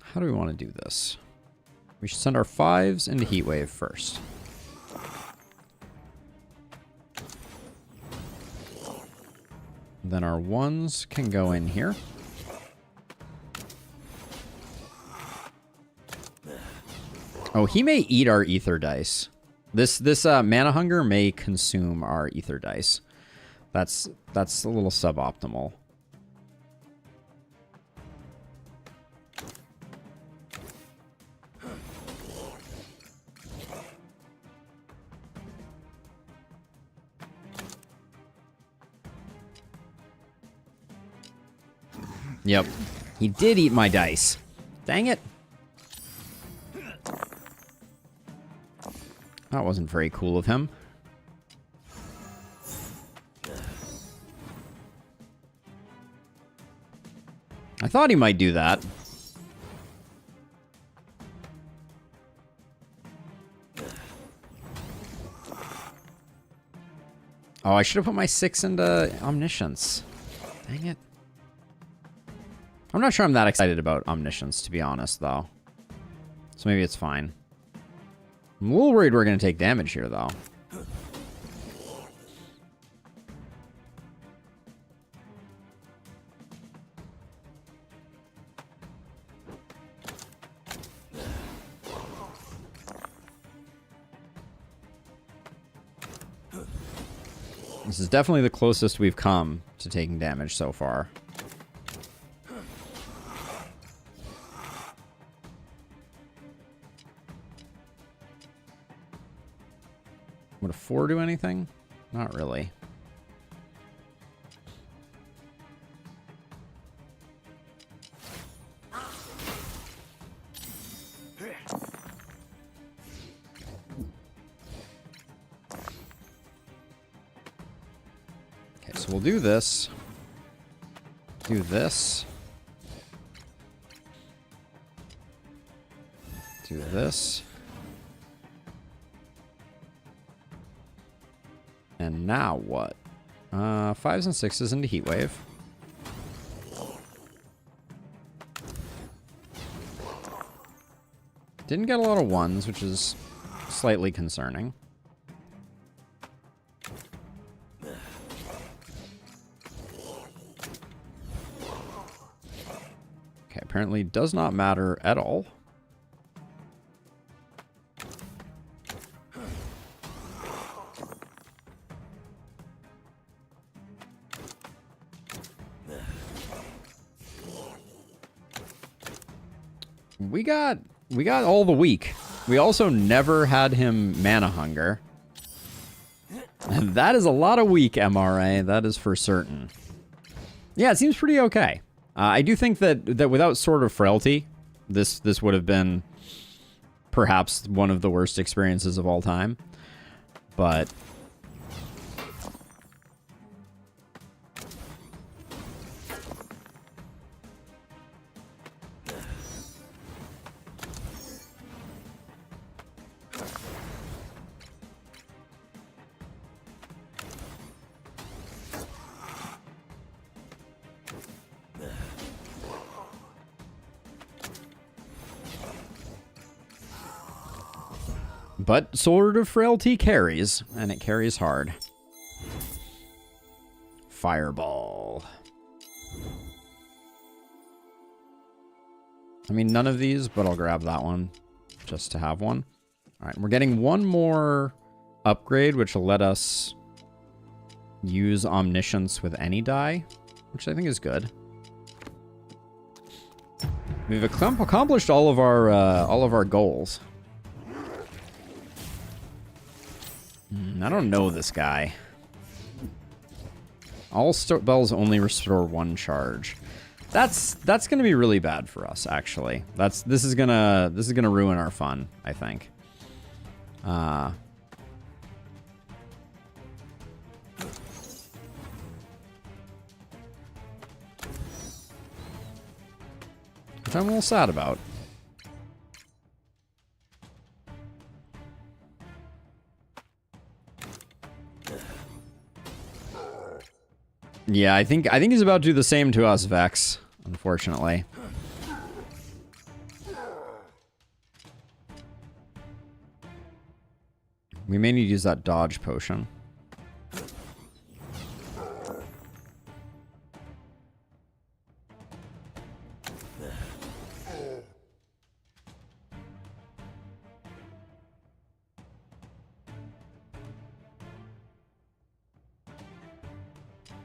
How do we want to do this? We should send our 5s into Heatwave first. Then our 1s can go in here. Oh, he may eat our ether dice. This mana hunger may consume our ether dice. That's a little suboptimal. Yep. He did eat my dice. Dang it. That wasn't very cool of him. I thought he might do that. Oh, I should have put my 6 into Omniscience. Dang it. I'm not sure I'm that excited about Omniscience, to be honest, though. So maybe it's fine. I'm a little worried we're going to take damage here, though. This is definitely the closest we've come to taking damage so far. Would a 4 do anything? Not really. Okay, so we'll do this. Do this. Do this. And now what? 5s and 6s into Heatwave. Didn't get a lot of 1s, which is slightly concerning. Okay, apparently does not matter at all. We got all the weak. We also never had him mana hunger. And that is a lot of weak, MRA. That is for certain. Yeah, it seems pretty okay. I do think that without Sword of Frailty, this would have been perhaps one of the worst experiences of all time. But Sword of Frailty carries, and it carries hard. Fireball. I mean, none of these, but I'll grab that one just to have one. All right, we're getting one more upgrade, which will let us use Omniscience with any die, which I think is good. We've accomplished all of our goals. I don't know this guy. All spells only restore 1 charge. That's gonna be really bad for us, actually. This is gonna ruin our fun, I think. which I'm a little sad about. Yeah, I think he's about to do the same to us, Vex, unfortunately. We may need to use that dodge potion.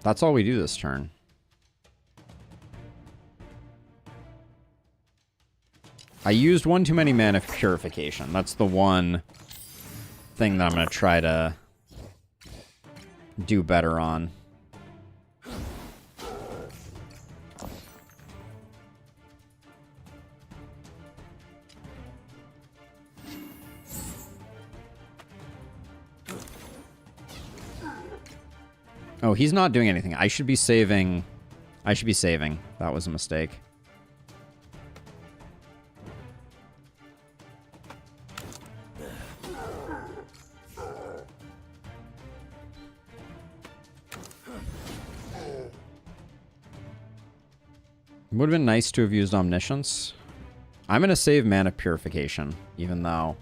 That's all we do this turn. I used one too many mana purification. That's the one thing that I'm going to try to do better on. Oh, he's not doing anything. I should be saving. I should be saving. That was a mistake. Would have been nice to have used Omniscience. I'm going to save Mana Purification, even though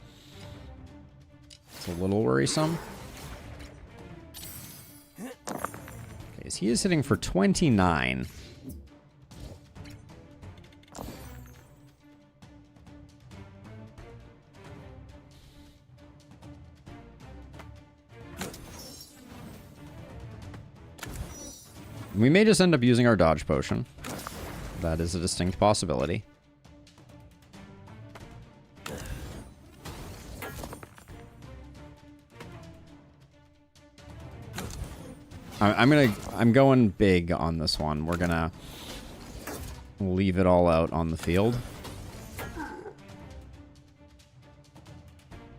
it's a little worrisome. Okay, so he is hitting for 29. We may just end up using our dodge potion. That is a distinct possibility. I'm going big on this one. We're gonna leave it all out on the field.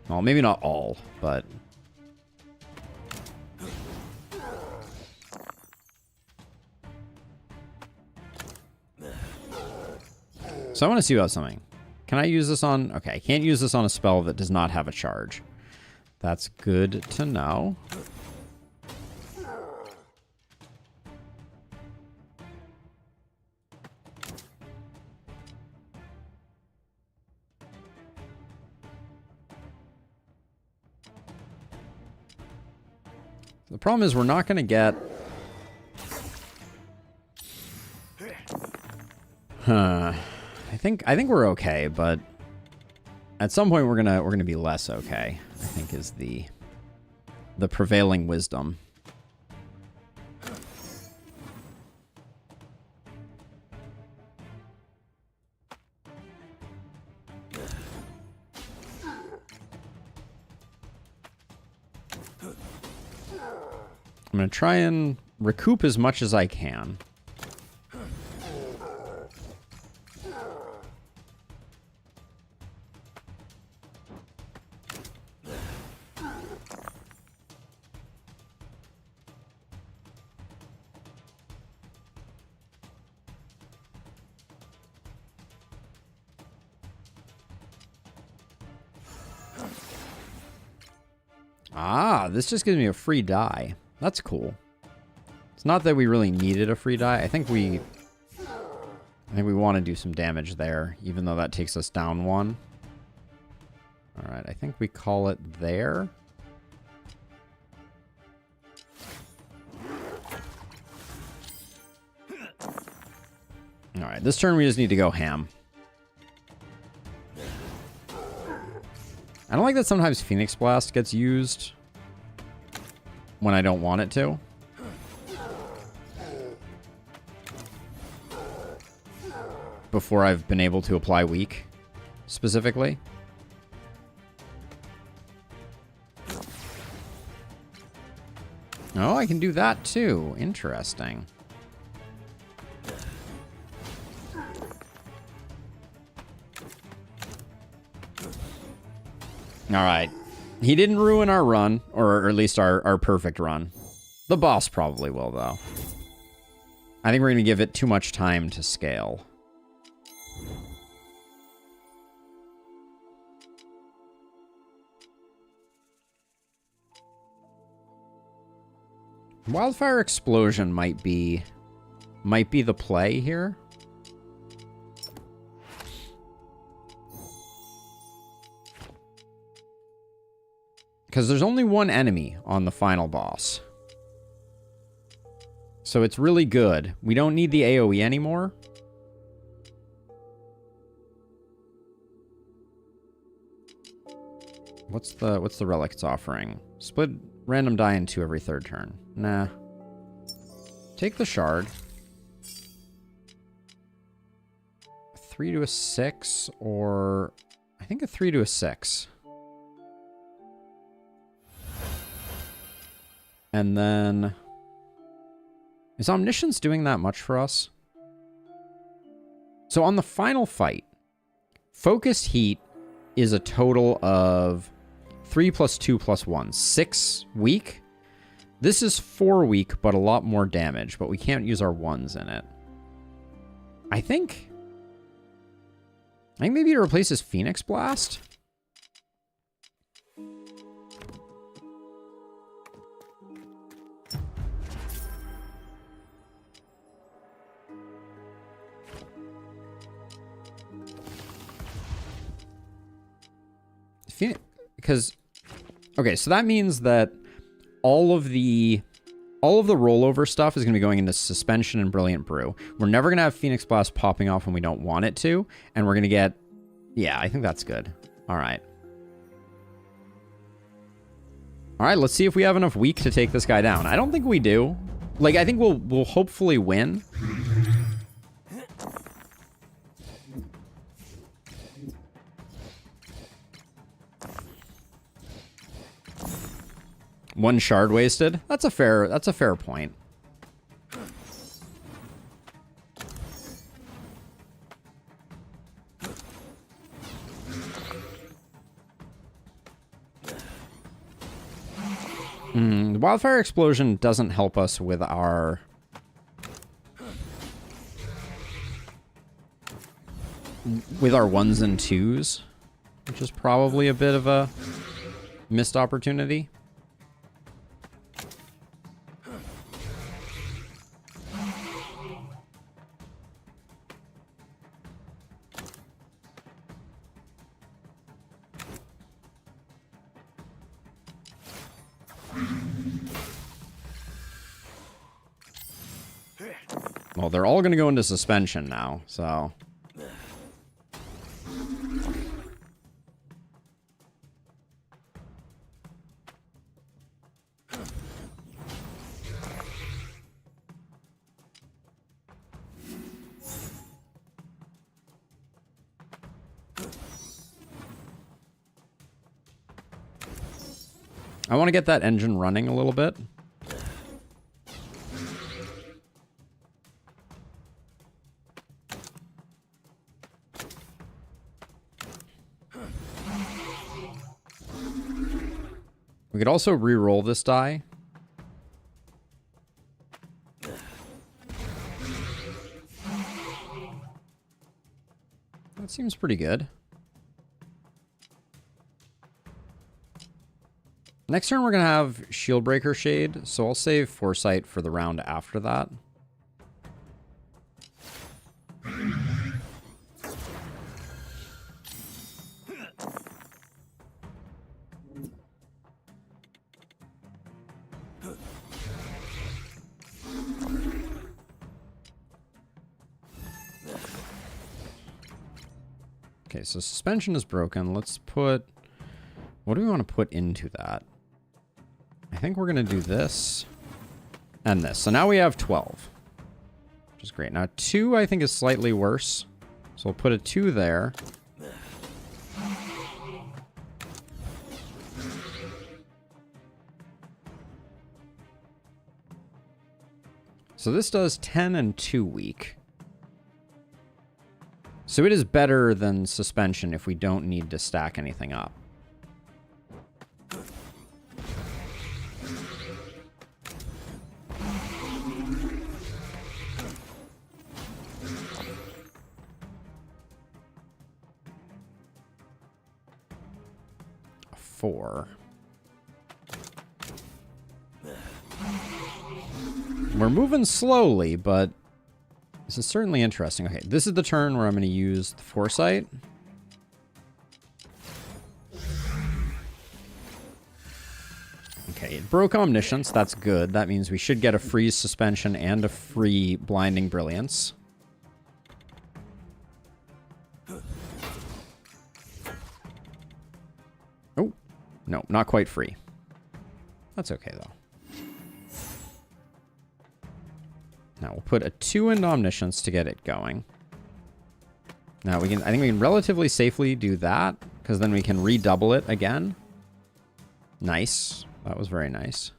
Well, maybe not all, but so I want to see about something. Can I use this on... Okay, I can't use this on a spell that does not have a charge. That's good to know. The problem is we're not going to get... I think we're okay, but at some point we're gonna be less okay, I think is the prevailing wisdom. I'm gonna try and recoup as much as I can. Ah, this just gives me a free die. That's cool. It's not that we really needed a free die. I think we want to do some damage there, even though that takes us down one. All right, I think we call it there. All right, this turn we just need to go ham. I don't like that sometimes Phoenix Blast gets used when I don't want it to. Before I've been able to apply weak, specifically. Oh, I can do that too. Interesting. All right. He didn't ruin our run, or at least our perfect run. The boss probably will, though. I think we're going to give it too much time to scale. Wildfire Explosion might be the play here. Because there's only one enemy on the final boss. So it's really good. We don't need the AoE anymore. What's the relic it's offering? Split random die in 2 every 3rd turn. Nah. Take the shard. 3 to a 6, or I think a 3 to a 6. And then, is Omniscience doing that much for us? So on the final fight, Focused Heat is a total of 3 plus 2 plus 1. 6 weak. This is 4 weak, but a lot more damage, but we can't use our 1s in it. I think maybe it replaces Phoenix Blast. Because, okay, so that means that all of the rollover stuff is going to be going into Suspension and Brilliant Brew. We're never going to have Phoenix Blast popping off when we don't want it to, and we're going to get, yeah, I think that's good. All right. All right, let's see if we have enough weak to take this guy down. I don't think we do. Like, I think we'll hopefully win. One shard wasted. That's a fair point. Wildfire Explosion doesn't help us with our ones and twos, which is probably a bit of a missed opportunity. Well, they're all going to go into suspension now, so... I want to get that engine running a little bit. We could also re-roll this die. That seems pretty good. Next turn we're going to have Shield Breaker Shade, so I'll save Foresight for the round after that. Okay, so suspension is broken. Let's put... What do we want to put into that? I think we're going to do this and this. So now we have 12, which is great. Now 2 I think is slightly worse. So we'll put a 2 there. So this does 10 and 2 weak. So it is better than suspension if we don't need to stack anything up. A 4. We're moving slowly, but this is certainly interesting. Okay, this is the turn where I'm going to use the Foresight. Okay, it broke Omniscience. That's good. That means we should get a freeze suspension and a free Blinding Brilliance. Oh, no, not quite free. That's okay, though. Now, we'll put a 2 into Omniscience to get it going. Now, I think we can relatively safely do that, because then we can redouble it again. Nice. That was very nice.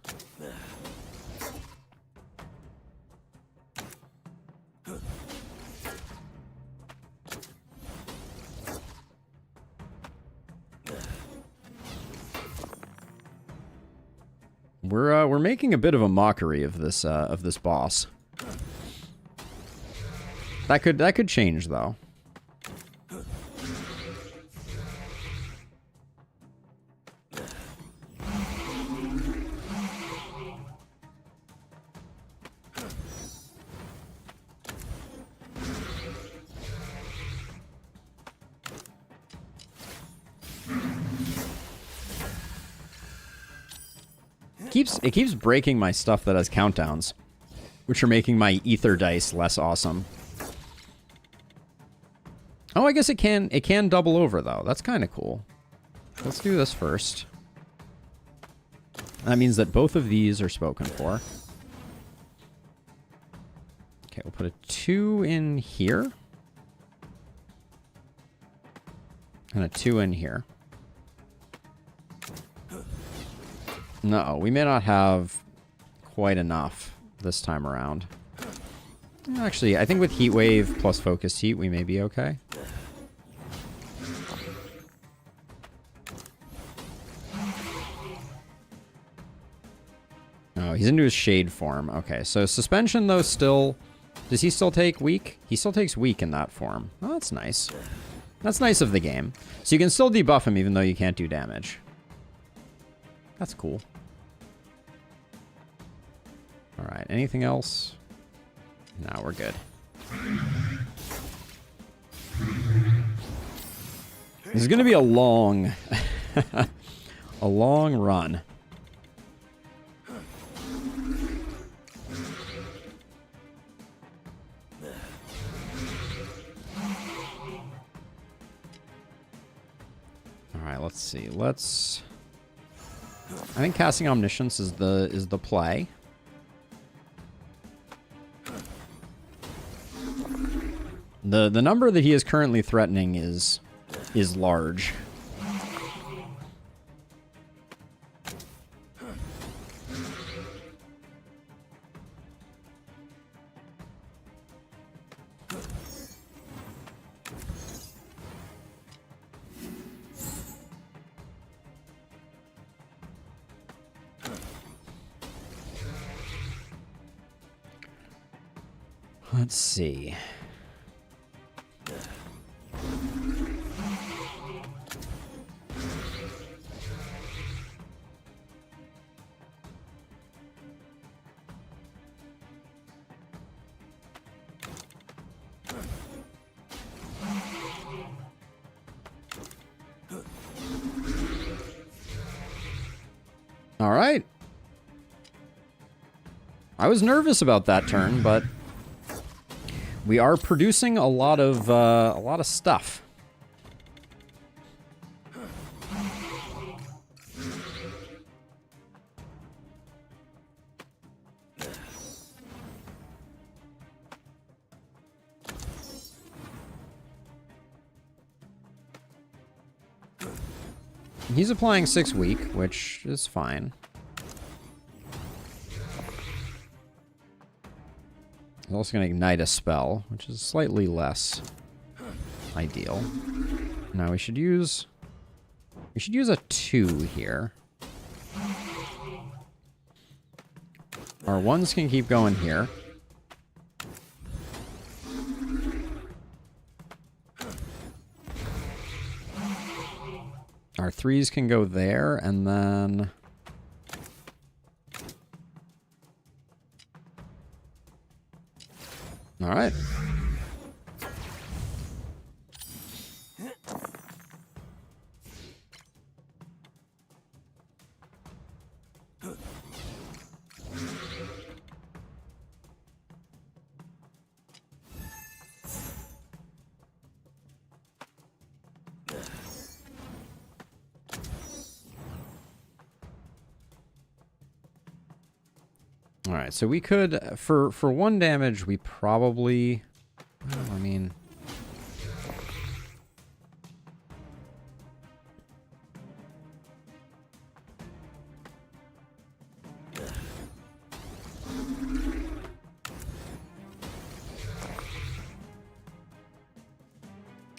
We're making a bit of a mockery of this boss. That could change though. It keeps breaking my stuff that has countdowns, which are making my ether dice less awesome. Oh, I guess it can double over though. That's kind of cool. Let's do this first. That means that both of these are spoken for. Okay, we'll put a 2 in here. And a 2 in here. No, we may not have quite enough this time around. Actually, I think with Heat Wave plus Focused Heat, we may be okay. Oh, he's into his Shade form. Okay, so Suspension, though, still... Does he still take Weak? He still takes Weak in that form. Oh, that's nice. That's nice of the game. So you can still debuff him even though you can't do damage. That's cool. Alright, anything else? No, we're good. This is going to be a long... a long run. Alright, let's see. I think casting Omniscience is the play. The number that he is currently threatening is large. Let's see. All right. I was nervous about that turn, but we are producing a lot of stuff. He's applying 6 weak, which is fine. He's also going to ignite a spell, which is slightly less ideal. Now we should use a 2 here. Our 1s can keep going here. Our 3s can go there, and then... All right. All right, so we could, for 1 damage, we probably, well, I mean,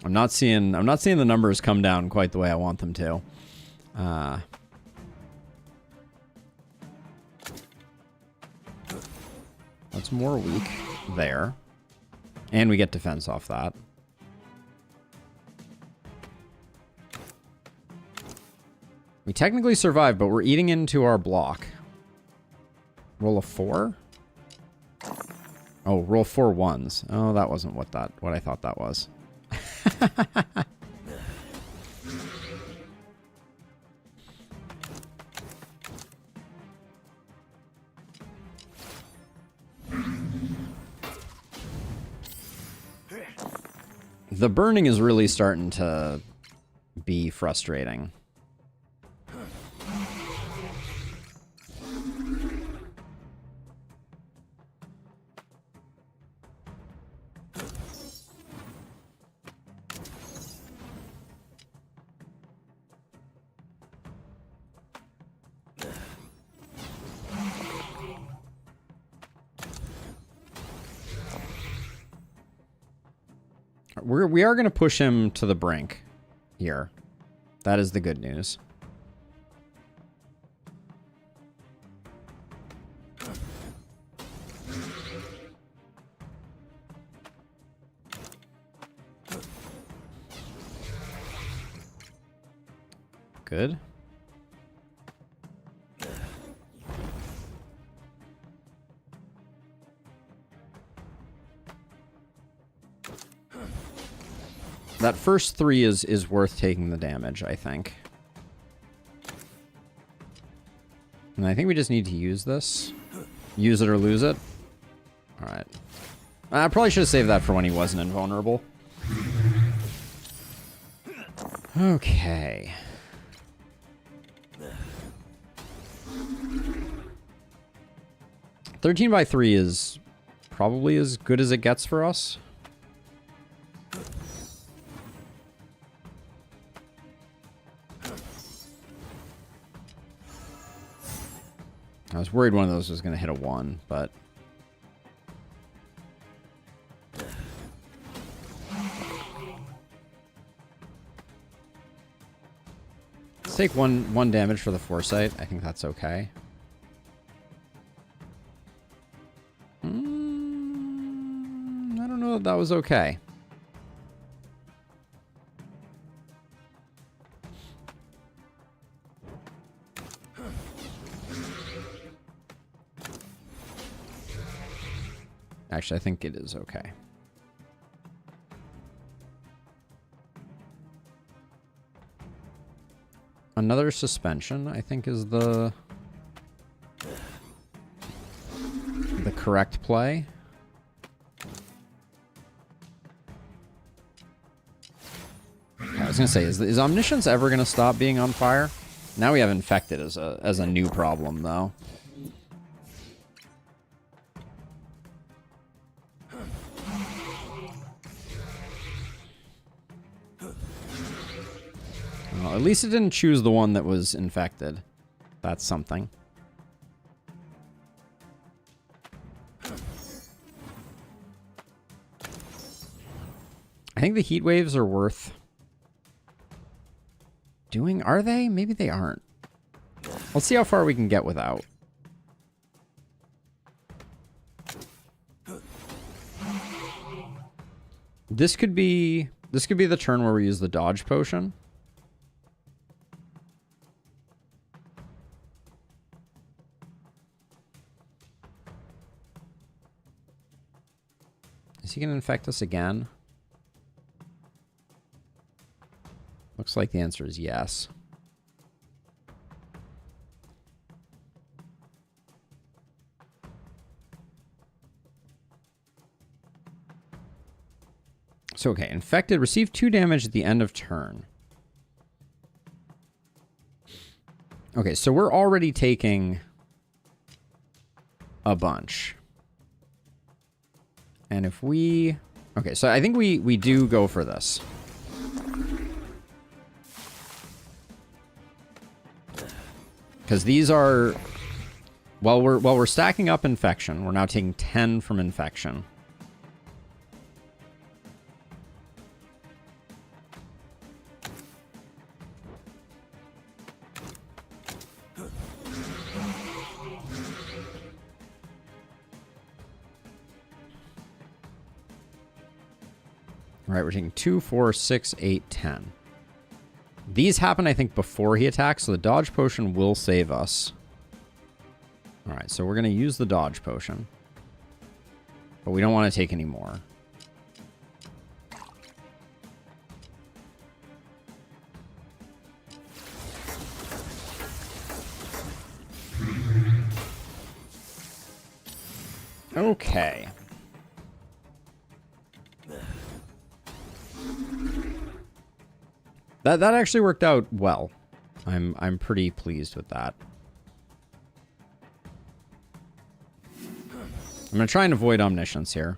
I'm not seeing the numbers come down quite the way I want them to. That's more weak there. And we get defense off that. We technically survived, but we're eating into our block. Roll a 4? Oh, roll 4 ones. Oh, that wasn't what I thought that was. The burning is really starting to be frustrating. We are going to push him to the brink here. That is the good news. Good. That first 3 is worth taking the damage, I think. And I think we just need to use this. Use it or lose it. Alright. I probably should have saved that for when he wasn't invulnerable. Okay. (13/3) is probably as good as it gets for us. I was worried one of those was going to hit a 1, but... Let's take one damage for the foresight. I think that's okay. I don't know if that was okay. Actually, I think it is okay. Another suspension, I think, is the correct play. I was gonna say, is Omniscience ever gonna stop being on fire? Now we have Infected as a new problem, though. Well, at least it didn't choose the one that was infected. That's something. I think the heat waves are worth doing. Are they? Maybe they aren't. Let's see how far we can get without. This could be the turn where we use the dodge potion. Is he going to infect us again? Looks like the answer is yes. So, okay, infected, receive 2 damage at the end of turn. Okay, so we're already taking a bunch. And if we... Okay, so I think we do go for this. Because these are... While we're stacking up infection, we're now taking 10 from infection. All right, we're taking 2, 4, 6, 8, 10. These happen, I think, before he attacks, so the dodge potion will save us. All right, so we're going to use the dodge potion. But we don't want to take any more. Okay. That actually worked out well. I'm pretty pleased with that. I'm going to try and avoid omniscience here.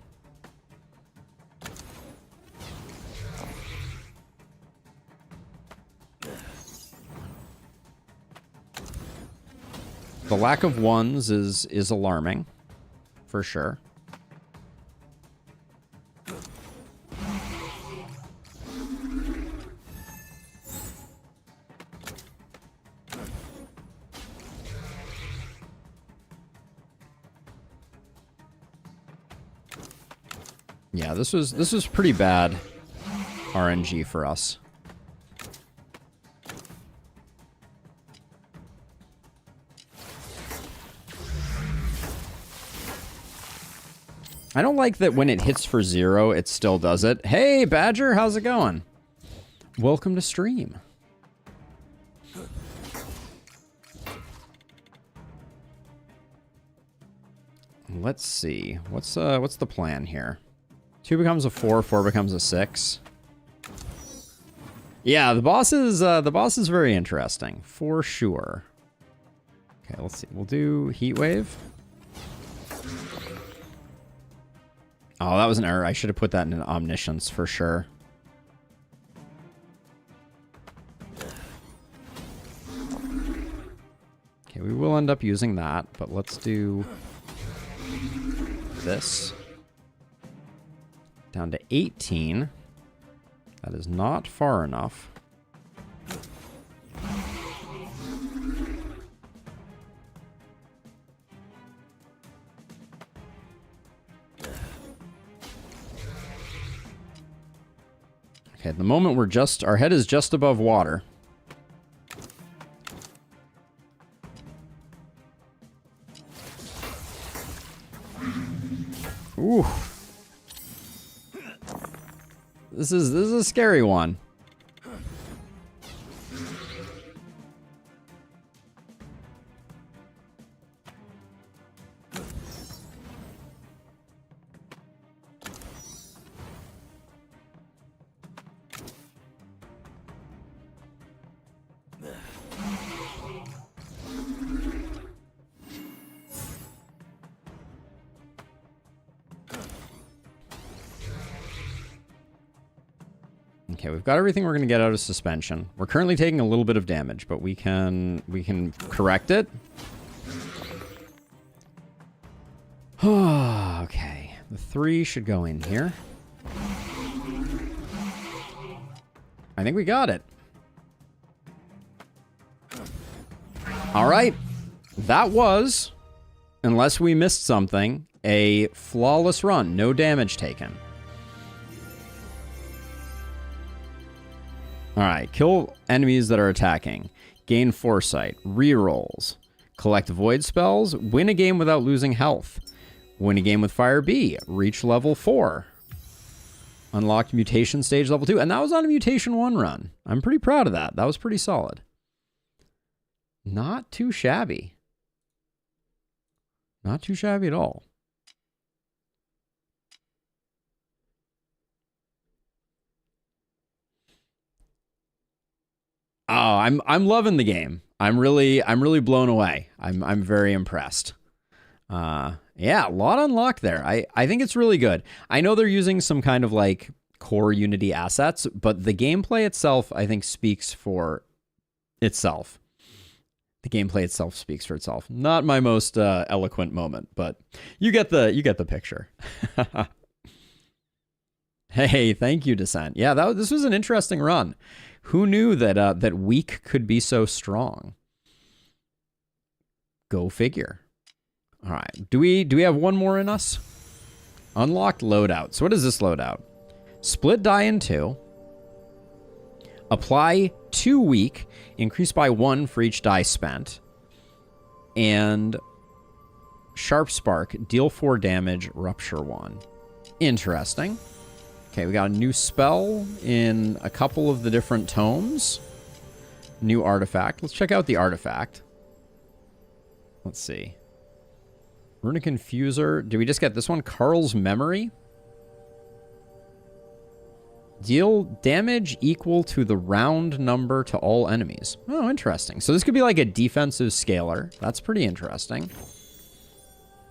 The lack of ones is alarming, for sure. Yeah, this was pretty bad RNG for us. I don't like that when it hits for 0, it still does it. Hey, Badger, how's it going? Welcome to stream. Let's see. What's the plan here? 2 becomes a 4, 4 becomes a 6. Yeah, the boss is very interesting, for sure. Okay, let's see. We'll do Heat Wave. Oh, that was an error. I should have put that in Omniscience for sure. Okay, we will end up using that, but let's do this. Down to 18. That is not far enough. Okay, at the moment our head is just above water. Ooh. This is a scary one. Okay, we've got everything we're going to get out of suspension. We're currently taking a little bit of damage, but we can correct it. Okay, the 3 should go in here. I think we got it. All right. That was, unless we missed something, a flawless run. No damage taken. All right, kill enemies that are attacking. Gain foresight. Rerolls. Collect void spells. Win a game without losing health. Win a game with Fire B. Reach level 4. Unlocked mutation stage level 2. And that was on a mutation 1 run. I'm pretty proud of that. That was pretty solid. Not too shabby. Not too shabby at all. Oh, I'm loving the game. I'm really blown away. I'm very impressed. Yeah, a lot unlocked there. I think it's really good. I know they're using some kind of like core Unity assets, but the gameplay itself, I think, speaks for itself. The gameplay itself speaks for itself. Not my most eloquent moment, but you get the picture. Hey, thank you, Descent. Yeah, this was an interesting run. Who knew that that weak could be so strong? Go figure. All right. Do we have one more in us? Unlocked loadout. So what is this loadout? Split die in 2. Apply 2 weak. Increase by 1 for each die spent. And Sharp Spark. Deal 4 damage. Rupture 1. Interesting. Okay, we got a new spell in a couple of the different tomes. New artifact. Let's check out the artifact. Let's see. Runic Infuser. Did we just get this one? Carl's Memory. Deal damage equal to the round number to all enemies. Oh, interesting. So this could be like a defensive scaler. That's pretty interesting.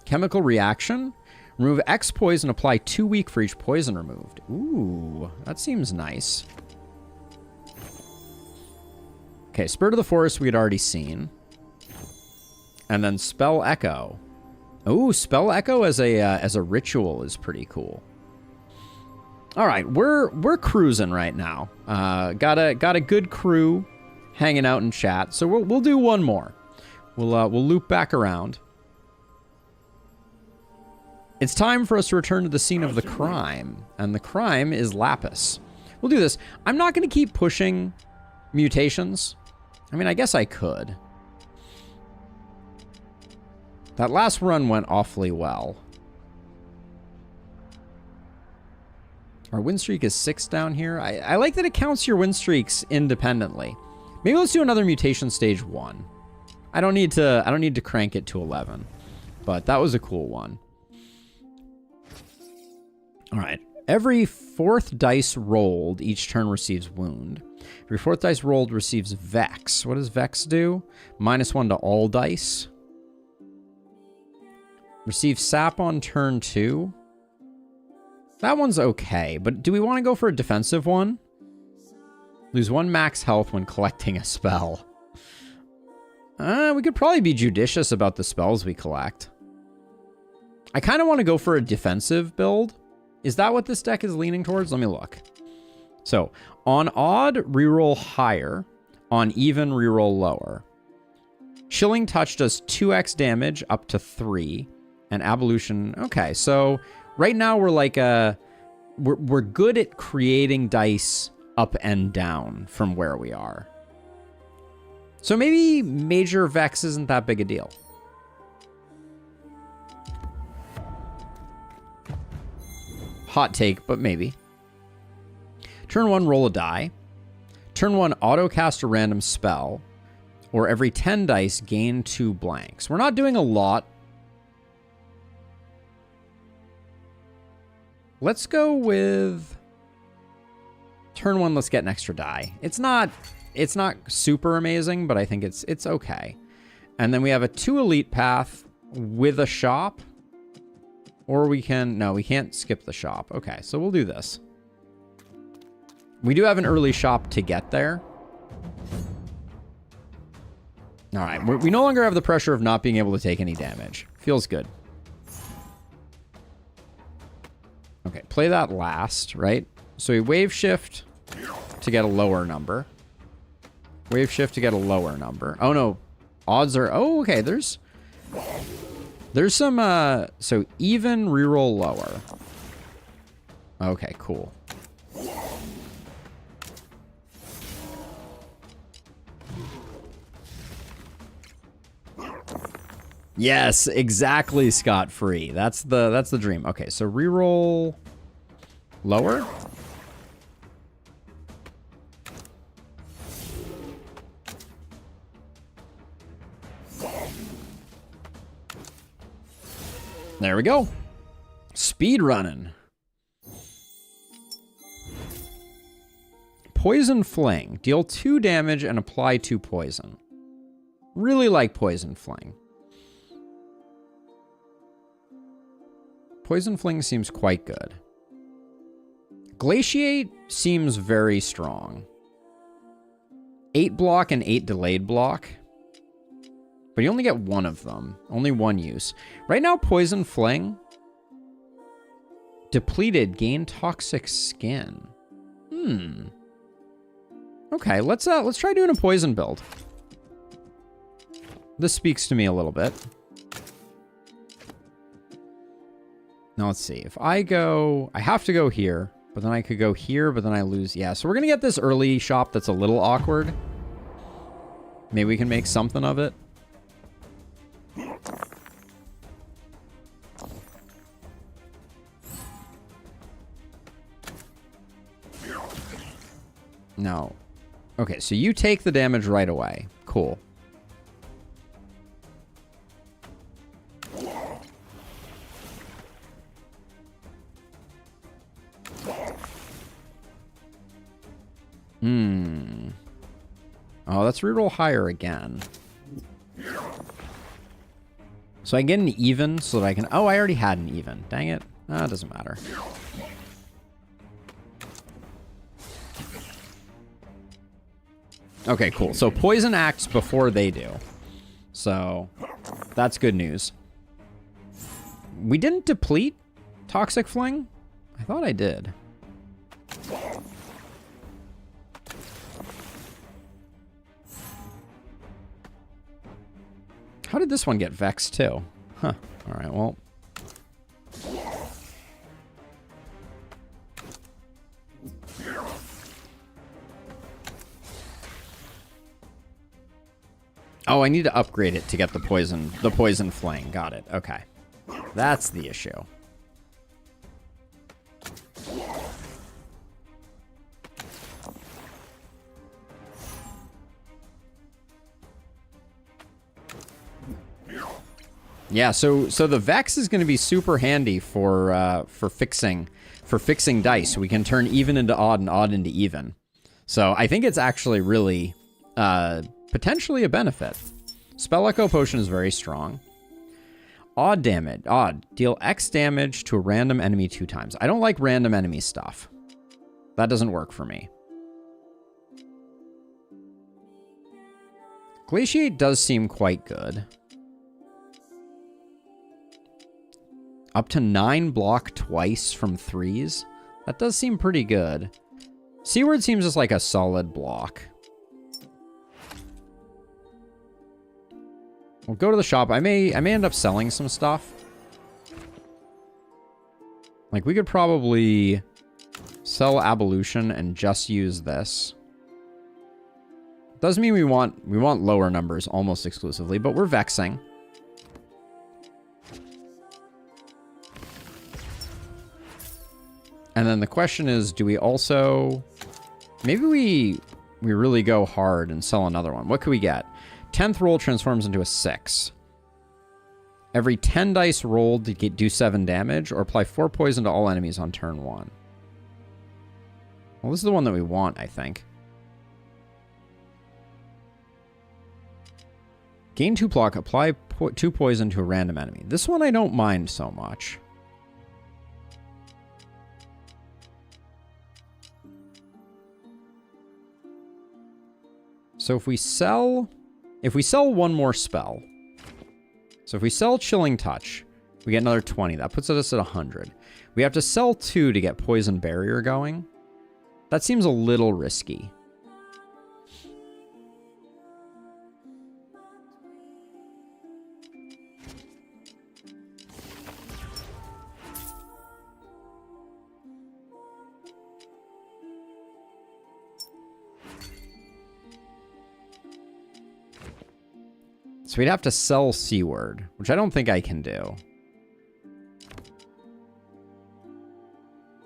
Chemical Reaction. Remove X poison, apply 2 weak for each poison removed. Ooh, that seems nice. Okay, Spirit of the Forest we had already seen. And then Spell Echo. Ooh, Spell Echo as a ritual is pretty cool. All right, we're cruising right now. Got a good crew hanging out in chat. So we'll do one more. We'll loop back around. It's time for us to return to the scene of the crime, and the crime is Lapis. We'll do this. I'm not going to keep pushing mutations. I mean, I guess I could. That last run went awfully well. Our win streak is 6 down here. I like that it counts your win streaks independently. Maybe let's do another mutation stage 1. I don't need to crank it to 11, but that was a cool one. All right. Every 4th dice rolled each turn receives wound. Every 4th dice rolled receives Vex. What does Vex do? -1 to all dice. Receive Sap on turn 2. That one's okay, but do we want to go for a defensive one? Lose 1 max health when collecting a spell. We could probably be judicious about the spells we collect. I kind of want to go for a defensive build. Is that what this deck is leaning towards? Let me look. So, on odd, reroll higher. On even, reroll lower. Chilling Touch does 2x damage up to 3. And Abolition... Okay, so right now we're like we're good at creating dice up and down from where we are. So maybe Major Vex isn't that big a deal. Hot take, but maybe. Turn 1, roll a die. Turn 1, auto-cast a random spell. Or every 10 dice, gain 2 blanks. We're not doing a lot. Let's go with... Turn 1, let's get an extra die. It's not super amazing, but I think it's okay. And then we have a 2 elite path with a shop. Or we can... No, we can't skip the shop. Okay, so we'll do this. We do have an early shop to get there. All right, we no longer have the pressure of not being able to take any damage. Feels good. Okay, play that last, right? So we wave shift to get a lower number. Wave shift to get a lower number. Oh, no. Odds are... Oh, okay, there's some, so even, reroll lower. Okay, cool. Yes, exactly, scot-free. That's the dream. Okay, so reroll lower. There we go. Speed running. Poison Fling. Deal 2 damage and apply 2 poison. Really like Poison Fling. Poison Fling seems quite good. Glaciate seems very strong. 8 block and 8 delayed block. But you only get 1 of them. Only 1 use. Right now, Poison Fling. Depleted, gain toxic skin. Okay, let's try doing a poison build. This speaks to me a little bit. Now let's see. If I go, I have to go here, but then I could go here, but then I lose. Yeah, so we're gonna get this early shop that's a little awkward. Maybe we can make something of it. No. Okay, so you take the damage right away. Cool. Oh, let's reroll higher again. So I get an even so that I can... Oh, I already had an even. Dang it. Ah, it doesn't matter. Okay, cool. So poison acts before they do. So that's good news. We didn't deplete Toxic Fling? I thought I did. How did this one get vexed too? Huh. All right, well. Oh, I need to upgrade it to get the poison flame. Got it. Okay. That's the issue. Yeah, so the Vex is going to be super handy for fixing dice. We can turn even into odd and odd into even. So I think it's actually really potentially a benefit. Spell Echo Potion is very strong. Odd damage. Odd. Deal X damage to a random enemy 2 times. I don't like random enemy stuff. That doesn't work for me. Glaciate does seem quite good. Up to 9 block twice from 3s. That does seem pretty good. Seaward seems just like a solid block. We'll go to the shop. I may end up selling some stuff. Like, we could probably sell Abolution and just use this. Does mean we want lower numbers almost exclusively, but we're vexing. And then the question is, do we also... Maybe we really go hard and sell another one. What could we get? 10th roll transforms into a 6. Every 10 dice rolled to do 7 damage, or apply 4 poison to all enemies on turn 1. Well, this is the one that we want, I think. Gain 2 block, apply 2 poison to a random enemy. This one I don't mind so much. So if we sell one more spell, so if we sell Chilling Touch, we get another 20. That puts us at 100. We have to sell 2 to get Poison Barrier going. That seems a little risky. So we'd have to sell Seaward, which I don't think I can do.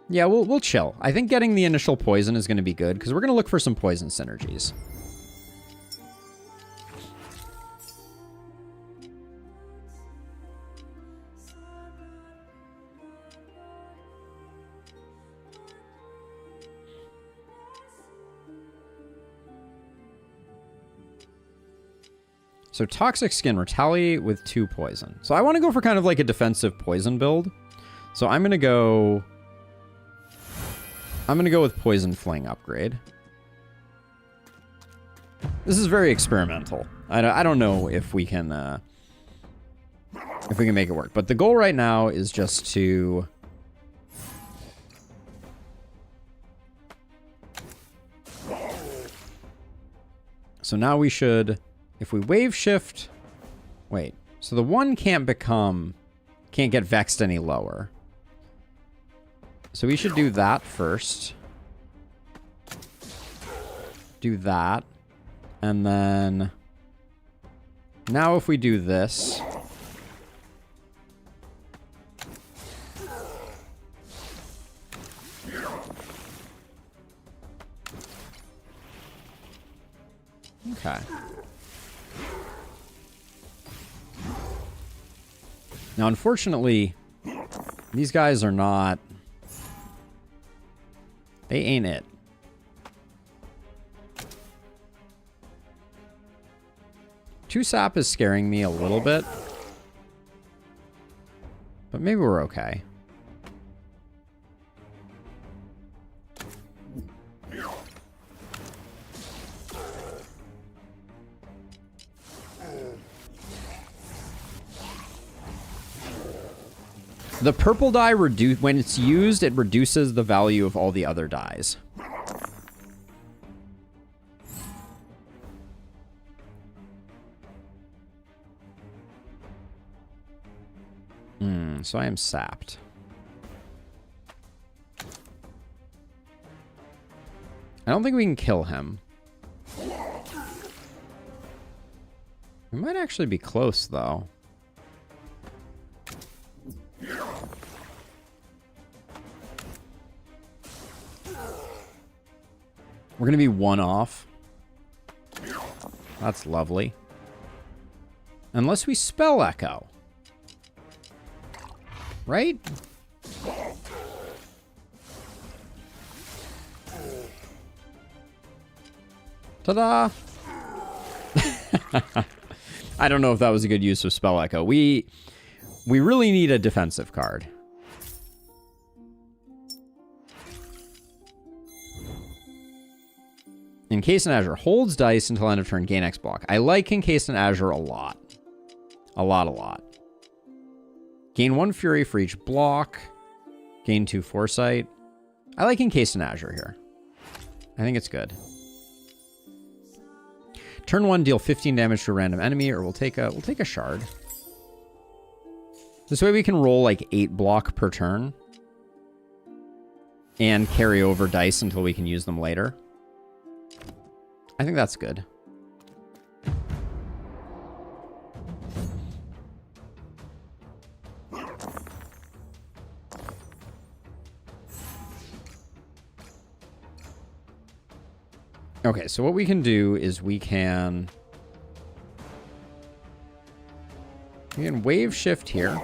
Yeah, we'll chill. I think getting the initial poison is going to be good, because we're going to look for some poison synergies. So Toxic Skin, retaliate with 2 poison. So I want to go for kind of like a defensive poison build. So I'm going to go with Poison Fling upgrade. This is very experimental. I don't know if we can make it work. But the goal right now is just to... So now we should... If we wave shift... Wait. So the 1 can't get vexed any lower. So we should do that first. Do that. And then... Now if we do this... Okay. Now, unfortunately, these guys are not... They ain't it. Two sap is scaring me a little bit. But maybe we're okay. The purple dye, when it's used, it reduces the value of all the other dyes. So I am sapped. I don't think we can kill him. We might actually be close, though. We're going to be 1 off. That's lovely. Unless we spell echo. Right? Ta-da! I don't know if that was a good use of spell echo. We really need a defensive card. Encased in Azure. Holds dice until end of turn. Gain X block. I like Encased in Azure a lot. A lot. Gain 1 Fury for each block. Gain 2 Foresight. I like Encased in Azure here. I think it's good. Turn 1, deal 15 damage to a random enemy, or we'll take a shard. This way we can roll like 8 block per turn. And carry over dice until we can use them later. I think that's good. Okay, so what we can do is we can wave shift here.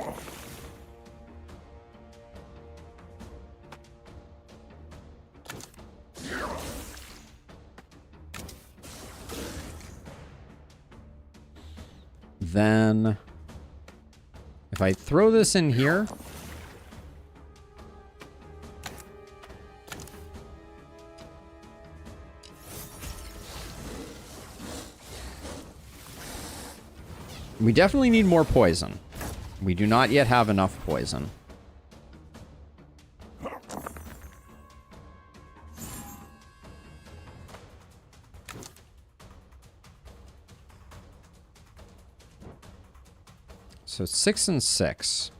Then, if I throw this in here, we definitely need more poison. We do not yet have enough poison. So 6 and 6.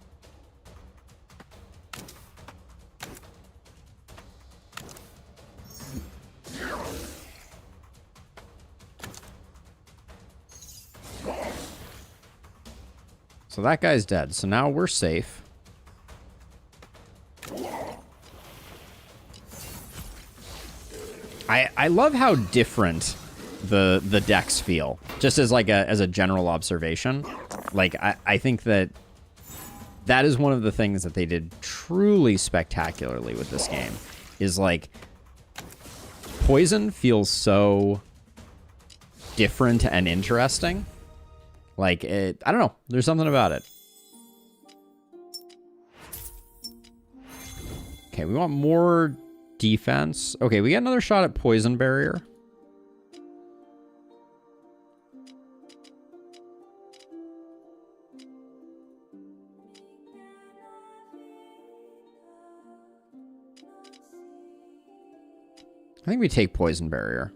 So that guy's dead. So now we're safe. I love how different the decks feel. Just as like a general observation. Like I think that is one of the things that they did truly spectacularly with this game. Is like poison feels so different and interesting. Like, I don't know. There's something about it. Okay, we want more defense. Okay, we got another shot at Poison Barrier. I think we take Poison Barrier.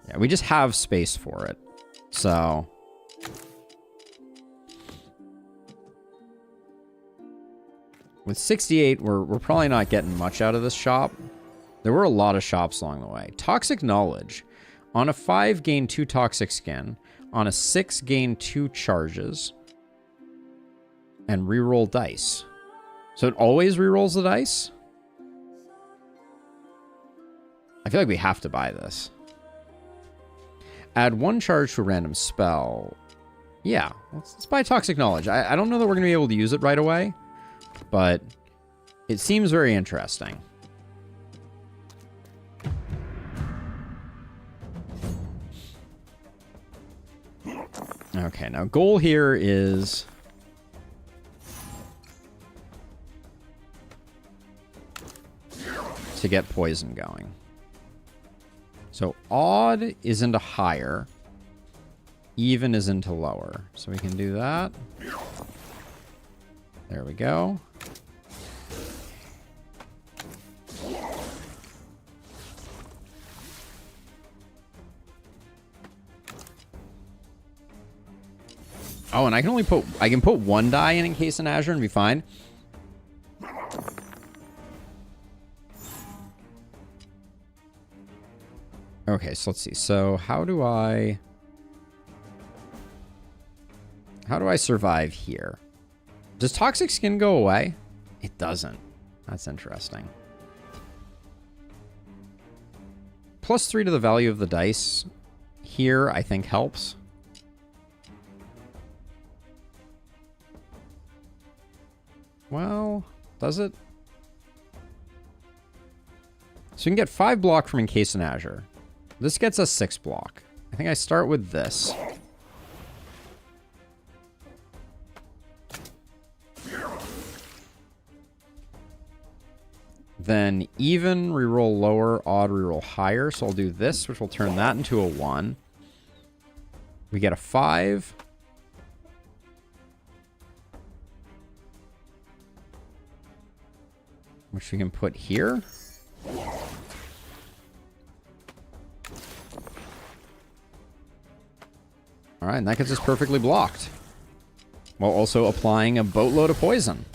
Yeah, we just have space for it. So... with 68, we're probably not getting much out of this shop. There were a lot of shops along the way. Toxic Knowledge. On a 5, gain 2 Toxic Skin. On a 6, gain 2 charges. And reroll dice. So it always rerolls the dice? I feel like we have to buy this. Add 1 charge to a random spell. Yeah, let's buy Toxic Knowledge. I don't know that we're going to be able to use it right away. But it seems very interesting. Okay, now goal here is to get poison going. So odd is into higher. Even is into lower. So we can do that. There we go. Oh, and I can put 1 die in Encased in Azure and be fine. Okay, so let's see. So how do I survive here? Does Toxic Skin go away? It doesn't. That's interesting. +3 to the value of the dice here, I think, helps. Well, does it? So we can get 5 block from Encased in Azure. This gets us 6 block. I think I start with this. Then even, reroll lower, odd, reroll higher. So I'll do this, which will turn that into a 1. We get a 5. Which we can put here. Alright, and that gets us perfectly blocked. While also applying a boatload of poison.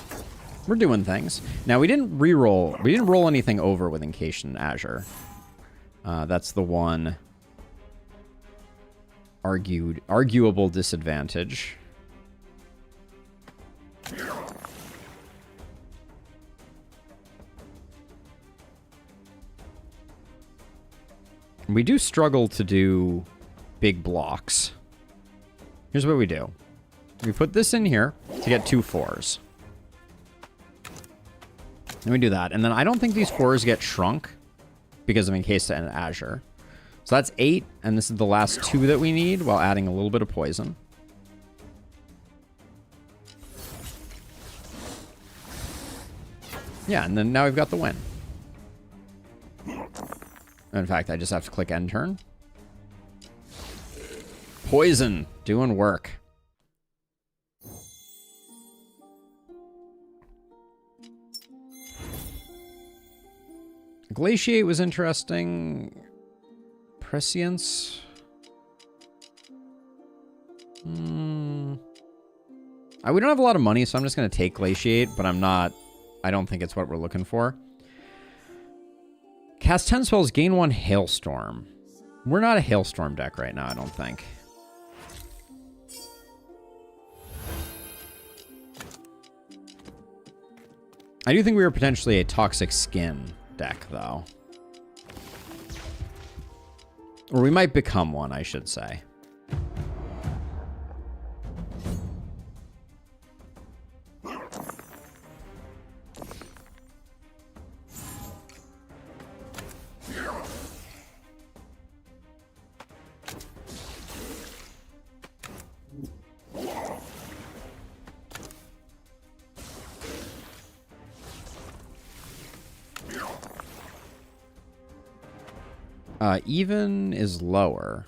We're doing things. Now, we didn't reroll. We didn't roll anything over with Encased in Azure. That's the one arguable disadvantage. We do struggle to do big blocks. Here's what we do. We put this in here to get 2 4s. And we do that. And then I don't think these 4s get shrunk because of Encased in Azure. So that's 8, and this is the last 2 that we need while adding a little bit of poison. Yeah, and then now we've got the win. In fact, I just have to click end turn. Poison, doing work. Glaciate was interesting. Prescience. We don't have a lot of money, so I'm just going to take Glaciate, but I don't think it's what we're looking for. Cast 10 spells, gain 1 Hailstorm. We're not a Hailstorm deck right now, I don't think. I do think we were potentially a Toxic Skin deck, though. Or we might become one, I should say. Even is lower.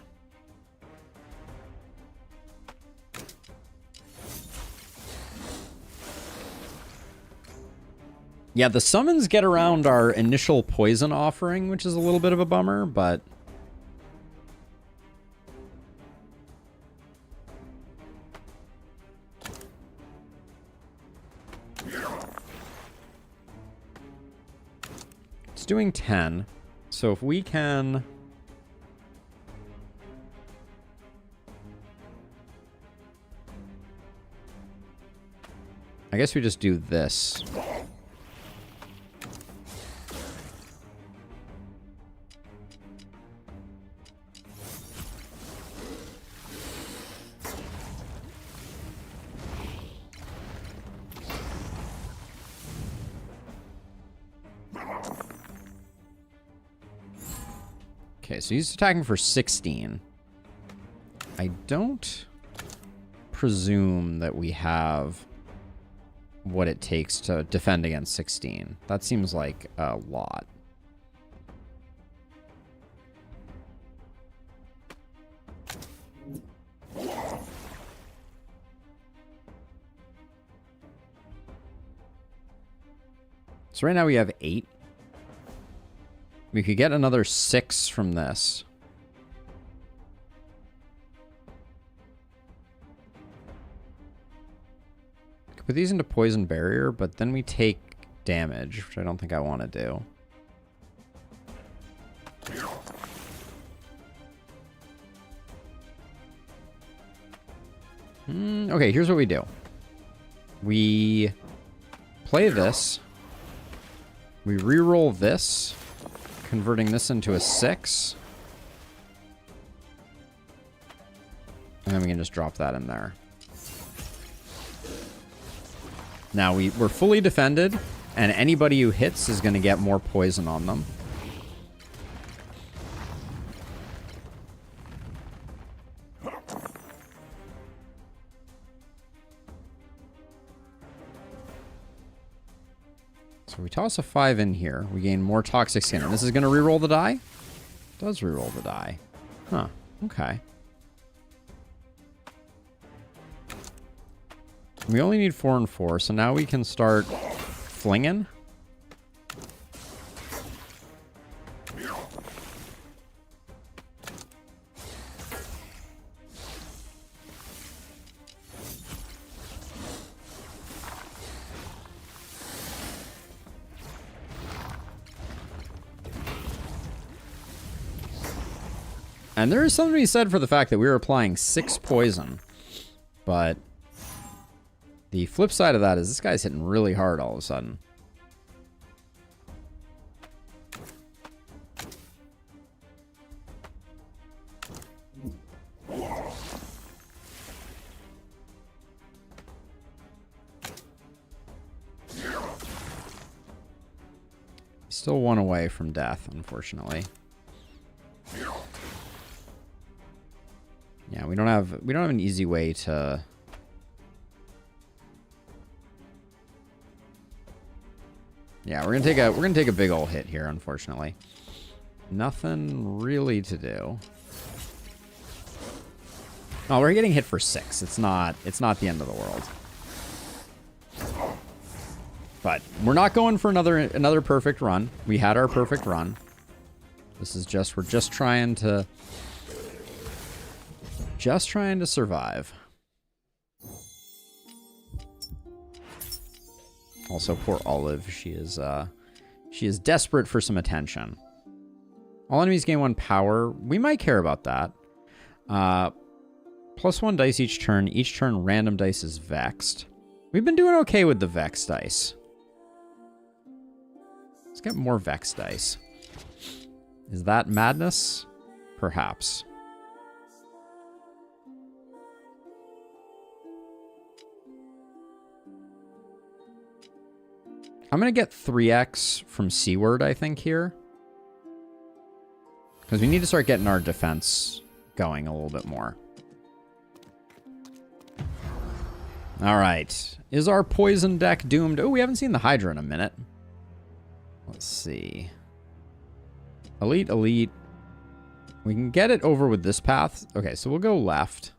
Yeah, the summons get around our initial poison offering, which is a little bit of a bummer, but... It's doing 10, so if we can... I guess we just do this. Okay, so he's attacking for 16. I don't presume that we have what it takes to defend against 16. That seems like a lot. So right now we have 8. We could get another 6 from this. Could put these into poison barrier, but then we take damage, which I don't think I want to do. Okay, here's what we do. We play this. We reroll this, converting this into a 6. And then we can just drop that in there. Now we're fully defended, and anybody who hits is going to get more poison on them. So we toss a 5 in here. We gain more toxic skin. And this is going to reroll the die? It does reroll the die. Huh. Okay. We only need 4 and 4, so now we can start flinging. And there is something to be said for the fact that we were applying 6 poison. But the flip side of that is this guy's hitting really hard all of a sudden. Still 1 away from death, unfortunately. Yeah, we don't have an easy way to... Yeah, we're gonna take a big ol' hit here, unfortunately. Nothing really to do. Oh, we're getting hit for 6. It's not the end of the world. But we're not going for another perfect run. We had our perfect run. This is we're just trying to survive. Also, poor Olive. She is desperate for some attention. All enemies gain 1 power. We might care about that. +1 dice each turn. Each turn, random dice is vexed. We've been doing okay with the vexed dice. Let's get more vexed dice. Is that madness? Perhaps. I'm going to get 3x from C-word, I think, here. Because we need to start getting our defense going a little bit more. All right. Is our poison deck doomed? Oh, we haven't seen the Hydra in a minute. Let's see. Elite, elite. We can get it over with this path. Okay, so we'll go left.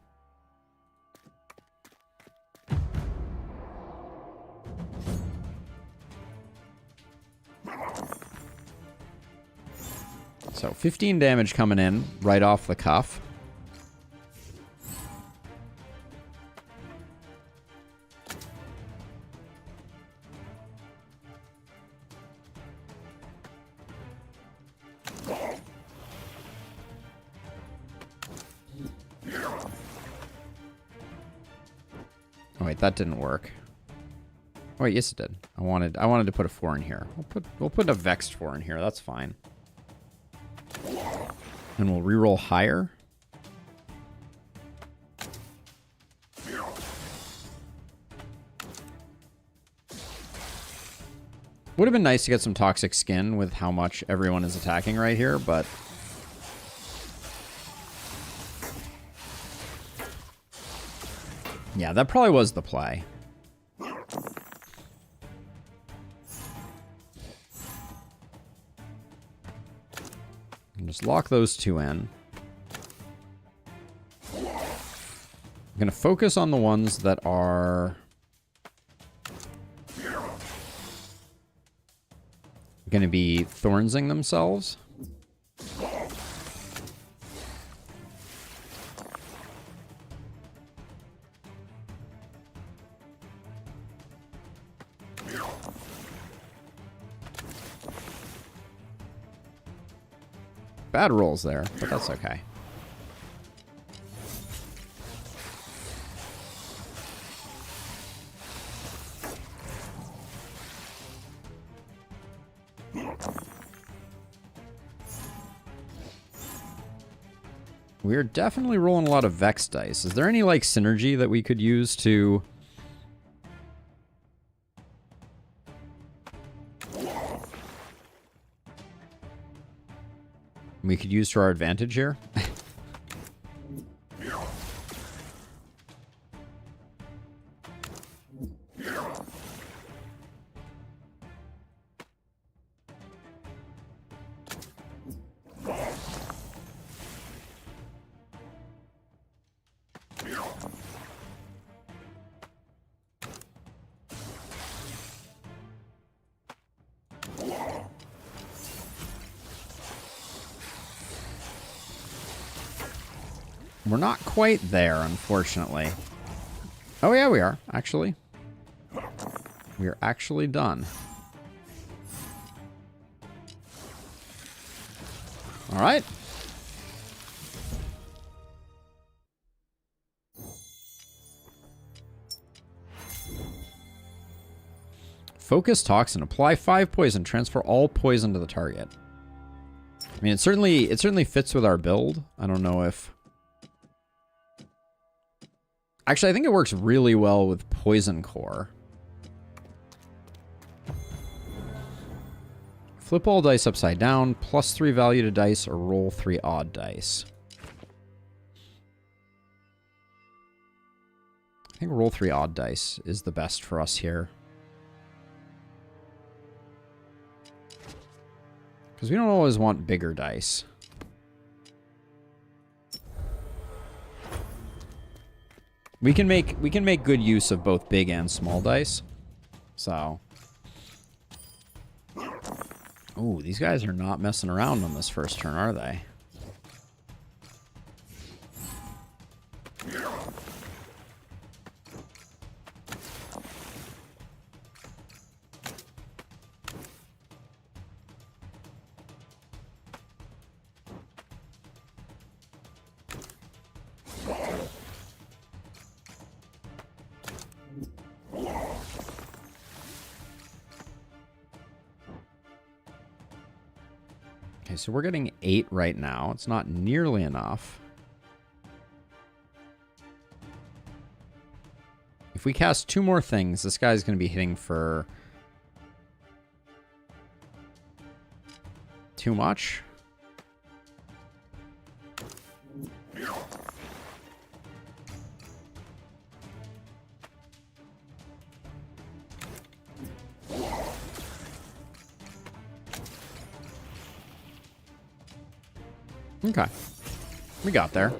So 15 damage coming in right off the cuff. Oh wait, that didn't work. Oh wait, yes it did. I wanted to put a 4 in here. We'll put a vexed 4 in here. That's fine. And we'll reroll higher. Would have been nice to get some toxic skin with how much everyone is attacking right here, but yeah, that probably was the play. And just lock those 2 in. I'm going to focus on the ones that are going to be thornsing themselves. Bad rolls there, but that's okay. We're definitely rolling a lot of Vex dice. Is there any, like, synergy that we could use to... we could use to our advantage here? We're not quite there, unfortunately. Oh, yeah, we are, actually. We are actually done. All right. Focus Toxin. Apply 5 poison. Transfer all poison to the target. I mean, it certainly fits with our build. I don't know if... actually, I think it works really well with Poison Core. Flip all dice upside down, +3 value to dice, or roll 3 odd dice. I think roll 3 odd dice is the best for us here. Because we don't always want bigger dice. We can make good use of both big and small dice. So, ooh, these guys are not messing around on this first turn, are they? So we're getting 8 right now. It's not nearly enough. If we cast 2 more things, this guy's going to be hitting for... too much. Okay. We got there.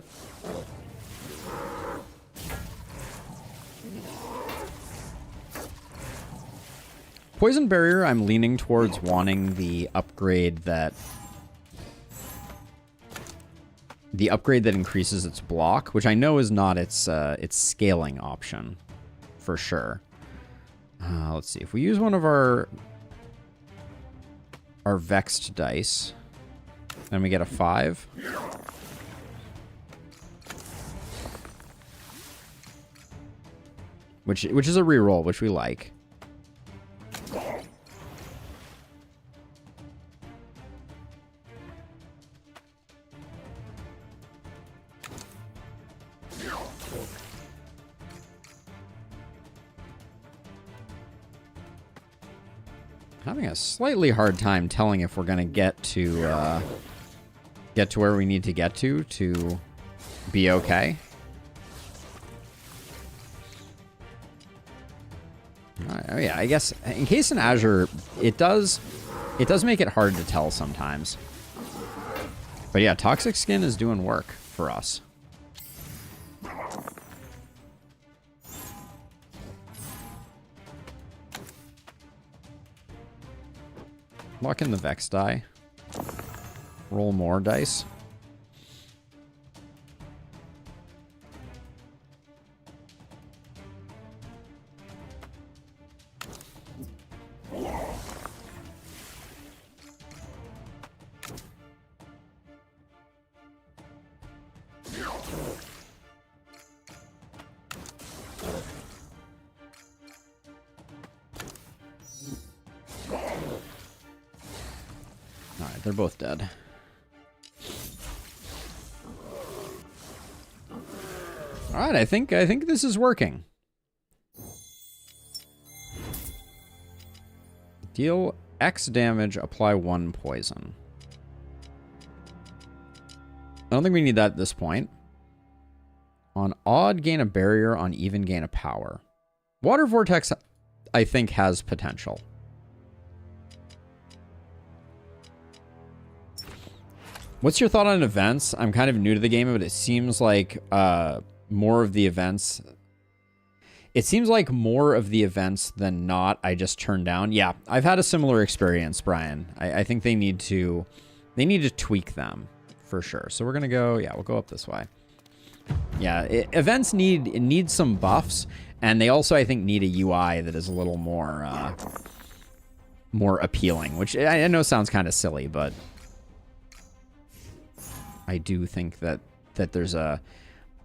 Poison Barrier, I'm leaning towards wanting the upgrade that... The upgrade that increases its block, which I know is not its scaling option, for sure. Let's see. If we use one of our vexed dice, then we get a 5. Which is a reroll, which we like. Having a slightly hard time telling if we're gonna get to where we need to get to be okay. Oh yeah, I guess in case in Azure, it does make it hard to tell sometimes. But yeah, Toxic Skin is doing work for us. Lock in the Vex die. Roll more dice. They're both dead. All right, I think this is working. Deal X damage, apply 1 poison. I don't think we need that at this point. On odd, gain a barrier. On even, gain a power. Water Vortex, I think, has potential. What's your thought on events? I'm kind of new to the game, but it seems like more of the events... It seems like more of the events than not I just turned down. Yeah, I've had a similar experience, Brian. I think they need to tweak them, for sure. So we're going to go... Yeah, we'll go up this way. Yeah, events need some buffs, and they also, I think, need a UI that is a little more appealing, which I know sounds kind of silly, but... I do think that there's a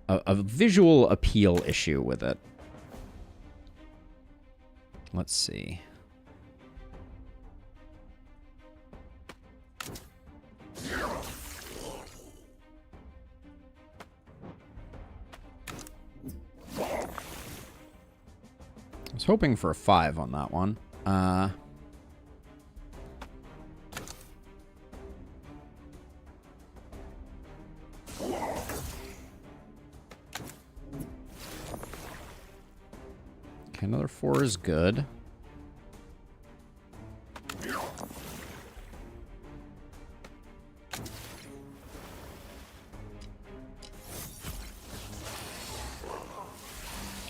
visual appeal issue with it. Let's see. I was hoping for a 5 on that one. Another 4 is good.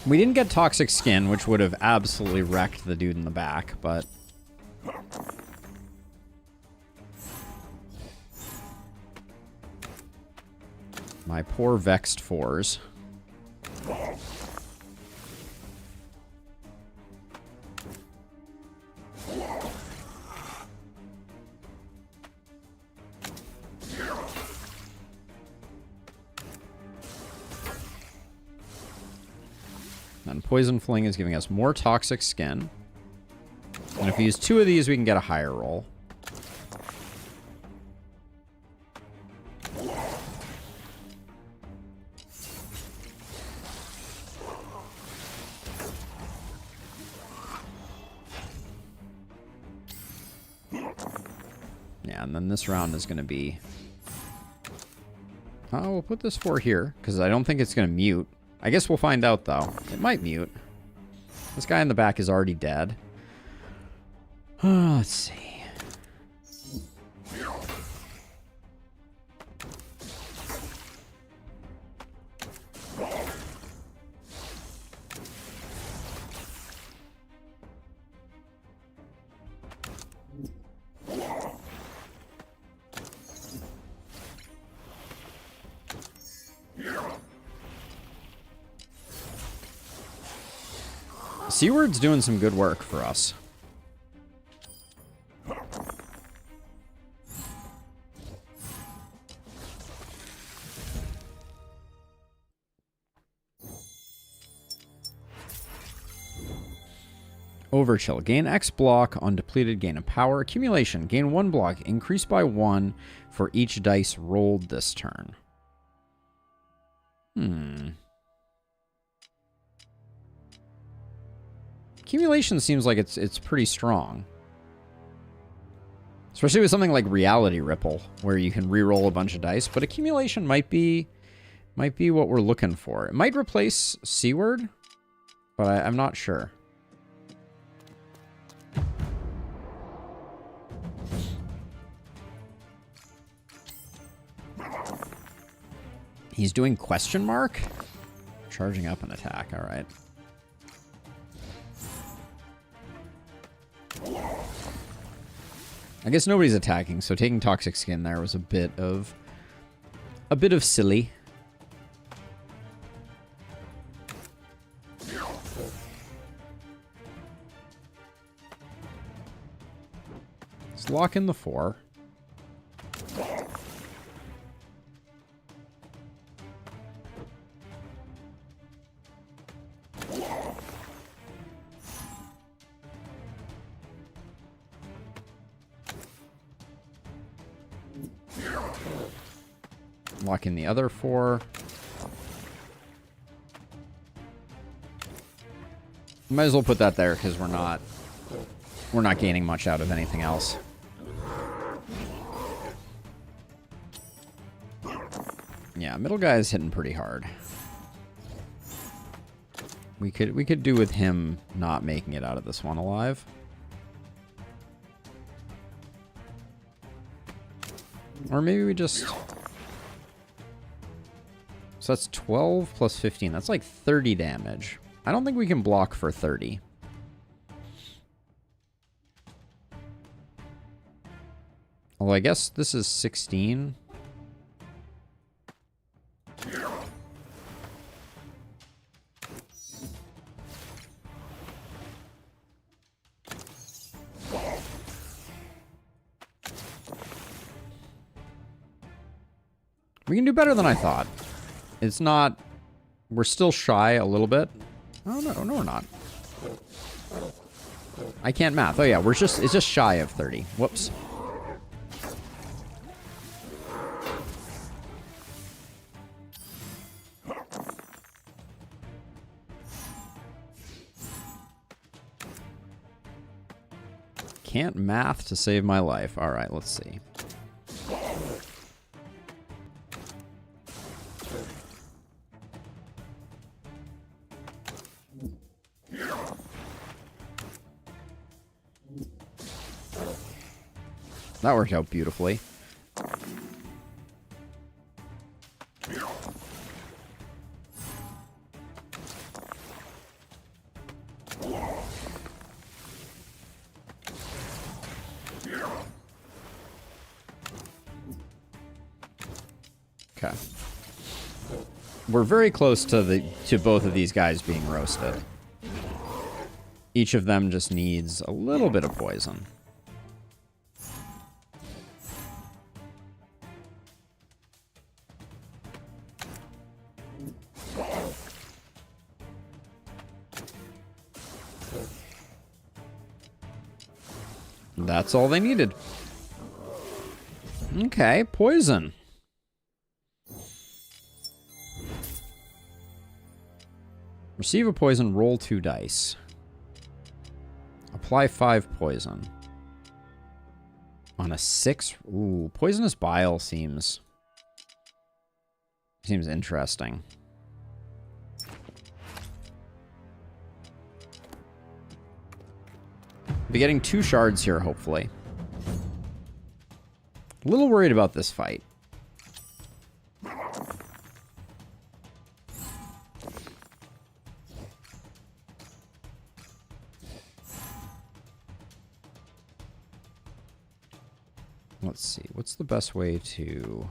We didn't get Toxic Skin, which would have absolutely wrecked the dude in the back, but... My poor Vexed 4s. And Poison Fling is giving us more Toxic Skin. And if we use 2 of these, we can get a higher roll. Yeah, and then this round is going to be... Oh, we'll put this 4 here, because I don't think it's going to mute. I guess we'll find out, though. It might mute. This guy in the back is already dead. Let's see. Seaward's doing some good work for us. Overchill. Gain X block on depleted, gain a power. Accumulation. Gain 1 block. Increase by 1 for each dice rolled this turn. Accumulation seems like it's pretty strong. Especially with something like Reality Ripple, where you can re-roll a bunch of dice. But accumulation might be what we're looking for. It might replace Seaward, but I'm not sure. He's doing question mark? Charging up an attack, all right. I guess nobody's attacking, so taking Toxic Skin there was a bit of silly. Let's lock in the 4. Lock in the other 4. Might as well put that there because we're not gaining much out of anything else. Yeah, middle guy is hitting pretty hard. We could do with him not making it out of this one alive. Or maybe we just... So that's 12 plus 15. That's like 30 damage. I don't think we can block for 30. Although I guess this is 16. We can do better than I thought. It's not... We're still shy a little bit. Oh, no, we're not. I can't math. Oh, yeah, it's just shy of 30. Whoops. Can't math to save my life. All right, let's see. That worked out beautifully. Okay. We're very close to both of these guys being roasted. Each of them just needs a little bit of poison. That's all they needed. Okay, poison. Receive a poison, roll 2 dice. Apply 5 poison. On a 6... Ooh, poisonous bile seems interesting. Be getting 2 shards here, hopefully. A little worried about this fight. Let's see. What's the best way to...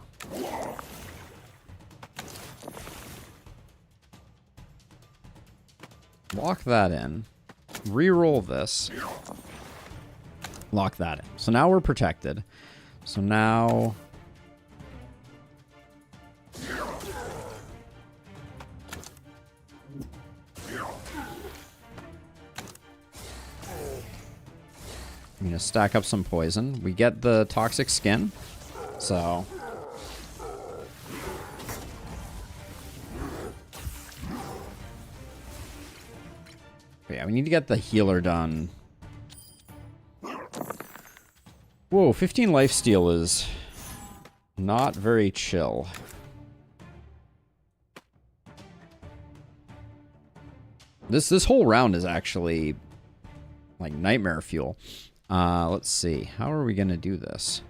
Lock that in. re-roll this. Lock that in. So now we're protected. So now... I'm going to stack up some poison. We get the toxic skin. So... yeah, we need to get the healer done. Whoa, 15 lifesteal is not very chill. This whole round is actually like nightmare fuel. Let's see. How are we gonna do this?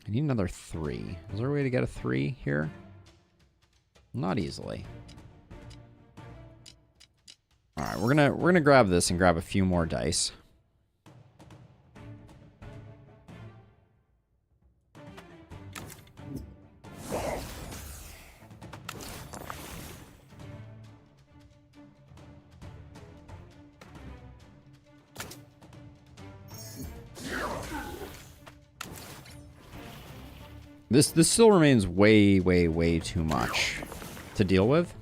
I need another 3. Is there a way to get a 3 here? Not easily. All right, we're gonna grab this and grab a few more dice. This still remains way, way, way too much to deal with.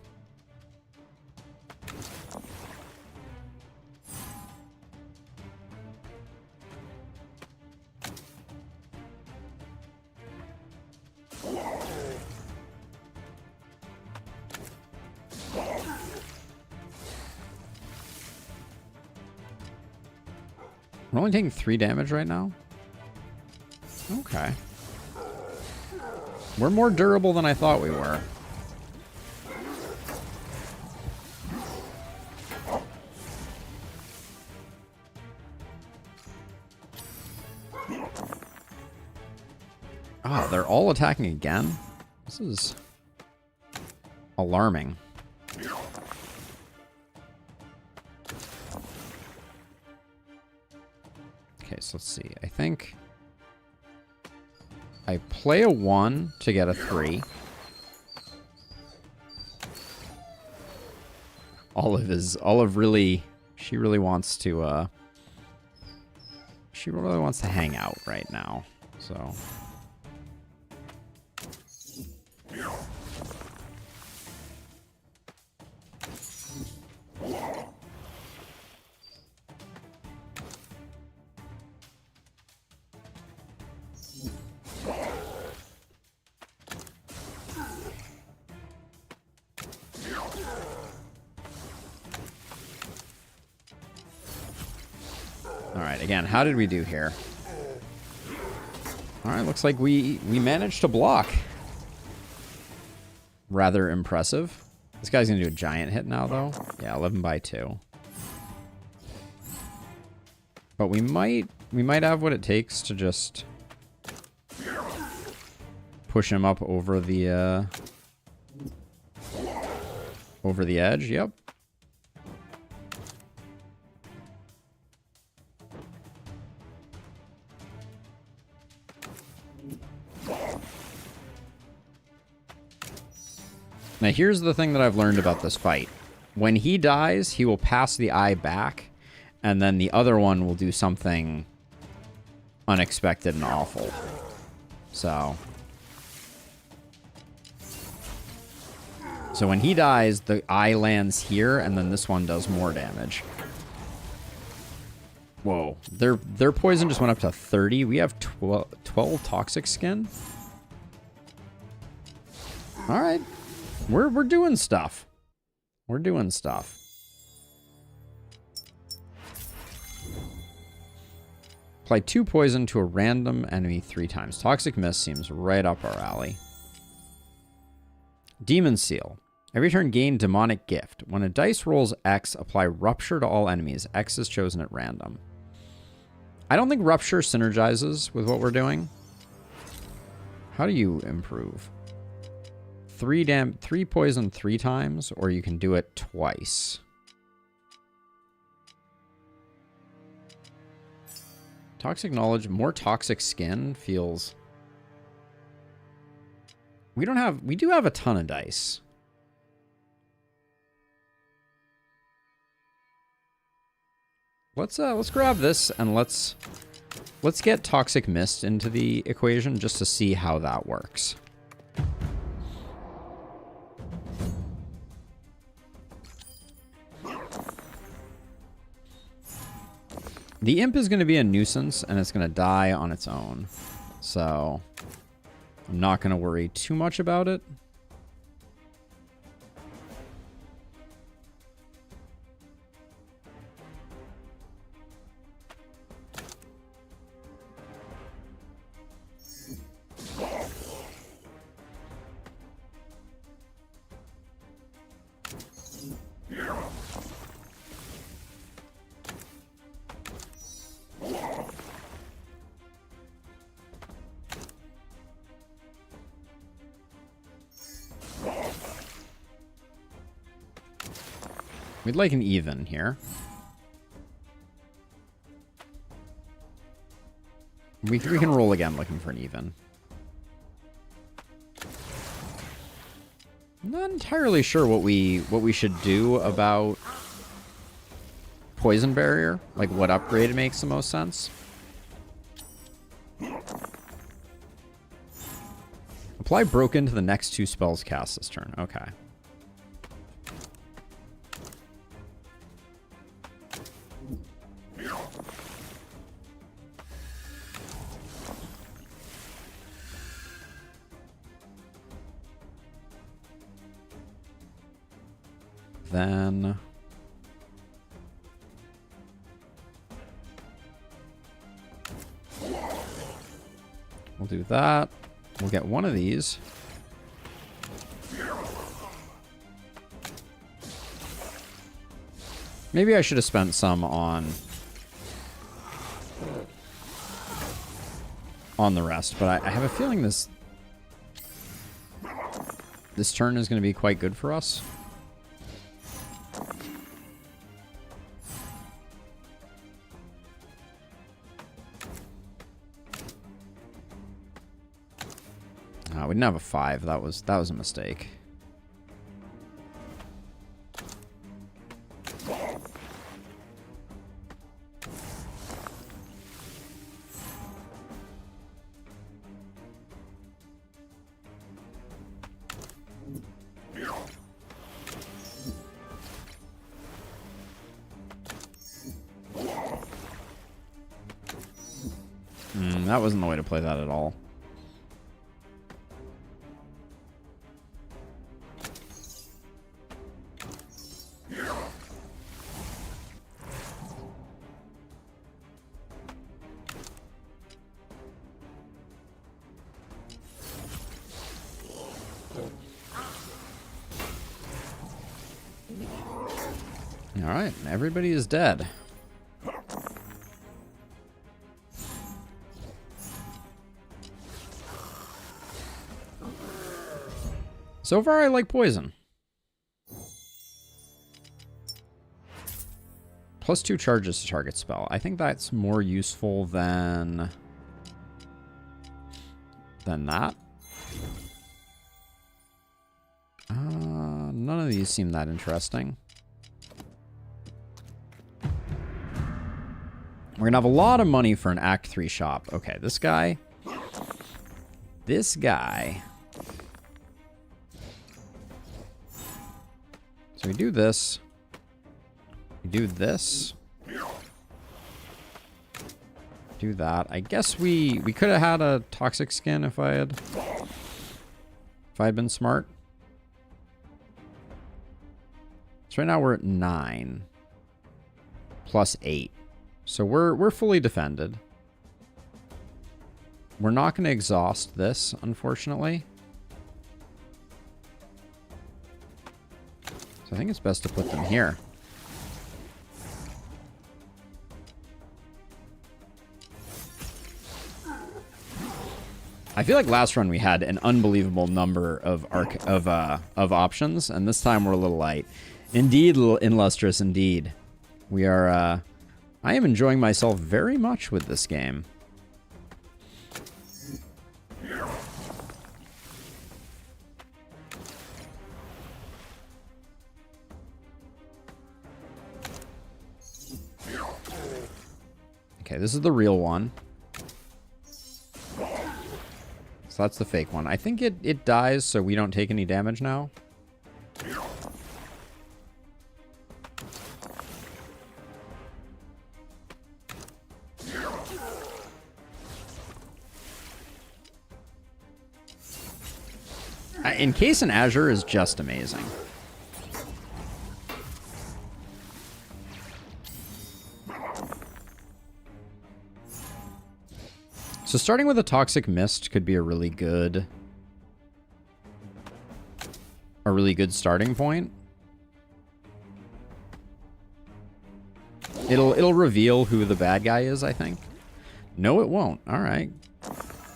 We're only taking 3 damage right now? Okay. We're more durable than I thought we were. Ah, they're all attacking again? This is alarming. Okay, so let's see. I think I play a 1 to get a 3. Olive really, she really wants to hang out right now. So again, how did we do here? All right, looks like we managed to block. Rather impressive. This guy's gonna do a giant hit now, though. Yeah, 11 by 2. But we might have what it takes to just push him up over the edge. Yep. Now, here's the thing that I've learned about this fight. When he dies, he will pass the eye back, and then the other one will do something unexpected and awful. So when he dies, the eye lands here, and then this one does more damage. Whoa. Their poison just went up to 30. We have 12 toxic skin. All right. We're doing stuff. We're doing stuff. Apply 2 poison to a random enemy 3 times. Toxic Mist seems right up our alley. Demon Seal. Every turn gain Demonic Gift. When a dice rolls X, apply Rupture to all enemies. X is chosen at random. I don't think Rupture synergizes with what we're doing. How do you improve? three poison 3 times, or you can do it twice. Toxic knowledge, more toxic skin feels... We do have a ton of dice. Let's grab this and let's get Toxic Mist into the equation just to see how that works. The imp is going to be a nuisance, and it's going to die on its own. So, I'm not going to worry too much about it. We'd like an even here. We can roll again looking for an even. I'm not entirely sure what we should do about poison barrier. Like what upgrade makes the most sense. Apply broken to the next 2 spells cast this turn. Okay. Then we'll do that. We'll get one of these. Maybe I should have spent some on the rest, but I have a feeling this turn is going to be quite good for us. We didn't have a 5. That was a mistake. That wasn't the way to play that at all. Alright, everybody is dead. So far, I like poison. +2 charges to target spell. I think that's more useful than that. None of these seem that interesting. We're gonna have a lot of money for an Act 3 shop. Okay, this guy. So we do this. We do this. Do that. I guess we could have had a toxic skin if I had been smart. So right now we're at 9 plus 8. So we're fully defended. We're not going to exhaust this, unfortunately. So I think it's best to put them here. I feel like last run we had an unbelievable number of options, and this time we're a little light. Indeed, illustrious, indeed. We are, I am enjoying myself very much with this game. Okay, this is the real one. So that's the fake one. I think it dies so we don't take any damage now. Encase in Azure is just amazing. So starting with a Toxic Mist could be a really good starting point. It'll reveal who the bad guy is, I think. No, it won't. All right.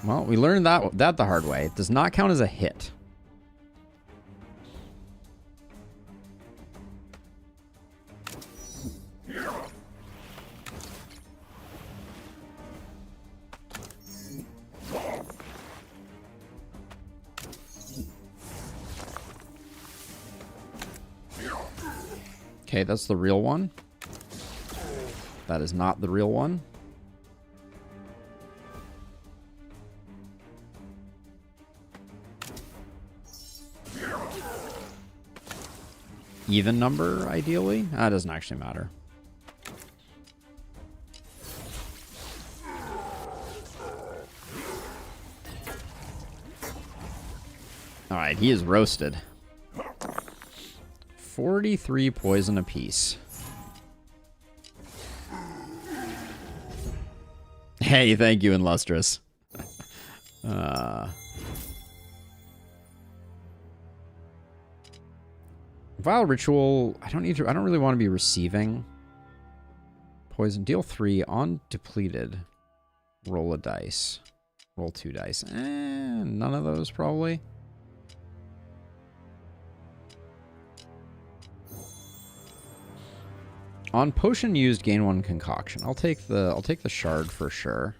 Well, we learned that the hard way. It does not count as a hit. Okay, that's the real one. That is not the real one. Even number, ideally? That doesn't actually matter. Alright, he is roasted. 43 poison apiece. Hey, thank you, Illustrious. Vile Ritual, I don't really want to be receiving poison. Deal 3 on depleted. Roll a dice. Roll 2 dice. None of those probably. On potion used, gain 1 concoction. I'll take the shard for sure.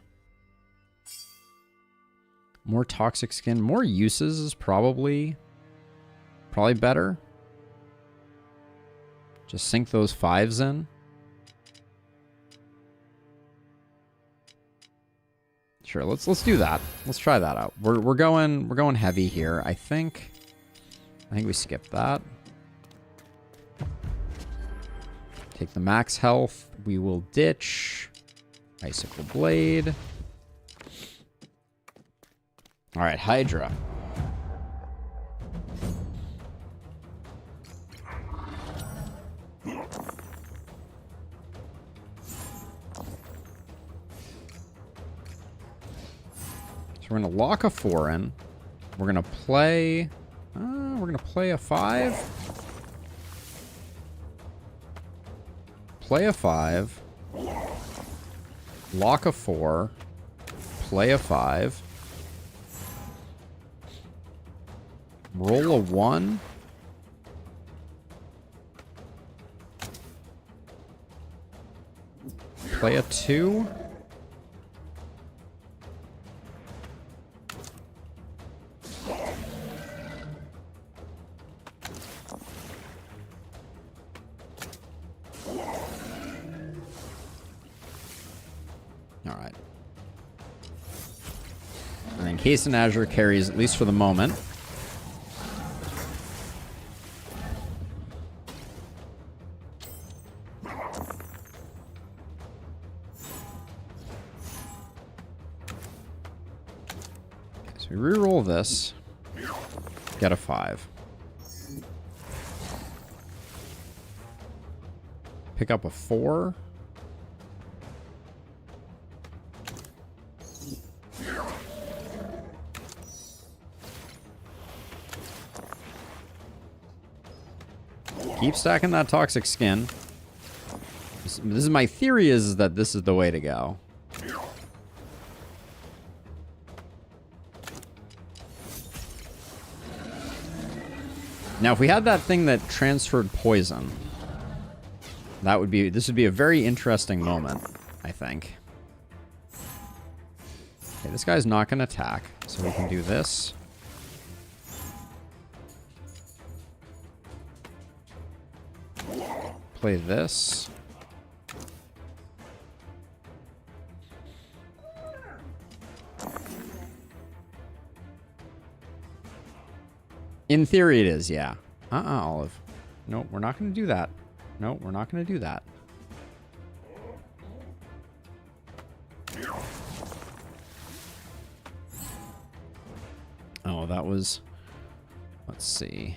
More toxic skin, more uses is probably better. Just sink those 5s in. Sure, let's do that. Let's try that out. We're going heavy here. I think we skip that. Take the max health. We will ditch Icicle Blade. All right, Hydra. So we're going to lock a 4 in. We're going to play a 5. Play a 5. Lock a 4. Play a 5. Roll a 1. Play a 2. Alright. And then Case in Azure carries, at least for the moment. So we reroll this. Get a 5. Pick up a 4. Keep stacking that toxic skin. This is my theory, is that this is the way to go. Now, if we had that thing that transferred poison, this would be a very interesting moment, I think. Okay, this guy's not going to attack, so we can do this. Play this. In theory it is, yeah. Olive. No, we're not going to do that. No, we're not going to do that. Oh, that was... Let's see.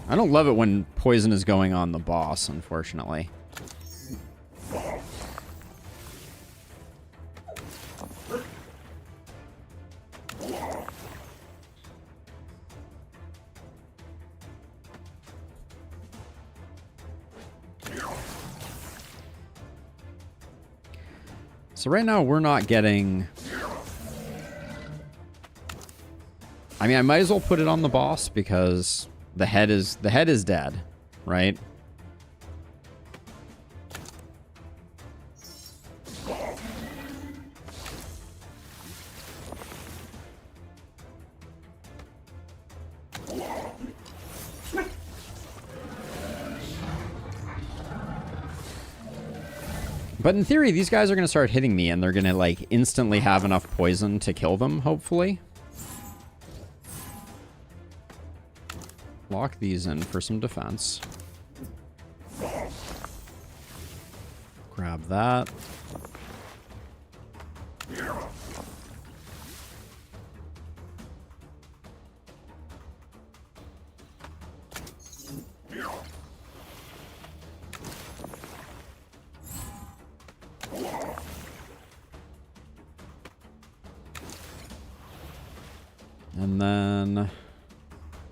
I don't love it when poison is going on the boss, unfortunately. So right now we're not getting... I mean, I might as well put it on the boss because the head is dead, right? But in theory, these guys are going to start hitting me, and they're going to, like, instantly have enough poison to kill them, hopefully. Lock these in for some defense. Grab that. And then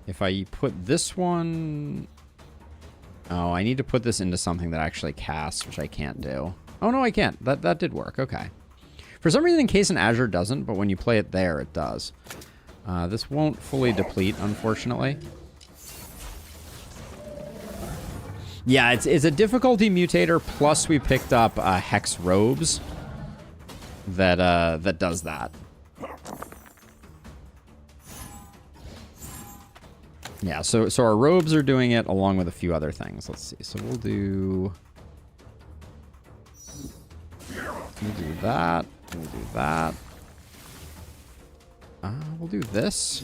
if I put this one... Oh, I need to put this into something that actually casts, which I can't do. Oh, no, I can't. That did work. Okay. For some reason, Encase in Azure doesn't, but when you play it there, it does. This won't fully deplete, unfortunately. Yeah, it's a difficulty mutator, plus we picked up Hex Robes that does that. Yeah, so our robes are doing it along with a few other things. Let's see. So we'll do that. We'll do that. We'll do this.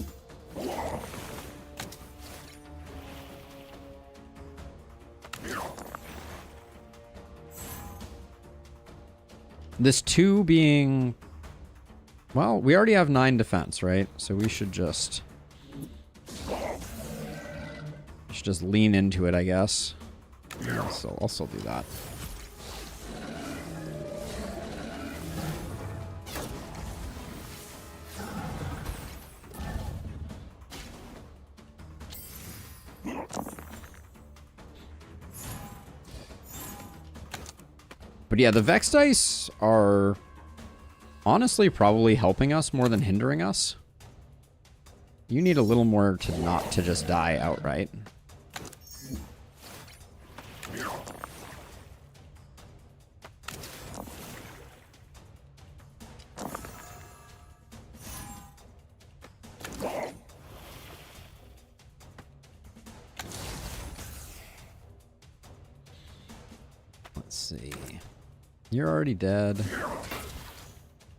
This 2 being... Well, we already have 9 defense, right? So we should just... just lean into it, I guess. Yeah, so I'll still do that. But yeah, the Vex dice are honestly probably helping us more than hindering us. You need a little more to not to just die outright. Let's see. You're already dead.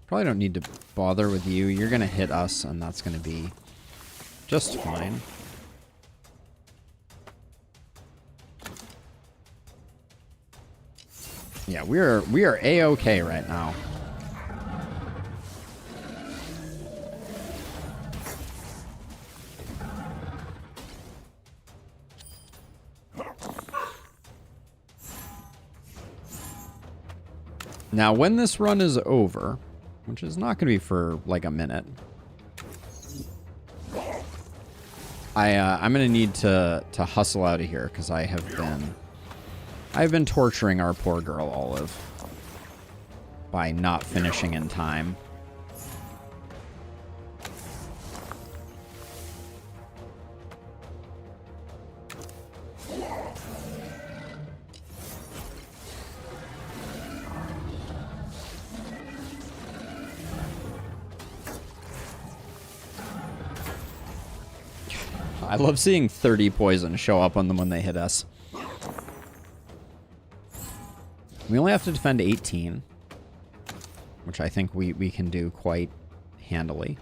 Probably don't need to bother with you. You're going to hit us, and that's going to be just fine. Yeah, we are A-okay right now. Now, when this run is over, which is not going to be for like a minute, I'm going to need to hustle out of here because I've been torturing our poor girl Olive by not finishing in time. I love seeing 30 poison show up on them when they hit us. We only have to defend 18, which I think we can do quite handily.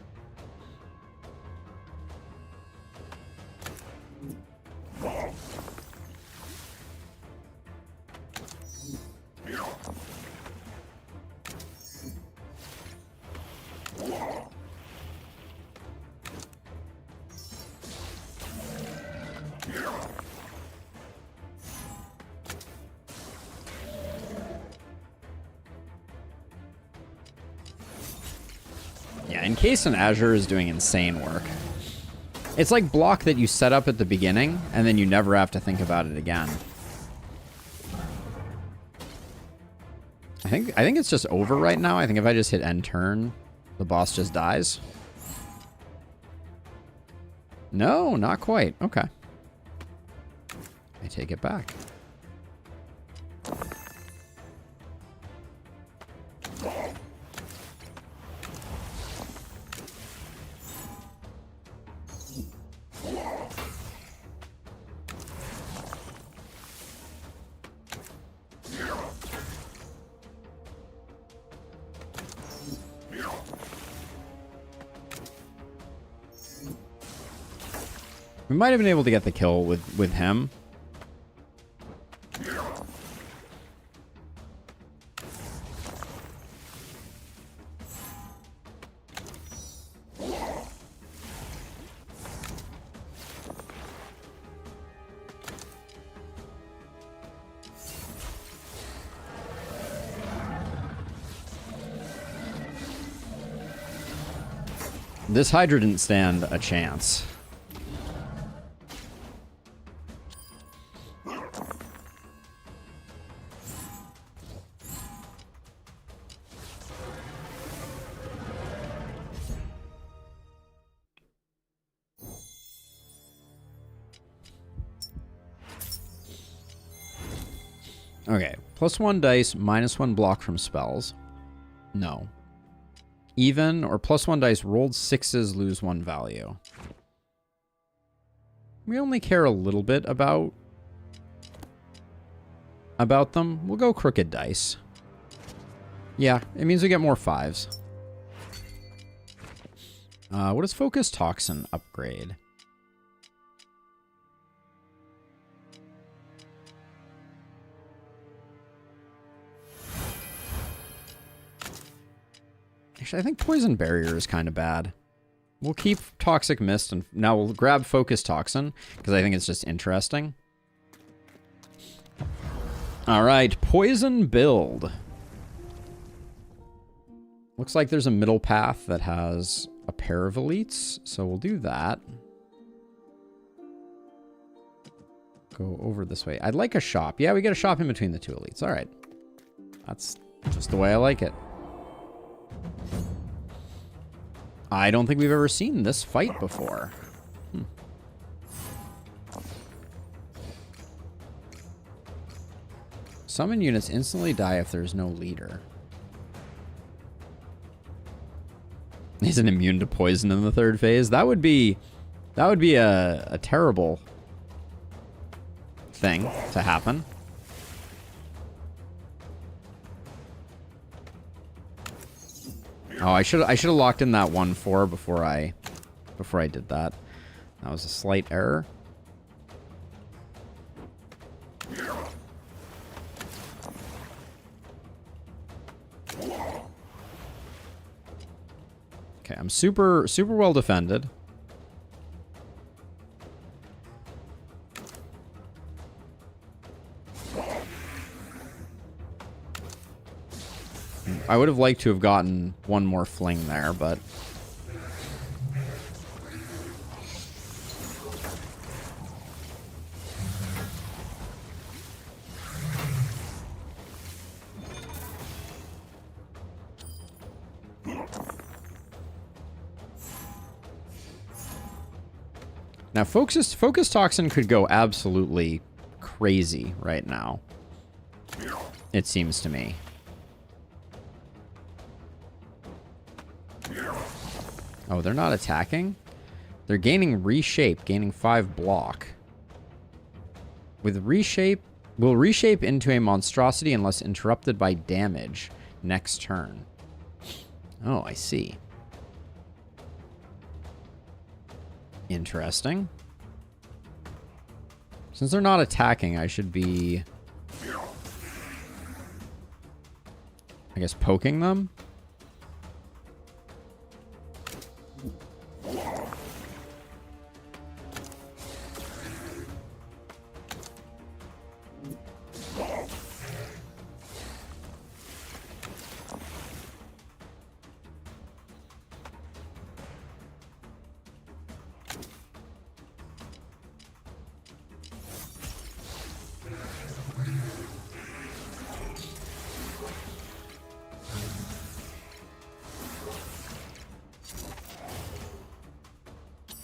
Yeah, Encased in Azure is doing insane work. It's like block that you set up at the beginning, and then you never have to think about it again. I think it's just over right now. I think if I just hit end turn, the boss just dies. No, not quite. Okay. I take it back. We might have been able to get the kill with him. This Hydra didn't stand a chance. Okay, +1 dice, -1 block from spells. No. Even or +1 dice, rolled 6s, lose 1 value. We only care a little bit about them. We'll go crooked dice. Yeah, it means we get more 5s. What does Focus Toxin upgrade? Actually, I think Poison Barrier is kind of bad. We'll keep Toxic Mist, and now we'll grab Focus Toxin, because I think it's just interesting. Alright, Poison build. Looks like there's a middle path that has a pair of elites, so we'll do that. Go over this way. I'd like a shop. Yeah, we get a shop in between the two elites. Alright. That's just the way I like it. I don't think we've ever seen this fight before. Summon units instantly die if there's no leader. Isn't immune to poison in the 3rd phase? That would be a terrible thing to happen. Oh, I should have locked in that 1-4 before I did that. That was a slight error. Okay, I'm super well defended. I would have liked to have gotten one more fling there, but... Now, Focus Toxin could go absolutely crazy right now. It seems to me. Oh, they're not attacking? They're gaining reshape, gaining 5 block. With reshape, will reshape into a monstrosity unless interrupted by damage next turn. Oh, I see. Interesting. Since they're not attacking, I should be, I guess, poking them.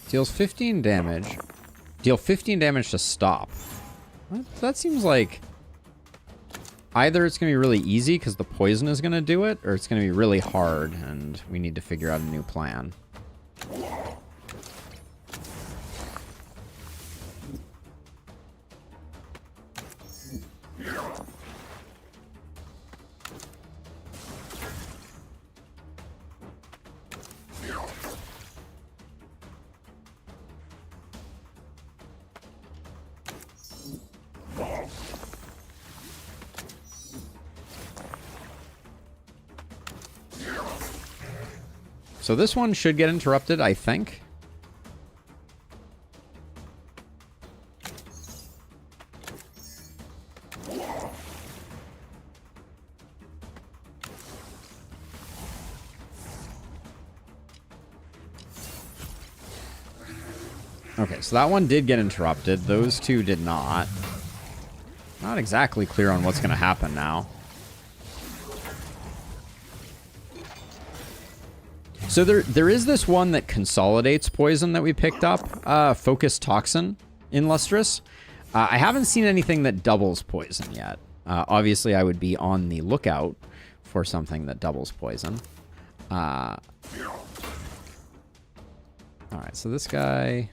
Deals 15 damage. Deal 15 damage to stop. That seems like either it's going to be really easy because the poison is going to do it, or it's going to be really hard and we need to figure out a new plan. So this one should get interrupted, I think. Okay, so that one did get interrupted. Those two did not. Not exactly clear on what's going to happen now. So there is this one that consolidates poison that we picked up. Focus Toxin in Lustrous. I haven't seen anything that doubles poison yet. Obviously, I would be on the lookout for something that doubles poison. Alright, so this guy...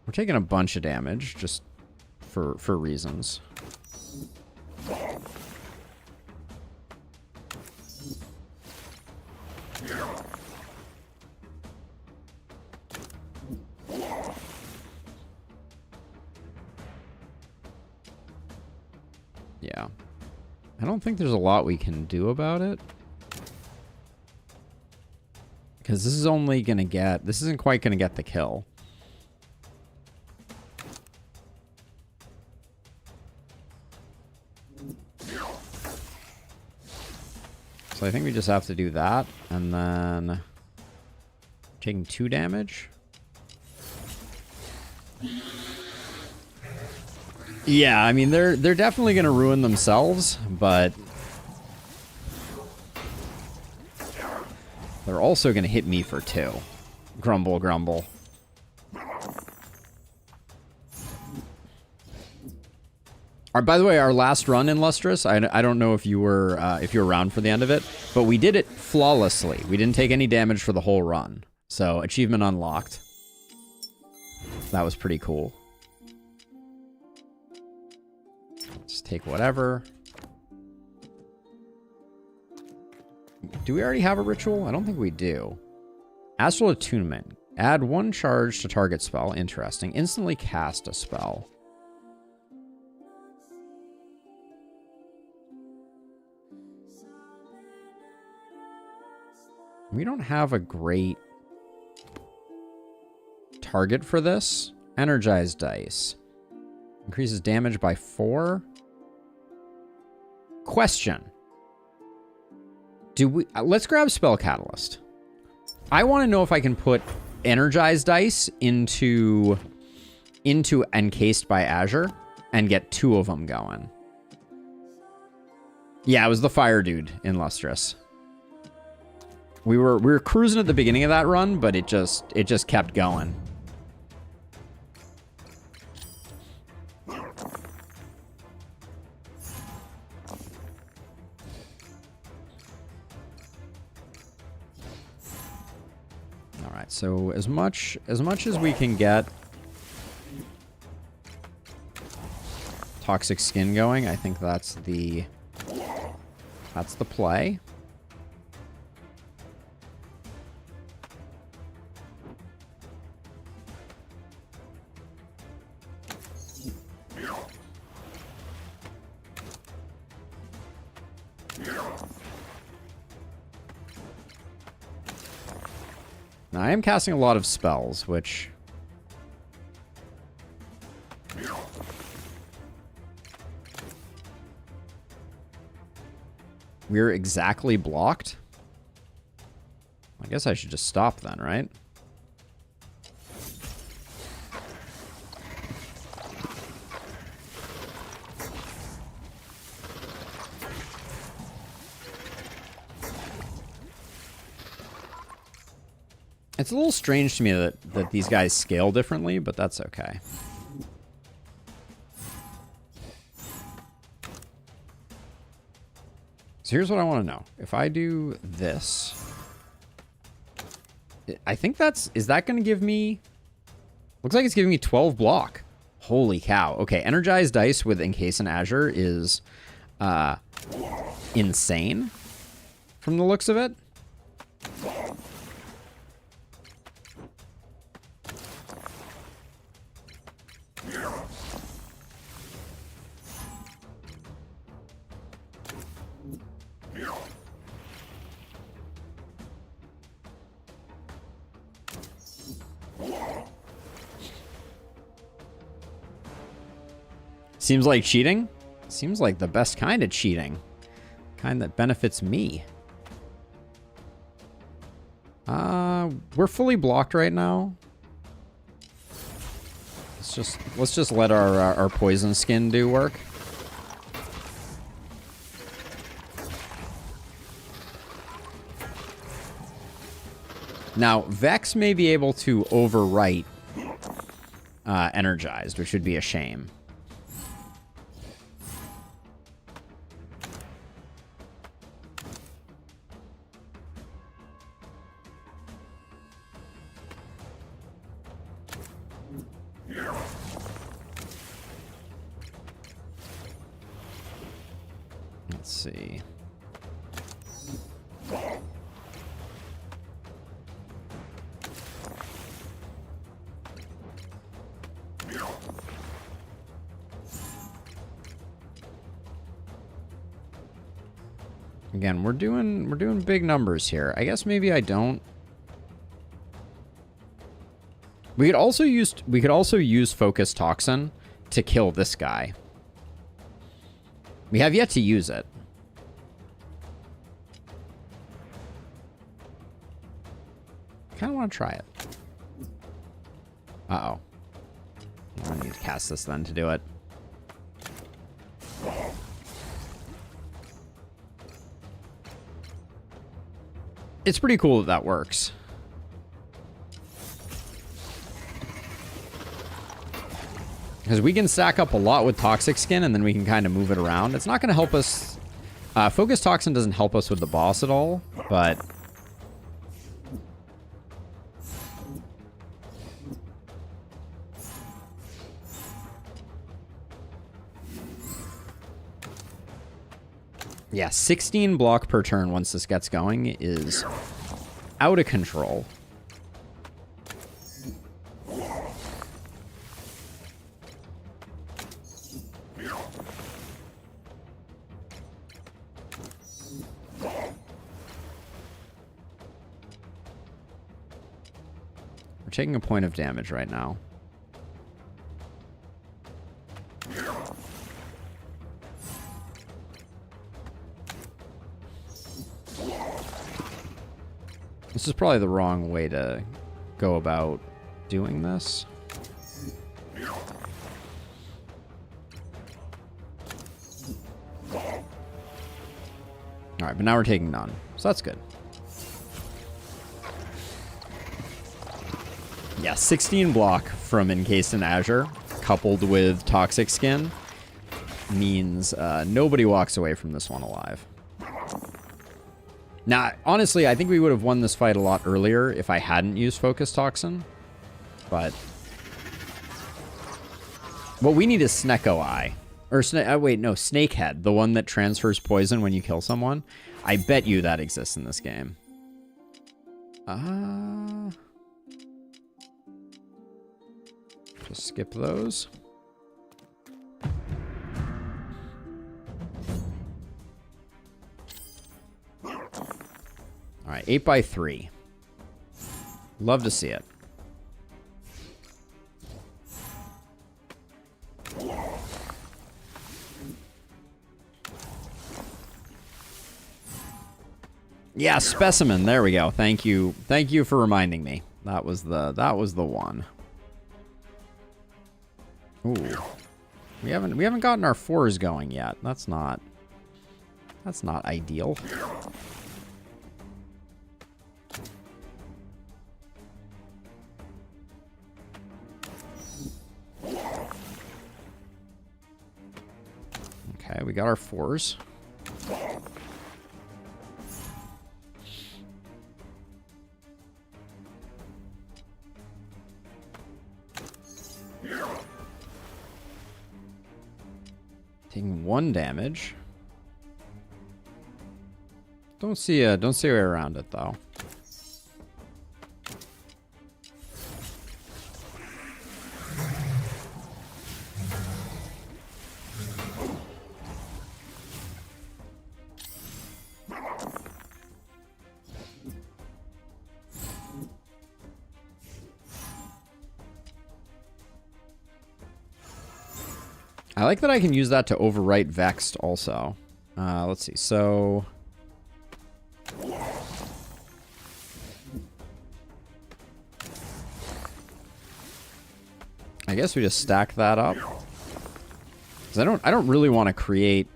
We're taking a bunch of damage, just for reasons. Yeah. I don't think there's a lot we can do about it. Because this is only going to get... This isn't quite going to get the kill. So I think we just have to do that, and then taking 2 damage. Yeah, I mean they're definitely gonna ruin themselves, but they're also gonna hit me for 2. Grumble, grumble. By the way, our last run in Lustrous, I don't know if you were around for the end of it, but we did it flawlessly. We didn't take any damage for the whole run. So, achievement unlocked. That was pretty cool. Let's take whatever. Do we already have a ritual? I don't think we do. Astral Attunement. Add 1 charge to target spell. Interesting. Instantly cast a spell. We don't have a great target for this. Energized dice. Increases damage by 4. Question. Do we... let's grab Spell Catalyst. I want to know if I can put energized dice into Encased by Azure and get 2 of them going. Yeah, it was the fire dude in Lustrous. We were cruising at the beginning of that run, but it just kept going. Alright, so as much as we can get Toxic Skin going, I think that's the play. Now, I am casting a lot of spells, which... we're exactly blocked? I guess I should just stop then, right? It's a little strange to me that these guys scale differently, but that's okay. So here's what I want to know. If I do this, I think is that going to give me, looks like it's giving me 12 block. Holy cow. Okay, Energized Dice with Encase in Azure is insane from the looks of it. Seems like cheating. Seems like the best kind of cheating. Kind that benefits me. We're fully blocked right now. Let's just let our poison skin do work. Now, Vex may be able to overwrite Energized, which would be a shame. Let's see. Again, we're doing big numbers here. I guess maybe I don't. We could also use Focus Toxin to kill this guy. We have yet to use it. Kind of want to try it. Uh-oh. I need to cast this then to do it. It's pretty cool that works. Because we can stack up a lot with Toxic Skin, and then we can kind of move it around. It's not going to help us... Focus Toxin doesn't help us with the boss at all, but... yeah, 16 block per turn once this gets going is out of control. We're taking a point of damage right now. This is probably the wrong way to go about doing this. Alright, but now we're taking none. So that's good. Yeah, 16 block from Encased in Azure, coupled with Toxic Skin, means nobody walks away from this one alive. Now, honestly, I think we would have won this fight a lot earlier if I hadn't used Focus Toxin. But what we need is Snecko Eye. Or, wait, no, Snakehead. The one that transfers poison when you kill someone. I bet you that exists in this game. Just skip those. All right, 8x3. Love to see it. Yeah, specimen. There we go. Thank you. Thank you for reminding me. That was the one. Ooh. We haven't gotten our 4s going yet. That's not ideal. Okay, we got our 4s. Taking 1 damage. Don't see a way around it though. I like that I can use that to overwrite Vexed also. Let's see. So I guess we just stack that up. 'Cause I don't really want to create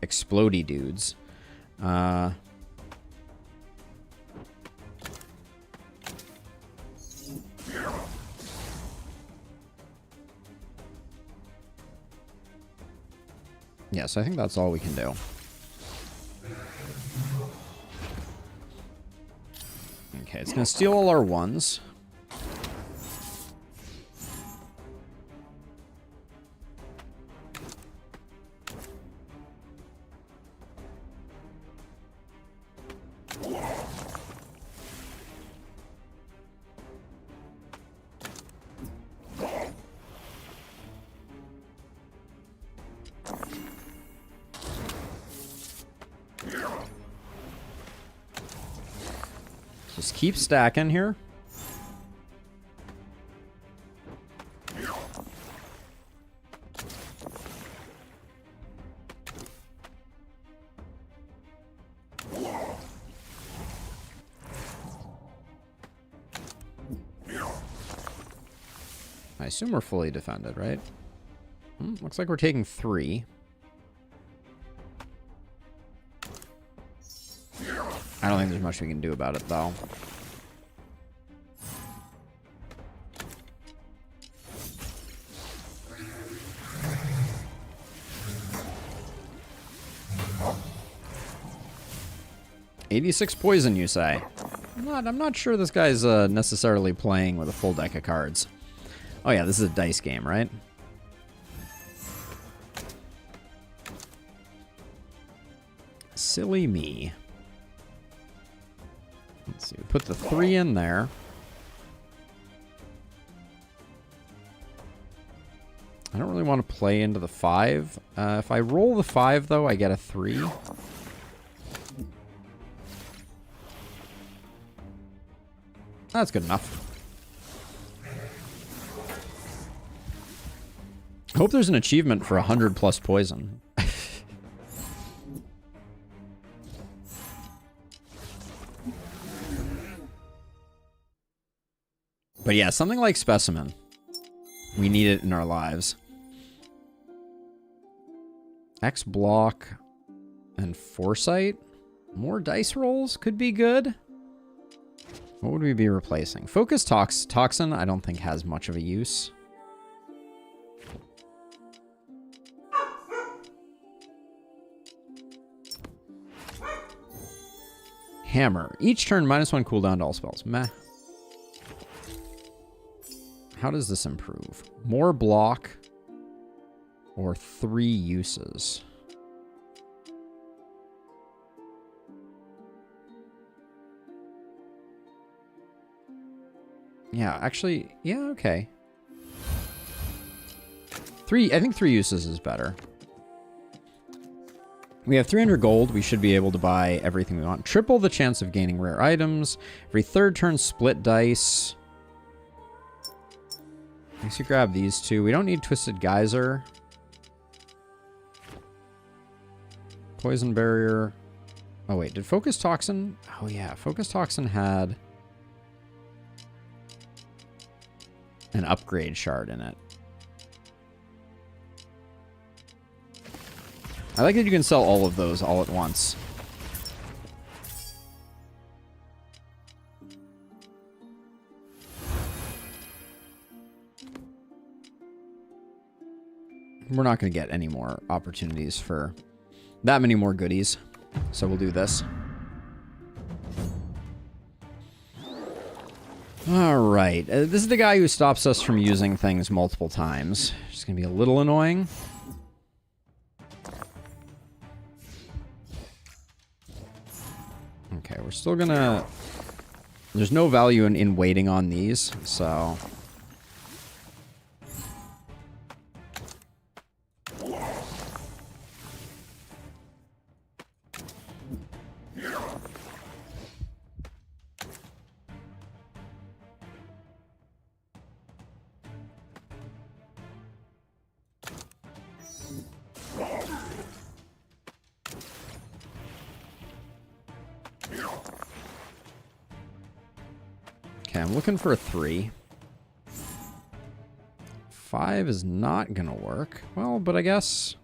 explodey dudes. Yeah, so I think that's all we can do. Okay, it's going to steal all our 1s. Just keep stacking here. I assume we're fully defended, right? Looks like we're taking 3. I don't think there's much we can do about it, though. $86 poison, you say? I'm not sure this guy's necessarily playing with a full deck of cards. Oh yeah, this is a dice game, right? Silly me. Let's see, we put the 3 in there. I don't really want to play into the 5. If I roll the 5, though, I get a 3. That's good enough. I hope there's an achievement for 100+ poison. But yeah, something like Specimen. We need it in our lives. X block and Foresight. More dice rolls could be good. What would we be replacing? Focus Toxin, I don't think has much of a use. Hammer. Each turn, -1 cooldown to all spells. Meh. How does this improve? More block or 3 uses? Yeah, actually, yeah, okay. I think 3 uses is better. We have 300 gold. We should be able to buy everything we want. Triple the chance of gaining rare items. Every 3rd turn, split dice. I guess you grab these 2. We don't need Twisted Geyser. Poison Barrier. Oh, wait. Did Focus Toxin? Oh, yeah. Focus Toxin had an upgrade shard in it. I like that you can sell all of those all at once. We're not going to get any more opportunities for that many more goodies. So we'll do this. All right. This is the guy who stops us from using things multiple times. It's going to be a little annoying. Okay, we're still gonna... There's no value in waiting on these, so... Okay, I'm looking for a 3. 5 is not gonna work. Well, but I guess...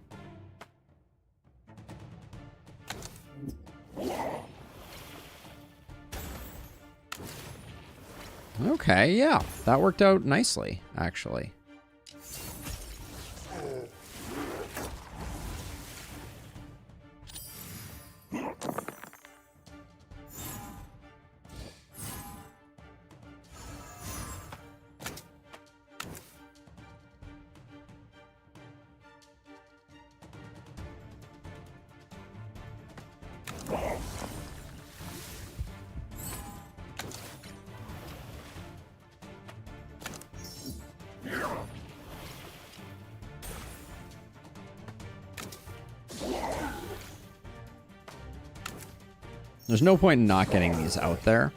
Okay, yeah. That worked out nicely, actually. There's no point in not getting these out there.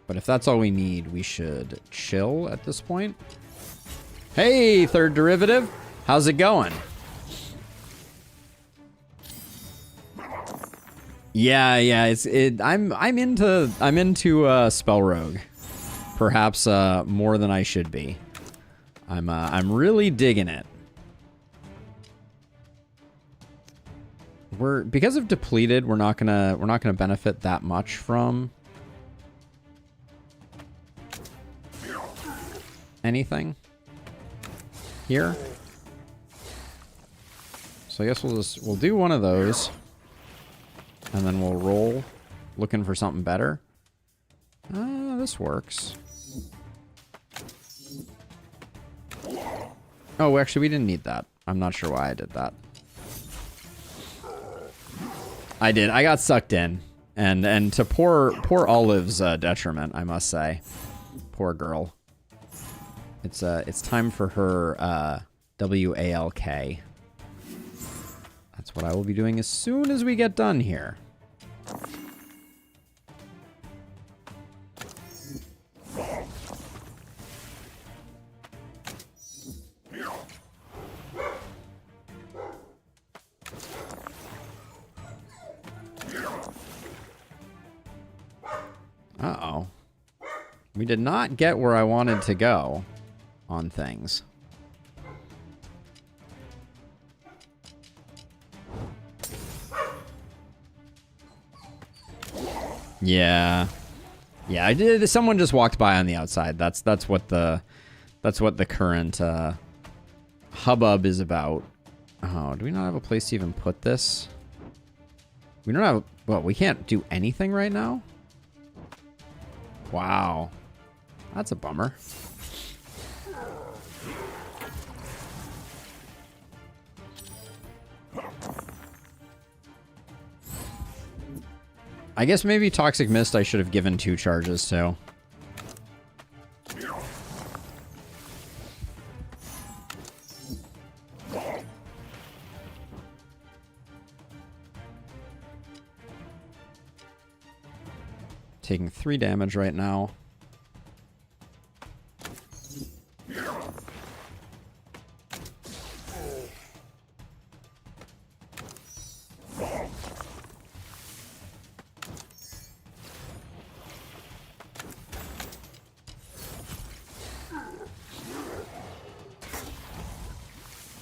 But if that's all we need, we should chill at this point. Hey, third derivative. How's it going? Yeah, I'm into SpellRogue. Perhaps more than I should be. I'm really digging it. Because of depleted, we're not gonna benefit that much from anything here. So I guess we'll do one of those, and then we'll roll, looking for something better. This works. Oh, actually, we didn't need that. I'm not sure why I did that. I did. I got sucked in, and to poor Olive's detriment, I must say. Poor girl. It's time for her WALK. That's what I will be doing as soon as we get done here. Uh-oh. We did not get where I wanted to go on things. Yeah. Yeah, I did. Someone just walked by on the outside. That's what the current hubbub is about. Oh, do we not have a place to even put this? We don't have... Well, we can't do anything right now? Wow. That's a bummer. I guess maybe Toxic Mist I should have given 2 charges to. Taking 3 damage right now.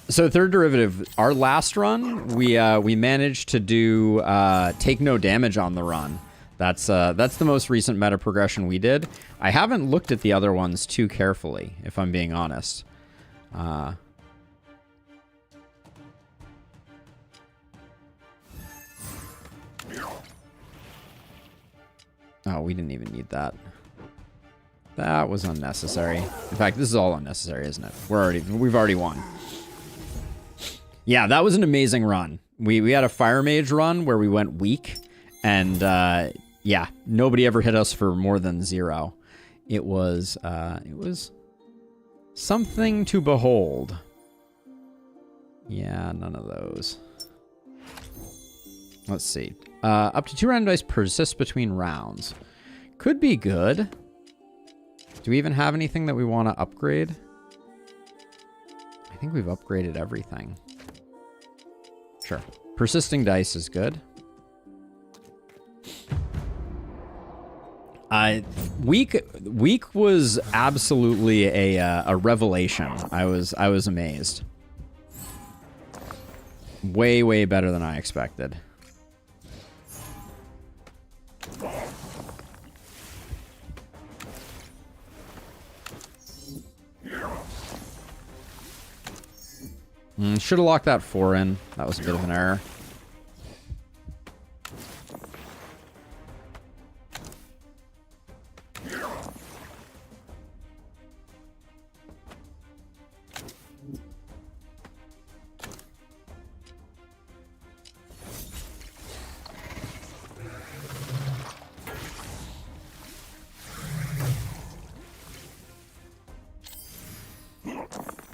So third derivative, our last run, we managed to do take no damage on the run. That's the most recent meta progression we did. I haven't looked at the other ones too carefully, if I'm being honest. Oh, we didn't even need that. That was unnecessary. In fact, this is all unnecessary, isn't it? We've already won. Yeah, that was an amazing run. We had a Fire Mage run where we went weak, and yeah, nobody ever hit us for more than 0. It was something to behold. Yeah, none of those. Let's see. Up to 2 random dice persist between rounds. Could be good. Do we even have anything that we want to upgrade? I think we've upgraded everything. Sure. Persisting dice is good. Week was absolutely a revelation. I was amazed. Way better than I expected. Should have locked that 4 in. That was a bit of an error.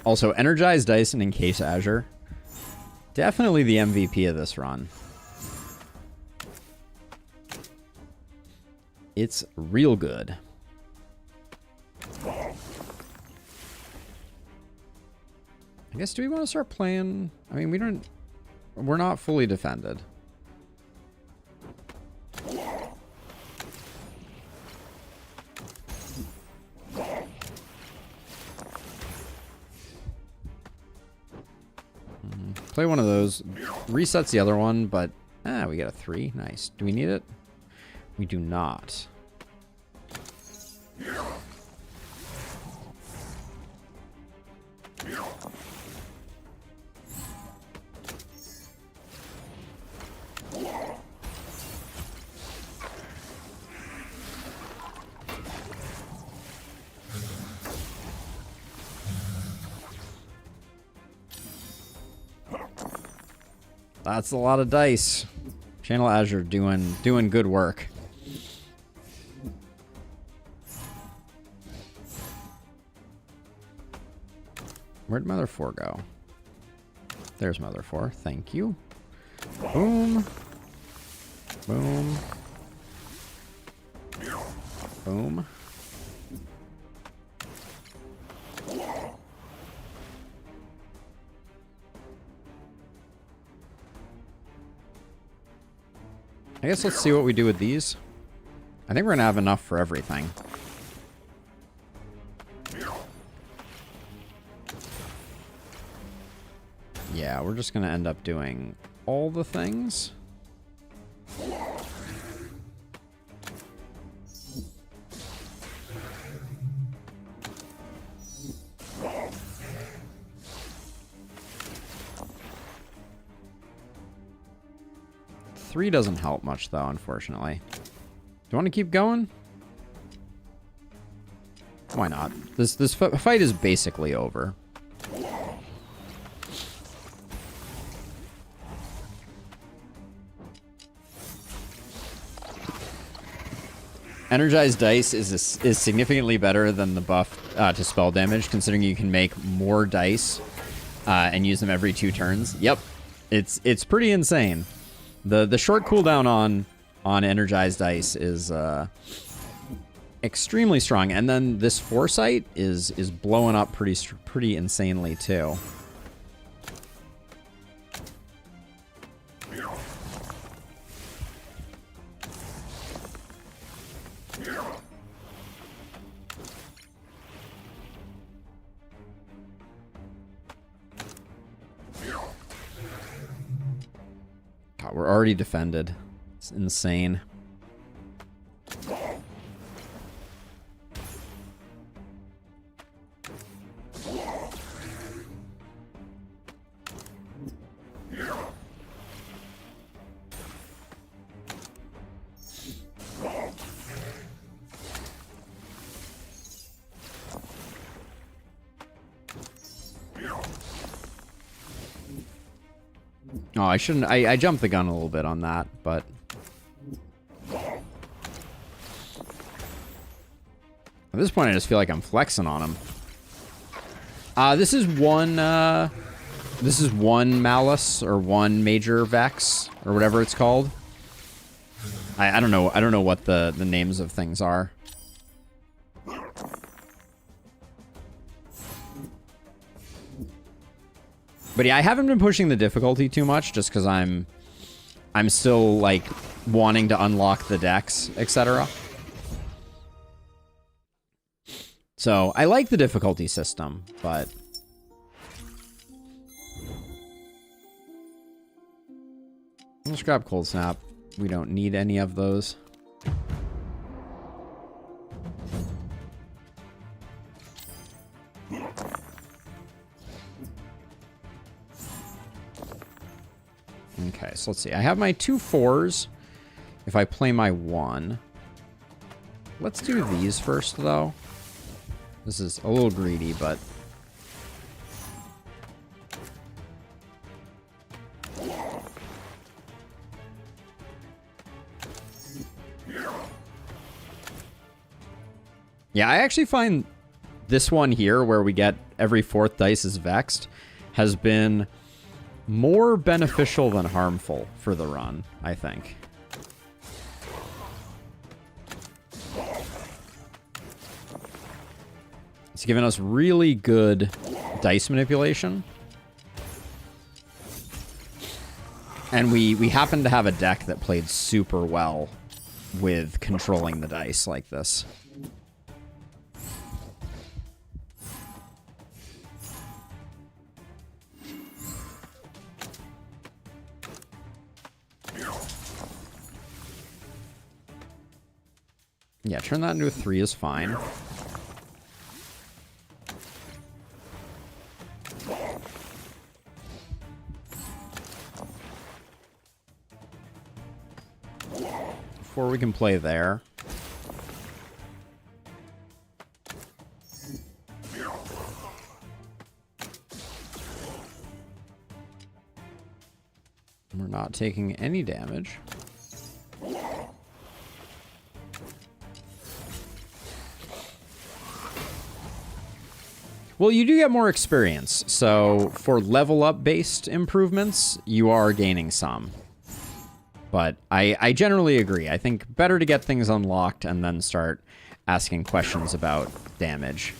Also, Energized Dice and Encase Azure. Definitely the MVP of this run. It's real good. I guess, do we want to start playing? I mean, we're not fully defended. Play one of those. Resets the other one, but we get a 3. Nice. Do we need it? We do not. That's a lot of dice. Channel Azure doing good work. Where'd Mother 4 go? There's Mother 4. Thank you. Boom. Boom. Boom. I guess let's see what we do with these. I think we're going to have enough for everything. Yeah, we're just going to end up doing all the things. 3 doesn't help much, though, unfortunately. Do you want to keep going? Why not? This fight is basically over. Energized dice is significantly better than the buff to spell damage, considering you can make more dice and use them every 2 turns. Yep, it's pretty insane. The short cooldown on energized dice is extremely strong, and then this foresight is blowing up pretty insanely too. God, we're already defended. It's insane. Oh, I shouldn't. I jumped the gun a little bit on that, but at this point, I just feel like I'm flexing on him. This is one Malice or one Major Vex or whatever it's called. I don't know. I don't know what the names of things are. But yeah, I haven't been pushing the difficulty too much just because I'm still like wanting to unlock the decks, etc. So I like the difficulty system, but let's grab Cold Snap. We don't need any of those. Okay, so let's see. I have my 2 4s. If I play my 1. Let's do these first, though. This is a little greedy, but... yeah, I actually find this one here, where we get every 4th dice is vexed, has been more beneficial than harmful for the run, I think. It's given us really good dice manipulation. And we happen to have a deck that played super well with controlling the dice like this. Yeah, turn that into a 3 is fine. Before we can play there. We're not taking any damage. Well, you do get more experience, so for level up based improvements, you are gaining some. But I generally agree. I think better to get things unlocked and then start asking questions about damage.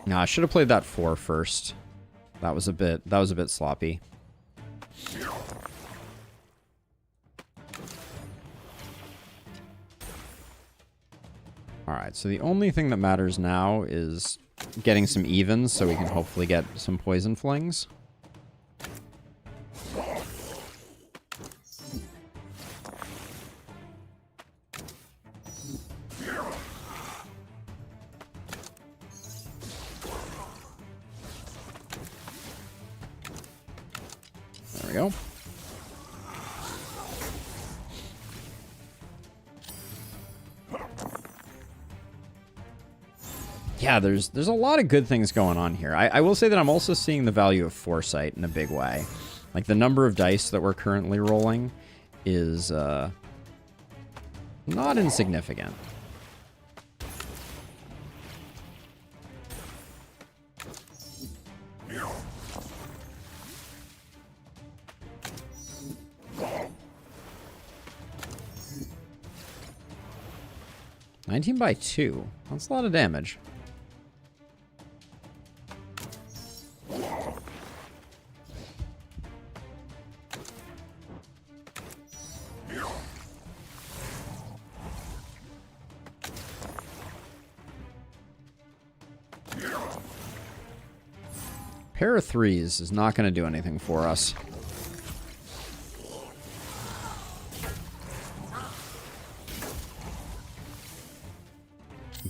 No, I should have played that 4 first. That was a bit sloppy. All right, so the only thing that matters now is getting some evens so we can hopefully get some poison flings. There we go. Yeah, there's a lot of good things going on here. I will say that I'm also seeing the value of foresight in a big way. Like, the number of dice that we're currently rolling is not insignificant. $19 by 2. That's a lot of damage. Pair of threes is not going to do anything for us.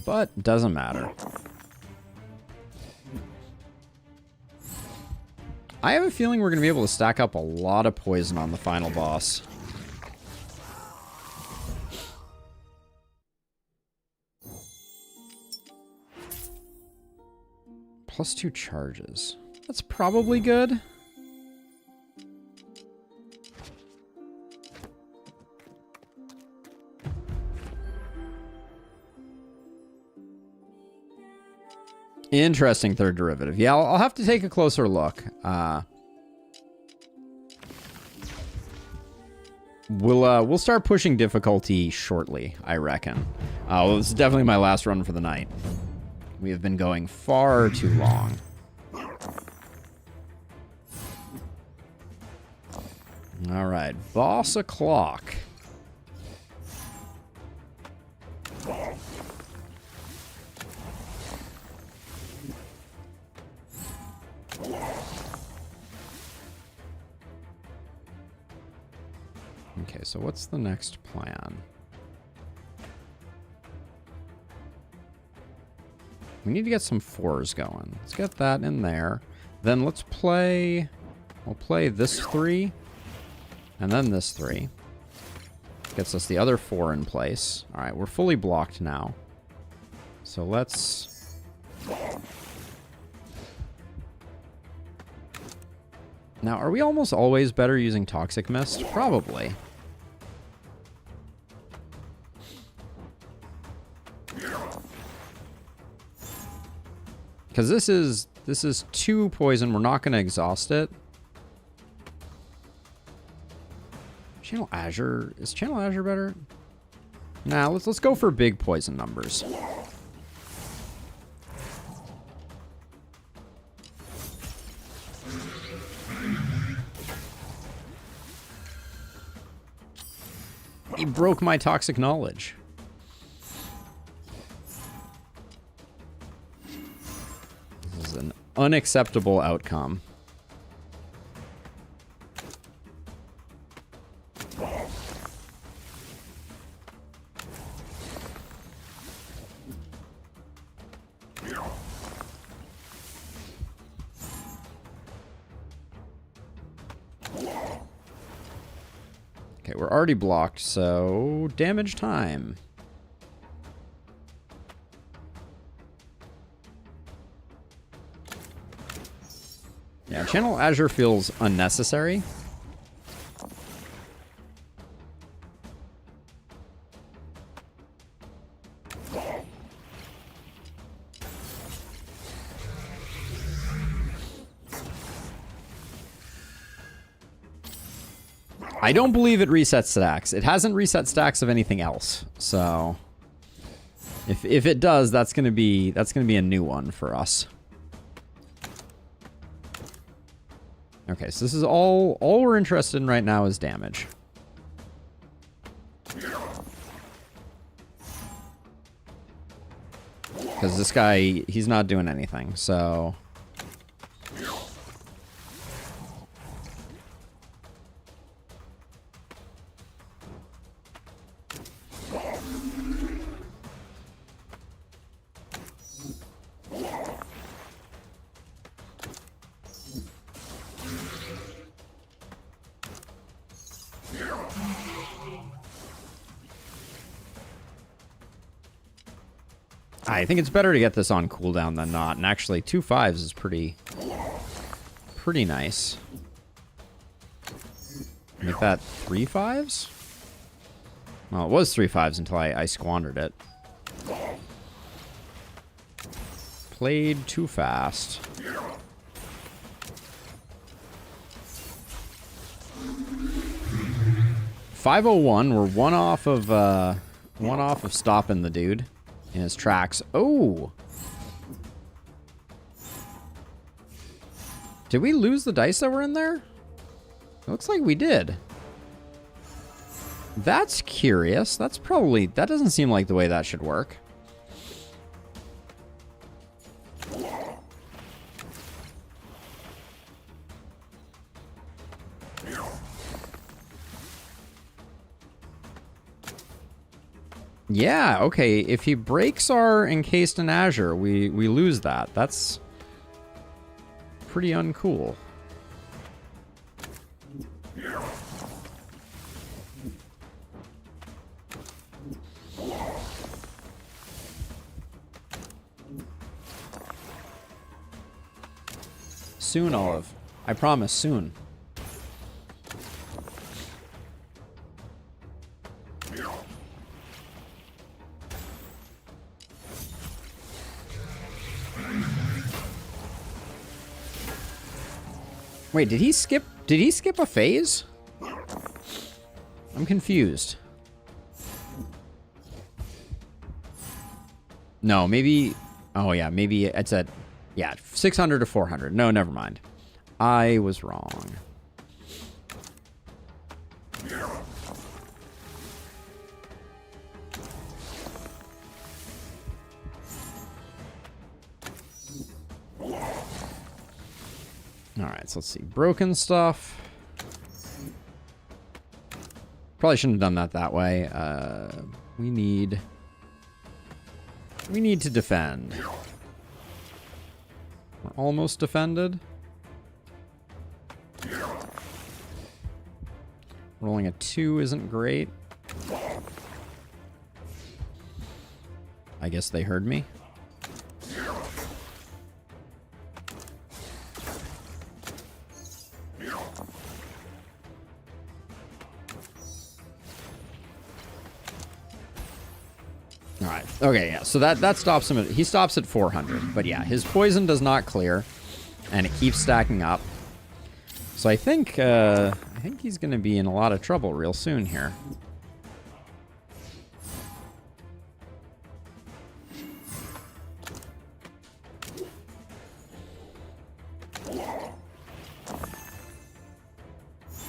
But doesn't matter. I have a feeling we're going to be able to stack up a lot of poison on the final boss. +2 charges. That's probably good. Interesting third derivative. Yeah, I'll have to take a closer look. We'll start pushing difficulty shortly, I reckon. Well, this is definitely my last run for the night. We have been going far too long. All right, boss o'clock. Okay, so what's the next plan? We need to get some 4s going. Let's get that in there. Then let's play... We'll play this 3. And then this 3. Gets us the other 4 in place. Alright, we're fully blocked now. So let's... Now, are we almost always better using Toxic Mist? Probably. Because this is 2 poison. We're not going to exhaust it. Channel Azure. Is Channel Azure better? Nah, let's go for big poison numbers. He broke my toxic knowledge. This is an unacceptable outcome. Okay, we're already blocked, so damage time. Yeah, Channel Azure feels unnecessary. I don't believe it resets stacks. It hasn't reset stacks of anything else. So if it does, that's gonna be a new one for us. Okay, so this is all we're interested in right now is damage. Because Because this guy, he's not doing anything, so... I think it's better to get this on cooldown than not. And actually, 2 5s is pretty nice. Make that 3 5s? Well, it was 3 5s until I squandered it. Played too fast. .501. We're one off of stopping the dude in his tracks. Oh! Did we lose the dice that were in there? It looks like we did. That's curious. That's probably... That doesn't seem like the way that should work. Yeah, okay. If he breaks our encased in azure, we lose that. That's pretty uncool. Soon, Olive. I promise, soon. Wait, did he skip a phase? I'm confused. No, maybe... Oh, yeah, maybe it's at... Yeah, 600 to 400. No, never mind. I was wrong. Alright, so let's see. Broken stuff. Probably shouldn't have done that way. We need to defend. We're almost defended. Rolling a 2 isn't great. I guess they heard me. Alright, okay, yeah, so that stops him he stops at 400, but yeah, his poison does not clear, and it keeps stacking up. So I think he's gonna be in a lot of trouble real soon here.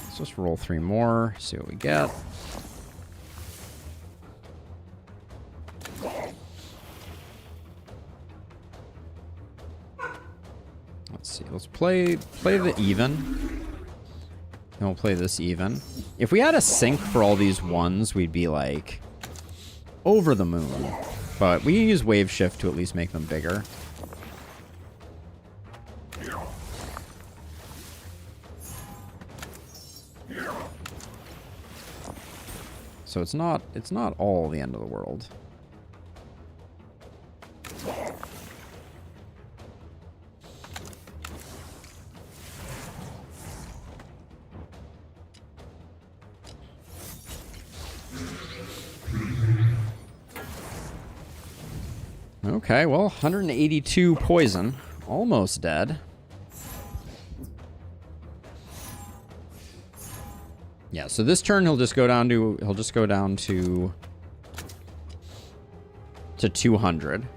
Let's just roll 3 more, see what we get. Let's see, let's play the even. And we'll play this even. If we had a sync for all these ones, we'd be like over the moon. But we can use wave shift to at least make them bigger. So it's not all the end of the world. Okay, well, 182 poison, almost dead. Yeah, so this turn he'll just go down to 200.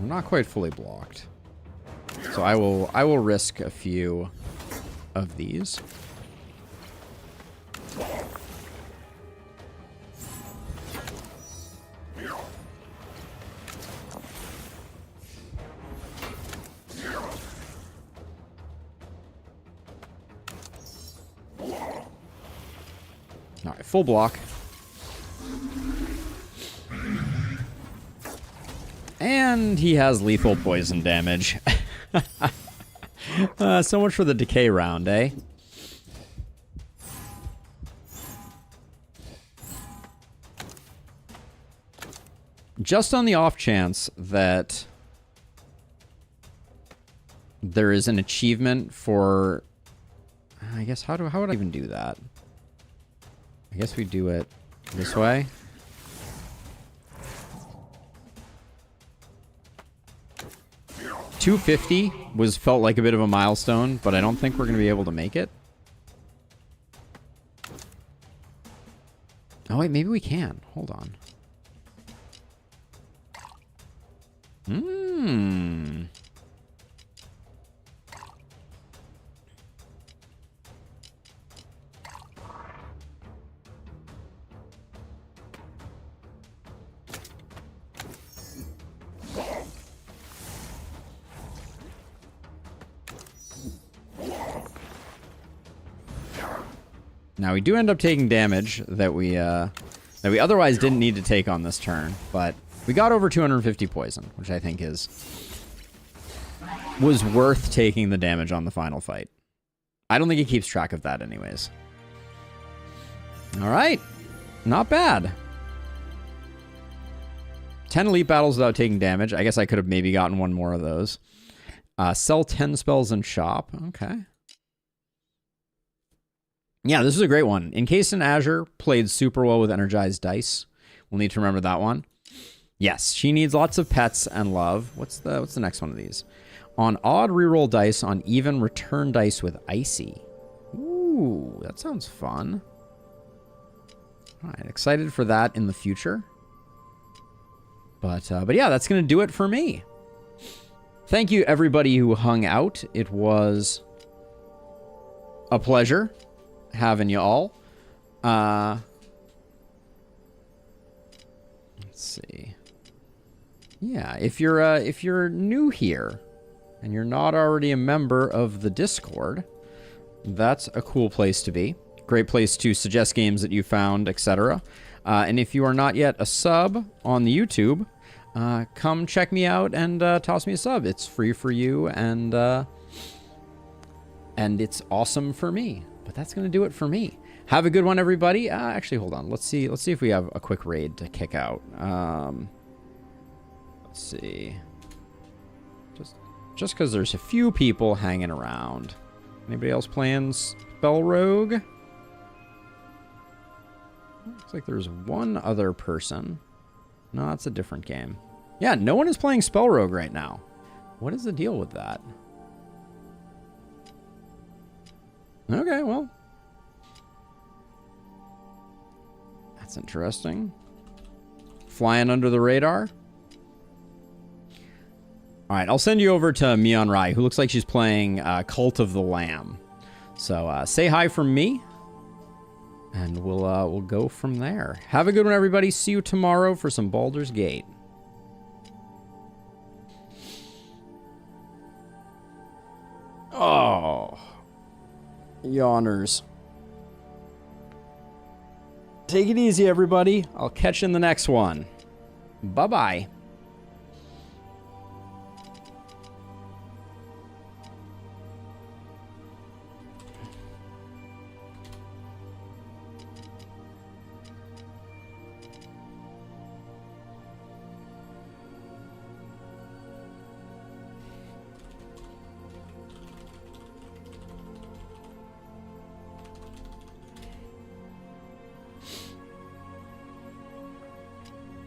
We're not quite fully blocked. So I will risk a few of these. All right, full block. And he has lethal poison damage. So much for the decay round, eh? Just on the off chance that there is an achievement for... I guess, how would I even do that? I guess we do it this way. $250 felt like a bit of a milestone, but I don't think we're going to be able to make it. Oh, wait, maybe we can. Hold on. Now, we do end up taking damage that we otherwise didn't need to take on this turn, but we got over 250 poison, which I think was worth taking the damage on the final fight. I don't think he keeps track of that anyways. All right. Not bad. 10 elite battles without taking damage. I guess I could have maybe gotten one more of those. Sell 10 spells in shop. Okay. Yeah, this is a great one. Encased in Azure played super well with energized dice. We'll need to remember that one. Yes, she needs lots of pets and love. What's the next one of these? On odd reroll dice, on even return dice with icy. Ooh, that sounds fun. All right, excited for that in the future. But yeah, that's going to do it for me. Thank you, everybody who hung out. It was a pleasure having you all. Let's see. Yeah, if you're new here and you're not already a member of the Discord, that's a cool place to be. Great place to suggest games that you found, etc. And if you are not yet a sub on the YouTube, come check me out and toss me a sub. It's free for you, and it's awesome for me. But that's going to do it for me. Have a good one, everybody. Actually, hold on. Let's see if we have a quick raid to kick out. Let's see. Just because there's a few people hanging around. Anybody else playing SpellRogue? Looks like there's one other person. No, that's a different game. Yeah, no one is playing SpellRogue right now. What is the deal with that? Okay, well. That's interesting. Flying under the radar. All right, I'll send you over to Mion Rai, who looks like she's playing Cult of the Lamb. So say hi from me, and we'll go from there. Have a good one, everybody. See you tomorrow for some Baldur's Gate. Oh, yawners. Take it easy, everybody. I'll catch you in the next one. Bye-bye.